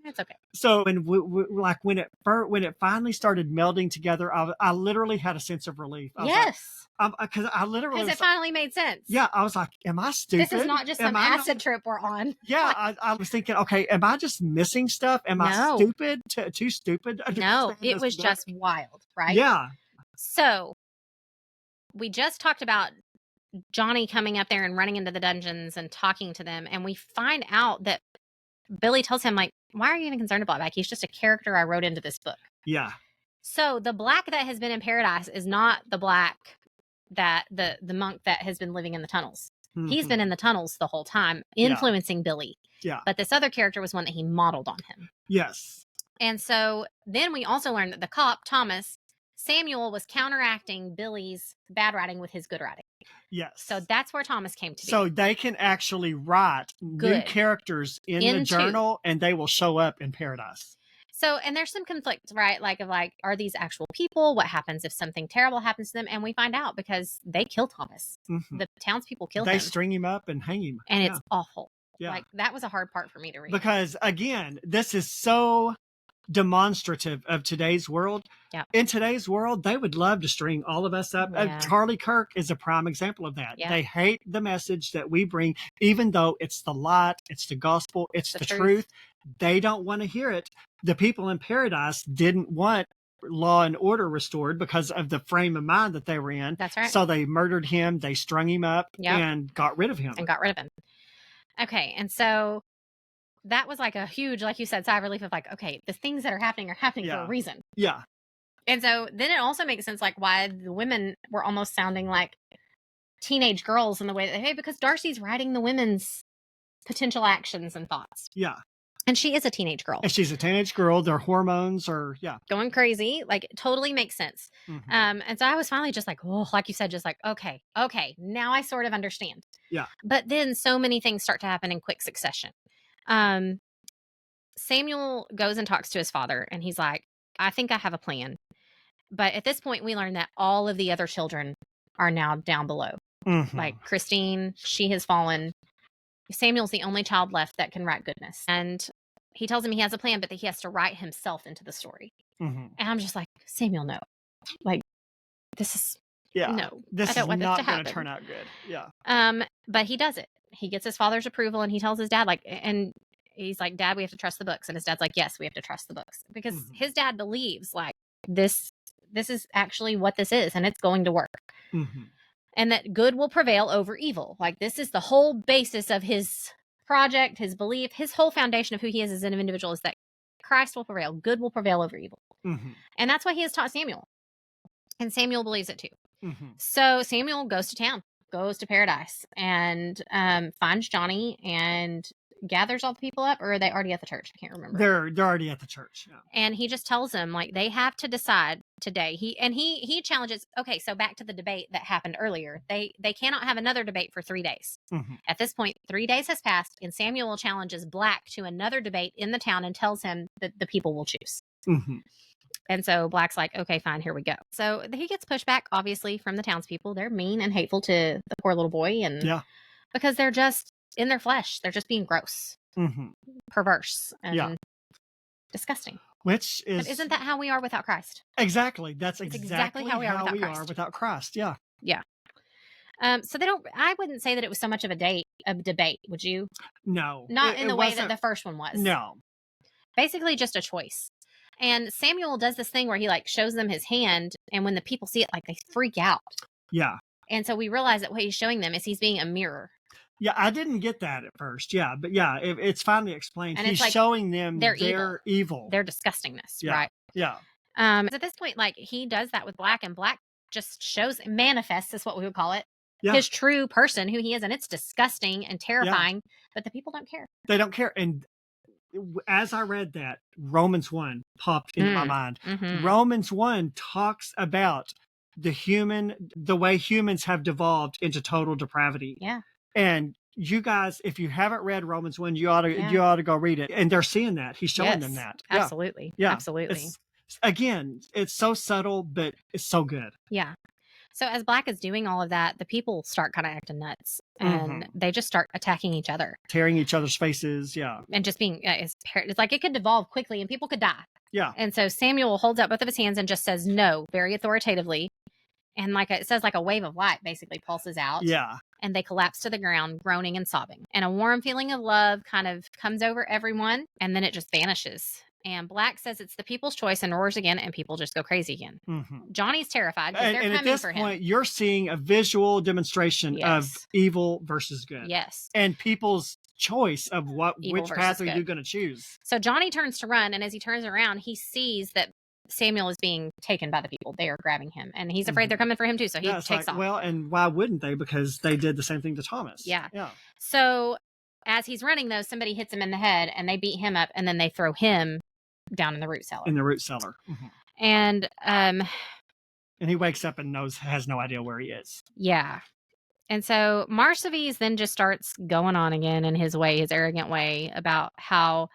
It's okay. So when it finally started melding together, I literally had a sense of relief. Yes. Because it finally made sense. Yeah, I was like, am I stupid? This is not just some acid trip we're on. Yeah, I was thinking, okay, am I just missing stuff? Am I stupid? Too stupid? No, it was just wild, right? Yeah. So we just talked about Johnny coming up there and running into the dungeons and talking to them, and we find out that Billy tells him, like, why are you even concerned about Black? He's just a character I wrote into this book. Yeah. So the Black that has been in paradise is not the Black that the monk that has been living in the tunnels. Mm-hmm. He's been in the tunnels the whole time, influencing Billy. Yeah. But this other character was one that he modeled on him. Yes. And so then we also learned that the cop, Thomas, Samuel, was counteracting Billy's bad writing with his good writing. Yes. So that's where Thomas came to be. So they can actually write new characters in the journal, and they will show up in paradise. So, and there's some conflict, right? Like, are these actual people? What happens if something terrible happens to them? And we find out because they kill Thomas. Mm-hmm. The townspeople kill him. They string him up and hang him. And it's awful. Yeah. Like, that was a hard part for me to read. Because, again, this is so demonstrative of today's world. Yeah. In today's world, they would love to string all of us up. Yeah. Charlie Kirk is a prime example of that. Yeah. They hate the message that we bring, even though it's the light, it's the gospel, it's the truth. They don't want to hear it. The people in paradise didn't want law and order restored because of the frame of mind that they were in. That's right. So they murdered him, they strung him up, and got rid of him. Okay, and so that was like a huge, like you said, sigh of relief of like, okay, the things that are happening for a reason. Yeah. And so then it also makes sense like why the women were almost sounding like teenage girls in the way that, hey, because Darcy's writing the women's potential actions and thoughts. Yeah. And she is a teenage girl. And she's a teenage girl. Their hormones are, going crazy. Like, it totally makes sense. Mm-hmm. And so I was finally just like, oh, like you said, just like, okay, now I sort of understand. Yeah. But then so many things start to happen in quick succession. Samuel goes and talks to his father, and he's like, I think I have a plan. But at this point, we learn that all of the other children are now down below. Mm-hmm. Like Christine, she has fallen. Samuel's the only child left that can write goodness. And he tells him he has a plan, but that he has to write himself into the story. Mm-hmm. And I'm just like, Samuel, no. Like, this is... No. This is not going to turn out good. Yeah. But he does it. He gets his father's approval, and he tells his dad, like, and he's like, Dad, we have to trust the books. And his dad's like, yes, we have to trust the books. Because his dad believes, like, this is actually what this is, and it's going to work. Mm-hmm. And that good will prevail over evil. Like, this is the whole basis of his project, his belief, his whole foundation of who he is as an individual is that Christ will prevail. Good will prevail over evil. Mm-hmm. And that's what he has taught Samuel. And Samuel believes it too. Mm-hmm. So Samuel goes to town, goes to paradise, and finds Johnny and gathers all the people up, or are they already at the church? I can't remember. They're already at the church. Yeah. And he just tells them, like, they have to decide today. He challenges, okay, so back to the debate that happened earlier. They cannot have another debate for 3 days. Mm-hmm. At this point, 3 days has passed, and Samuel challenges Black to another debate in the town and tells him that the people will choose. Mm-hmm. And so Black's like, okay, fine, here we go. So he gets pushed back, obviously, from the townspeople. They're mean and hateful to the poor little boy, and because they're just in their flesh. They're just being gross, perverse, and disgusting. But isn't that how we are without Christ? Exactly. That's exactly how we are without Christ. Yeah. Yeah. So I wouldn't say that it was so much of a debate, would you? No. Not in the way that the first one was. No. Basically just a choice. And Samuel does this thing where he like shows them his hand, and when the people see it, like they freak out. Yeah. And so we realize that what he's showing them is he's being a mirror. Yeah, I didn't get that at first. Yeah, but it's finally explained. And he's like, showing them their evil. Their disgustingness, right? Yeah. At this point, like, he does that with Black, and Black just manifests, is what we would call it, his true person, who he is, and it's disgusting and terrifying, but the people don't care. They don't care. And as I read that, Romans 1 popped in my mind. Mm-hmm. Romans 1 talks about the way humans have devolved into total depravity. Yeah. And you guys, if you haven't read Romans 1, you ought to go read it. And they're seeing that. He's showing them that. Absolutely. Yeah. Absolutely. again, it's so subtle, but it's so good. Yeah. So as Black is doing all of that, the people start kind of acting nuts, and they just start attacking each other, tearing each other's faces. Yeah. And just being, it's like it could devolve quickly and people could die. Yeah. And so Samuel holds up both of his hands and just says no, very authoritatively. And like it says, like a wave of light basically pulses out. Yeah. And they collapse to the ground, groaning and sobbing. And a warm feeling of love kind of comes over everyone, and then it just vanishes. And Black says it's the people's choice and roars again, and people just go crazy again. Johnny's terrified because they're coming for him. And at this point, you're seeing a visual demonstration of evil versus good. Yes. And people's choice of which path are you going to choose. So Johnny turns to run, and as he turns around, he sees that Samuel is being taken by the people. They are grabbing him, and he's afraid they're coming for him too, so he takes off. Well, and why wouldn't they? Because they did the same thing to Thomas. Yeah. So as he's running, though, somebody hits him in the head, and they beat him up, and then they throw him down in the root cellar. And he wakes up and has no idea where he is. Yeah. And so Marsavies then just starts going on again in his arrogant way, about how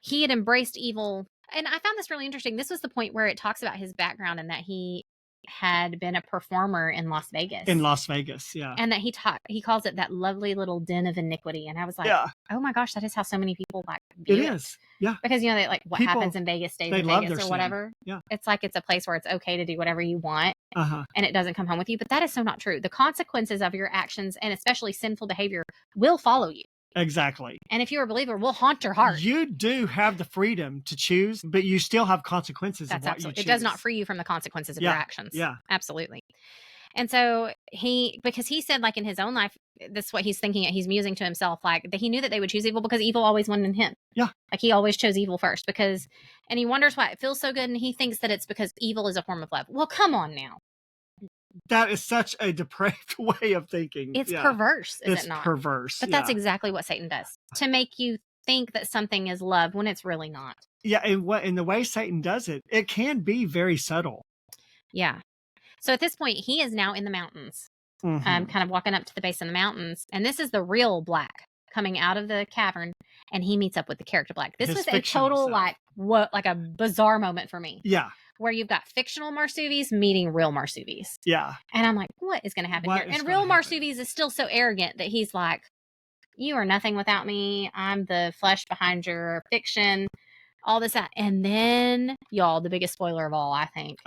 he had embraced evil. And I found this really interesting. This was the point where it talks about his background and that he had been a performer in Las Vegas. Yeah. And that he calls it that lovely little den of iniquity. And I was like, oh my gosh, that is how so many people view it. It is. Yeah. Because, they like what happens in Vegas stays in Vegas or whatever. Yeah. It's like it's a place where it's okay to do whatever you want. And it doesn't come home with you. But that is so not true. The consequences of your actions, and especially sinful behavior, will follow you. Exactly. And if you're a believer, will haunt your heart. You do have the freedom to choose, but you still have consequences of what you choose. It does not free you from the consequences of your actions. Yeah. Absolutely. And so because he said, like, in his own life, this is what he's thinking, he's musing to himself, like, that he knew that they would choose evil because evil always won in him. Yeah. Like, he always chose evil first and he wonders why it feels so good, and he thinks that it's because evil is a form of love. Well, come on now. That is such a depraved way of thinking. It's perverse, is it not? It's perverse. But that's exactly what Satan does, to make you think that something is love when it's really not. Yeah, and the way Satan does it, it can be very subtle. Yeah. So at this point, he is now in the mountains, kind of walking up to the base of the mountains. And this is the real Black coming out of the cavern, and he meets up with the character Black. This was a total, like a bizarre moment for me. Yeah. Where you've got fictional Marsavies meeting real Marsavies. Yeah. And I'm like, what is going to happen here? And real Marsavies is still so arrogant that he's like, you are nothing without me. I'm the flesh behind your fiction. All this, that. And then, y'all, the biggest spoiler of all, I think.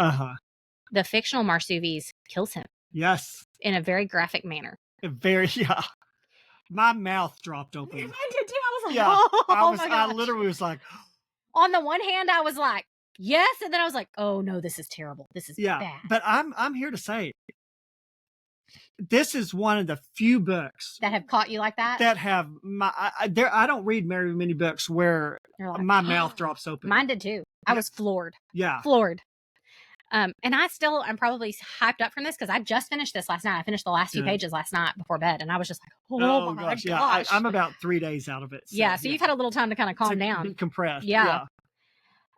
The fictional Marsavies kills him. Yes. In a very graphic manner. Yeah. My mouth dropped open. I did too. I was like, I literally was like. On the one hand, I was like, yes, and then I was like, "Oh no, this is terrible. This is bad." But I'm here to say, this is one of the few books that have caught you like that. That have I don't read very many books where like, my mouth drops open. Mine did too. I was floored. Yeah, floored. And I'm probably hyped up from this because I just finished this last night. I finished the last few pages last night before bed, and I was just like, "Oh my gosh!" Yeah, I'm about 3 days out of it. So, so you've had a little time to kind of calm down, be compressed. Yeah.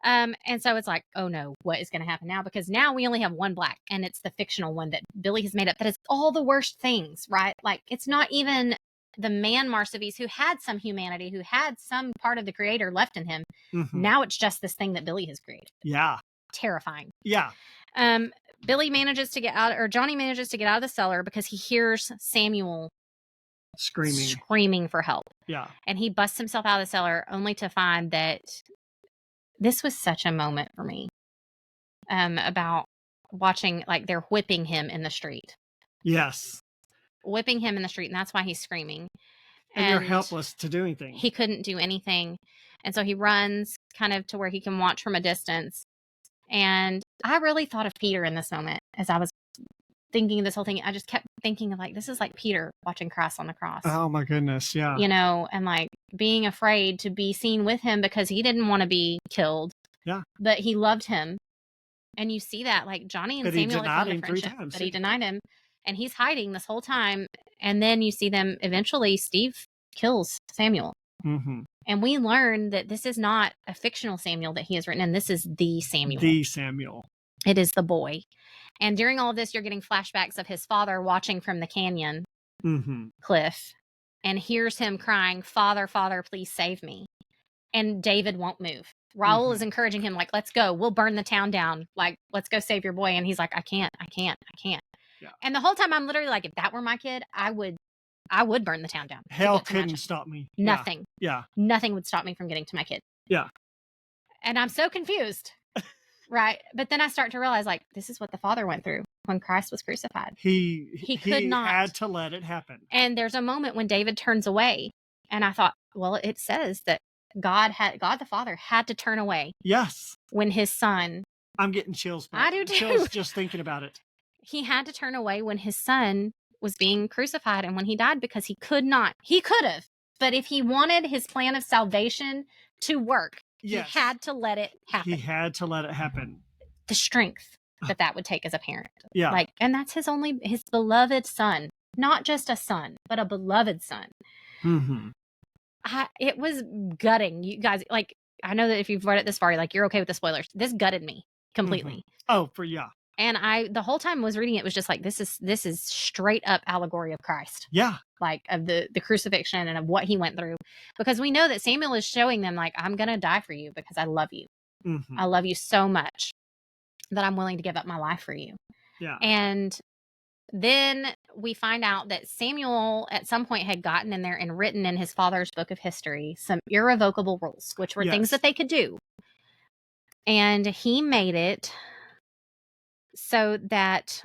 And so it's like, oh no, what is going to happen now? Because now we only have one Black, and it's the fictional one that Billy has made up. That is all the worst things, right? Like, it's not even the man Marsavies who had some humanity, who had some part of the creator left in him. Now it's just this thing that Billy has created. Yeah. Terrifying. Yeah. Johnny manages to get out of the cellar because he hears Samuel screaming for help. Yeah. And he busts himself out of the cellar only to find that this was such a moment for me. About watching, like, they're whipping him in the street. Yes. Whipping him in the street, and that's why he's screaming. And you're helpless to do anything. He couldn't do anything. And so he runs kind of to where he can watch from a distance. And I really thought of Peter in this moment as I was thinking of this whole thing. I just kept thinking of, like, this is like Peter watching Christ on the cross. Oh my goodness. Yeah. And like being afraid to be seen with him because he didn't want to be killed. Yeah. But he loved him. And you see that, like, Johnny and Samuel denied him friendship, 3 times. but he denied him. And he's hiding this whole time. And then you see them eventually, Steve kills Samuel. And we learn that this is not a fictional Samuel that he has written, and this is the Samuel. The Samuel. It is the boy. And during all of this, you're getting flashbacks of his father watching from the canyon cliff and hears him crying, "Father, Father, please save me." And David won't move. Raul is encouraging him, like, let's go. We'll burn the town down. Like, let's go save your boy. And he's like, I can't. Yeah. And the whole time I'm literally like, if that were my kid, I would burn the town down. Hell couldn't stop me. Nothing. Yeah. Nothing would stop me from getting to my kid. Yeah. And I'm so confused. Right. But then I start to realize, like, this is what the Father went through when Christ was crucified. He could not. Had to let it happen. And there's a moment when David turns away. And I thought, well, it says that God the Father had to turn away. Yes. When his son. I'm getting chills. I do too. Chills just thinking about it. He had to turn away when his son was being crucified and when he died, because he could not. He could have. But if he wanted his plan of salvation to work, yes. He had to let it happen. He had to let it happen. The strength that would take as a parent. Yeah. Like, and that's his beloved son. Not just a son, but a beloved son. Mm-hmm. It was gutting. You guys, like, I know that if you've read it this far, like, you're okay with the spoilers. This gutted me completely. Oh, And the whole time I was reading it was just like, this is straight up allegory of Christ. Yeah. Like, of the crucifixion and of what he went through. Because we know that Samuel is showing them, like, I'm going to die for you because I love you. Mm-hmm. I love you so much that I'm willing to give up my life for you. Yeah. And then we find out that Samuel at some point had gotten in there and written in his father's book of history some irrevocable rules, which were things that they could do. And he made it so that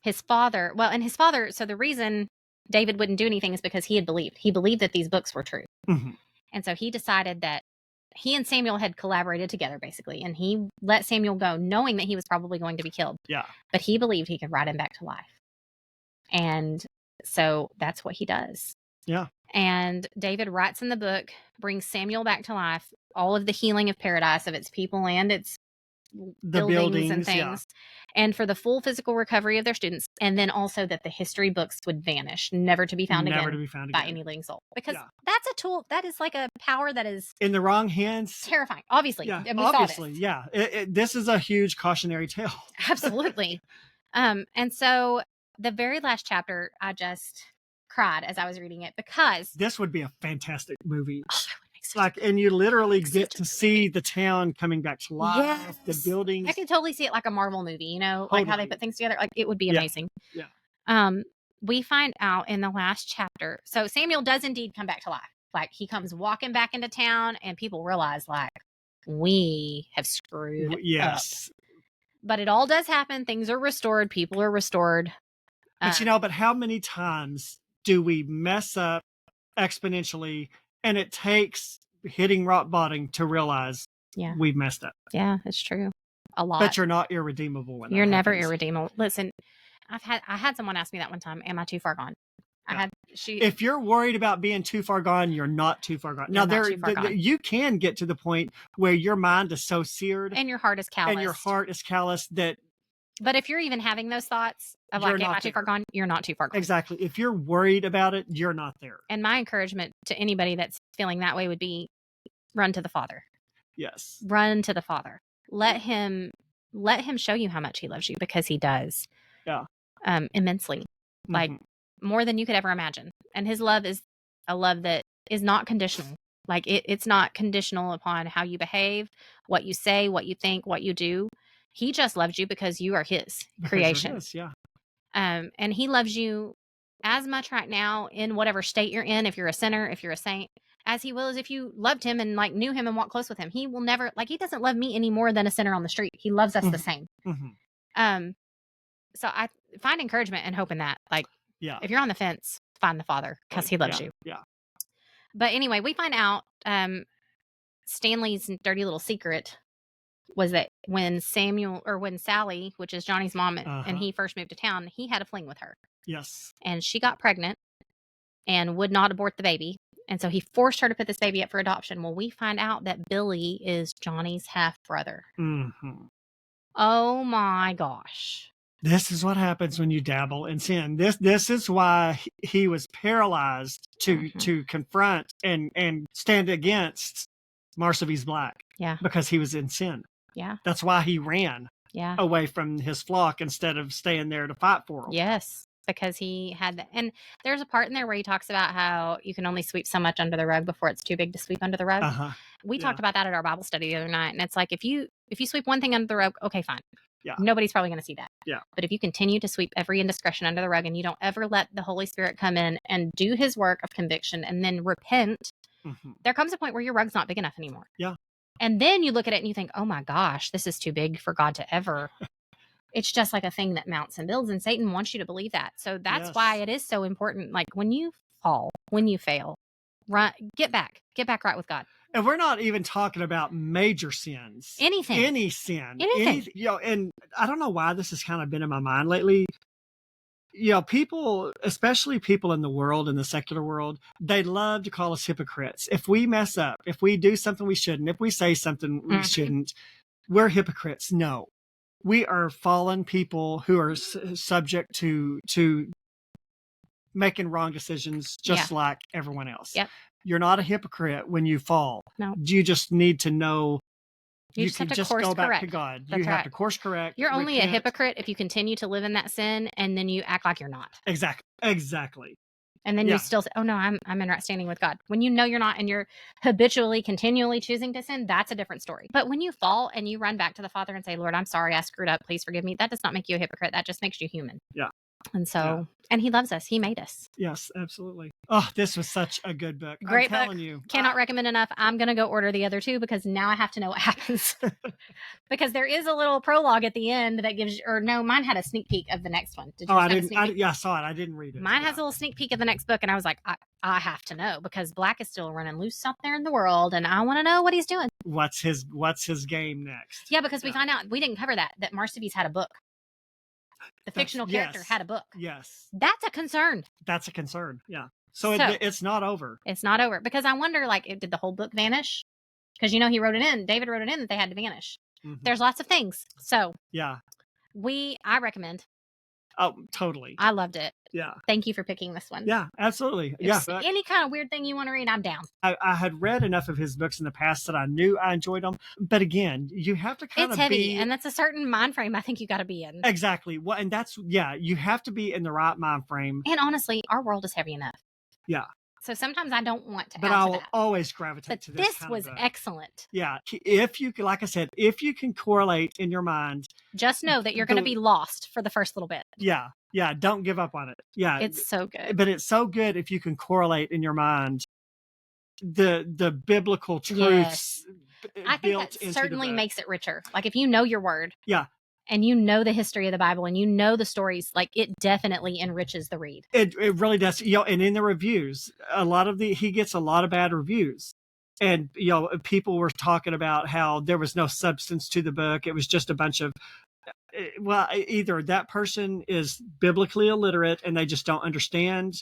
his father, so the reason David wouldn't do anything is because he believed that these books were true. Mm-hmm. And so he decided that he and Samuel had collaborated together, basically, and he let Samuel go knowing that he was probably going to be killed. Yeah. But he believed he could write him back to life. And so that's what he does. Yeah. And David writes in the book, brings Samuel back to life, all of the healing of paradise, of its people and its buildings and things, yeah. And for the full physical recovery of their students, and then also that the history books would vanish, never to be found again by any living soul. Because that's a tool, that is like a power that is in the wrong hands. Terrifying, obviously. Yeah, and obviously, yeah. This is a huge cautionary tale. Absolutely. And so the very last chapter, I just cried as I was reading it, because this would be a fantastic movie. Oh, that would make sense. Like, and you literally get to see the town coming back to life. Yes. The buildings. I could totally see it like a Marvel movie, you know, like how they put things together. Like, it would be amazing. Yeah. We find out in the last chapter. So Samuel does indeed come back to life. Like, he comes walking back into town, and people realize, like, we have screwed up. But it all does happen. Things are restored. People are restored. But but how many times do we mess up exponentially, and it takes hitting rock bottom to realize we've messed up? Yeah, it's true. A lot. But you're not irredeemable. When you're never irredeemable. Listen, I had someone ask me that one time, am I too far gone? Yeah. If you're worried about being too far gone, you're not too far gone. Now, you can get to the point where your mind is so seared. And your heart is calloused. But if you're even having those thoughts of like, am I too far gone? You're not too far gone. Exactly. If you're worried about it, you're not there. And my encouragement to anybody that's feeling that way would be, run to the Father. Yes. Run to the Father. Let him show you how much he loves you, because he does. Yeah. Immensely. Mm-hmm. Like, more than you could ever imagine. And his love is a love that is not conditional. Like, it's not conditional upon how you behave, what you say, what you think, what you do. He just loves you because you are his creation. Yeah. And he loves you as much right now in whatever state you're in, if you're a sinner, if you're a saint, as he will as if you loved him and like knew him and walked close with him. He will never, like, he doesn't love me any more than a sinner on the street. He loves us the same. Mm-hmm. So I find encouragement and hope in that. Like, if you're on the fence, find the Father, because he loves you. Yeah. But anyway, we find out Stanley's dirty little secret was that when Sally, which is Johnny's mom, and he first moved to town, he had a fling with her. Yes. And she got pregnant and would not abort the baby. And so he forced her to put this baby up for adoption. Well, we find out that Billy is Johnny's half brother. Mm-hmm. Oh my gosh. This is what happens when you dabble in sin. This is why he was paralyzed to confront and stand against Marsavies Black. Yeah. Because he was in sin. Yeah. That's why he ran away from his flock instead of staying there to fight for them. Yes. Because he had that. And there's a part in there where he talks about how you can only sweep so much under the rug before it's too big to sweep under the rug. We talked about that at our Bible study the other night, and it's like if you sweep one thing under the rug, okay, fine. Yeah. Nobody's probably going to see that. Yeah. But if you continue to sweep every indiscretion under the rug and you don't ever let the Holy Spirit come in and do his work of conviction and then repent, there comes a point where your rug's not big enough anymore. Yeah. And then you look at it and you think, oh my gosh, this is too big for God to ever. It's just like a thing that mounts and builds, and Satan wants you to believe that. So that's why it is so important. Like when you fall, when you fail, get back right with God. And we're not even talking about major sins. Anything. Any sin. Anything. And I don't know why this has kind of been in my mind lately. People, especially people in the world, in the secular world, they love to call us hypocrites. If we mess up, if we do something we shouldn't, if we say something we shouldn't, we're hypocrites. No. We are fallen people who are subject to making wrong decisions just like everyone else. Yep. You're not a hypocrite when you fall. No. You just need to know you can just course go back correct. to God. That's you have right. to course correct. You're only a repent. hypocrite if you continue to live in that sin and then you act like you're not. Exactly. And then you still say, oh no, I'm in right standing with God. When you know you're not and you're habitually, continually choosing to sin, that's a different story. But when you fall and you run back to the Father and say, Lord, I'm sorry, I screwed up. Please forgive me. That does not make you a hypocrite. That just makes you human. Yeah. And so, and he loves us. He made us. Yes, absolutely. Oh, this was such a good book. Great I'm book. telling you. Cannot recommend enough. I'm going to go order the other two because now I have to know what happens. Because there is a little prologue at the end that gives, or no, mine had a sneak peek of the next one. Did you I didn't. I saw it. I didn't read it. Mine has a little sneak peek of the next book, and I was like, I have to know because Black is still running loose out there in the world, and I want to know what he's doing. What's his game next? Yeah, because we find out, we didn't cover that Marsavies had a book. The fictional character had a book. Yes. That's a concern. That's a concern. Yeah. So it's not over. It's not over. Because I wonder, like, did the whole book vanish? Because, he wrote it in. David wrote it in that they had to vanish. Mm-hmm. There's lots of things. So, yeah. I recommend. Oh, totally. I loved it. Yeah. Thank you for picking this one. Yeah, absolutely. Any kind of weird thing you want to read, I'm down. I had read enough of his books in the past that I knew I enjoyed them. But again, you have to kind of It's heavy, and that's a certain mind frame I think you got to be in. Exactly. Well, and that's, you have to be in the right mind frame. And honestly, our world is heavy enough. Yeah. So sometimes I don't want to. But I will always gravitate to this. This was excellent. Yeah. If you, like I said, if you can correlate in your mind. Just know that you're going to be lost for the first little bit. Yeah. Yeah. Don't give up on it. Yeah. It's so good. But it's so good if you can correlate in your mind the biblical truths. Yes. I think that certainly makes it richer. Like if you know your word. Yeah. And you know the history of the Bible and you know the stories, like it definitely enriches the read. It really does. And in the reviews, he gets a lot of bad reviews. And, people were talking about how there was no substance to the book. It was just a bunch of, either that person is biblically illiterate and they just don't understand,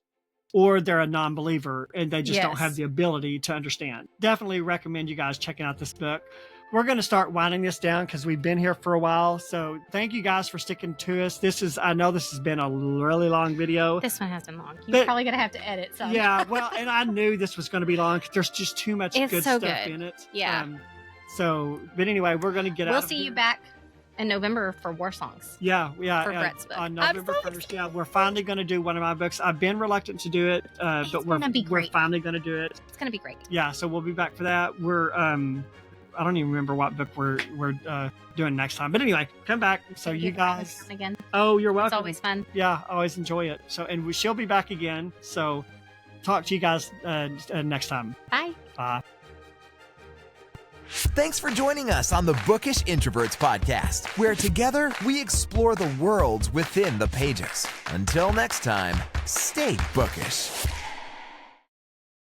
or they're a non-believer and they just don't have the ability to understand. Definitely recommend you guys checking out this book. We're going to start winding this down because we've been here for a while. So thank you guys for sticking to us. I know this has been a really long video. This one has been long. You're probably going to have to edit some. Yeah, well, and I knew this was going to be long because there's just too much good stuff in it. Yeah. But anyway, we're going to get out of here. We'll see you back in November for War Songs. Yeah. For Brett's book. On November 1st. Yeah, we're finally going to do one of my books. I've been reluctant to do it, but we're finally going to do it. It's going to be great. Yeah, so we'll be back for that. We're I don't even remember what book we're doing next time. But anyway, come back. So you guys again. Oh, you're welcome. It's always fun. Yeah, I always enjoy it. So she'll be back again. So talk to you guys next time. Bye. Bye. Thanks for joining us on the Bookish Introverts podcast, where together we explore the worlds within the pages. Until next time, stay bookish.